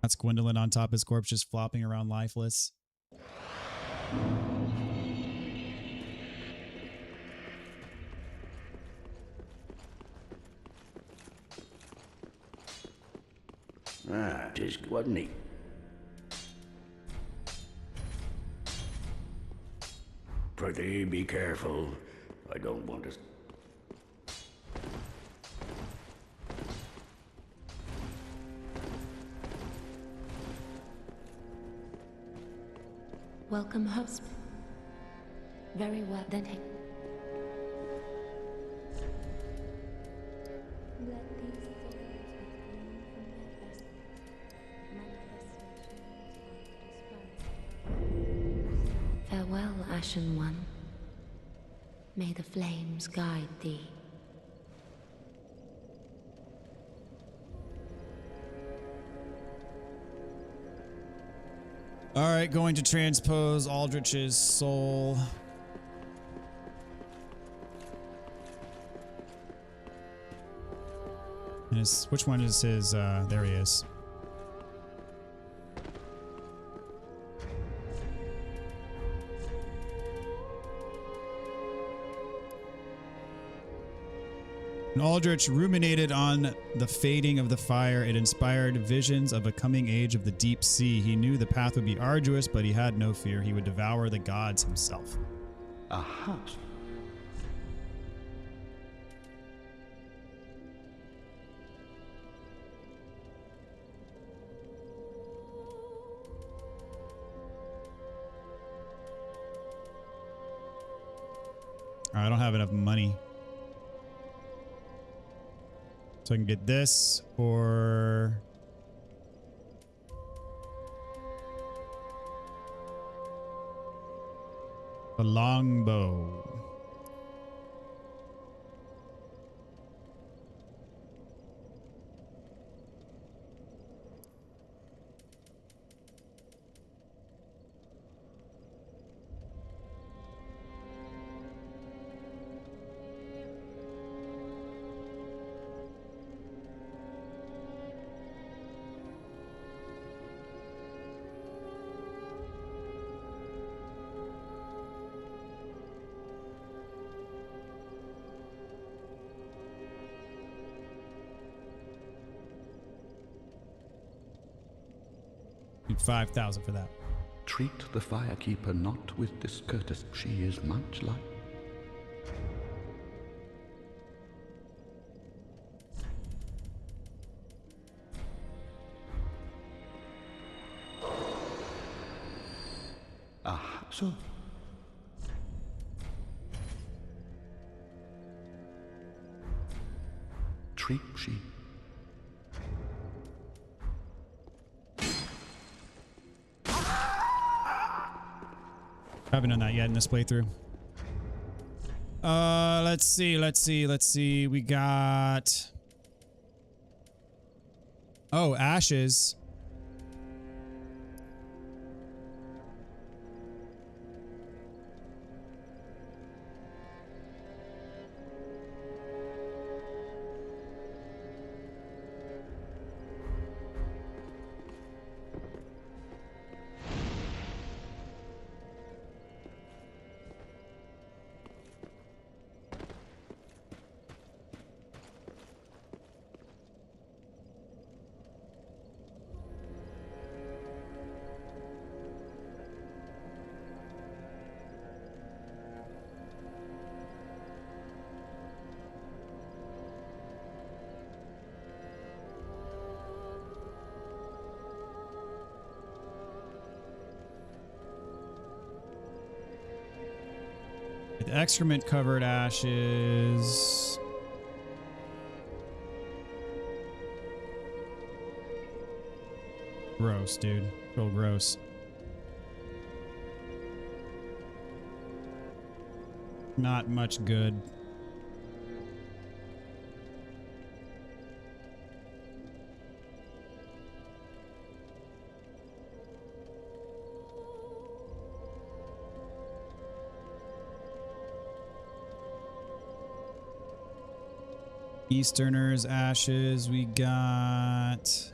That's Gwendolyn on top of his corpse, just flopping around lifeless. Ah, just wasn't he? Pretty be careful. I don't want to. Welcome, host. Very well, then. Farewell, Ashen One. May the flames guide thee. All right, going to transpose Aldrich's soul. And which one is his? There he is. When Aldrich ruminated on the fading of the fire, it inspired visions of a coming age of the deep sea. He knew the path would be arduous, but he had no fear. He would devour the gods himself. Aha. I don't have enough money. So I can get this or the longbow. Need 5,000 for that. Treat the firekeeper not with discourtesy. She is much like... Ah, so... Treat she... Haven't done that yet in this playthrough. Let's see. We got... Oh, ashes. Excrement covered ashes. Gross, dude. Real gross. Not much good. Easterners ashes we got.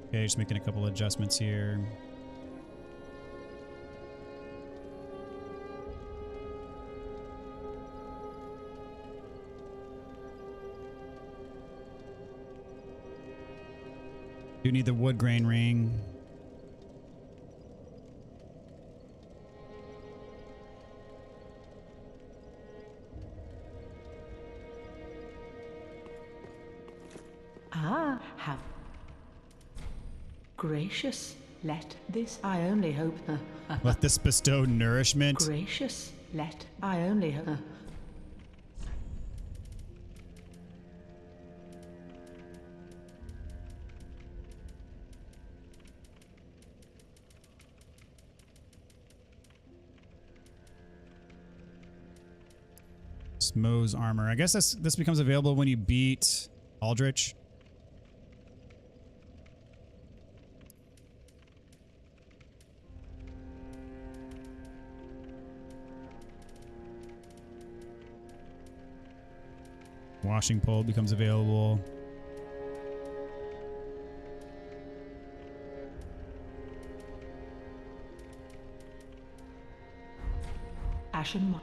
Okay, just making a couple adjustments here. Do need the wood grain ring. Ah, have gracious. Let this I only hope. Let this bestow nourishment. Gracious. Let I only hope. Smo's armor. I guess this becomes available when you beat Aldrich. Washing pole becomes available. Ashen.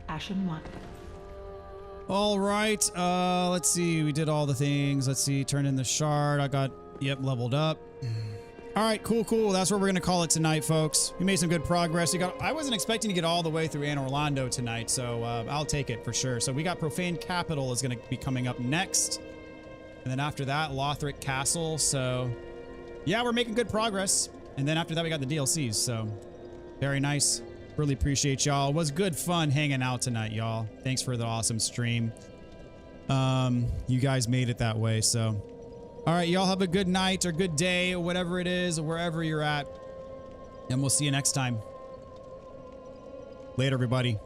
Ashen one. All right. Let's see. We did all the things. Let's see. Turn in the shard. I got, yep, leveled up. All right, cool. That's where we're going to call it tonight, folks. We made some good progress. I wasn't expecting to get all the way through Anor Londo tonight, so I'll take it for sure. So we got Profane Capital is going to be coming up next. And then after that, Lothric Castle. So yeah, we're making good progress. And then after that, we got the DLCs. So very nice. Really appreciate y'all. It was good fun hanging out tonight, y'all. Thanks for the awesome stream. You guys made it that way, so. All right, y'all have a good night or good day or whatever it is or wherever you're at. And we'll see you next time. Later, everybody.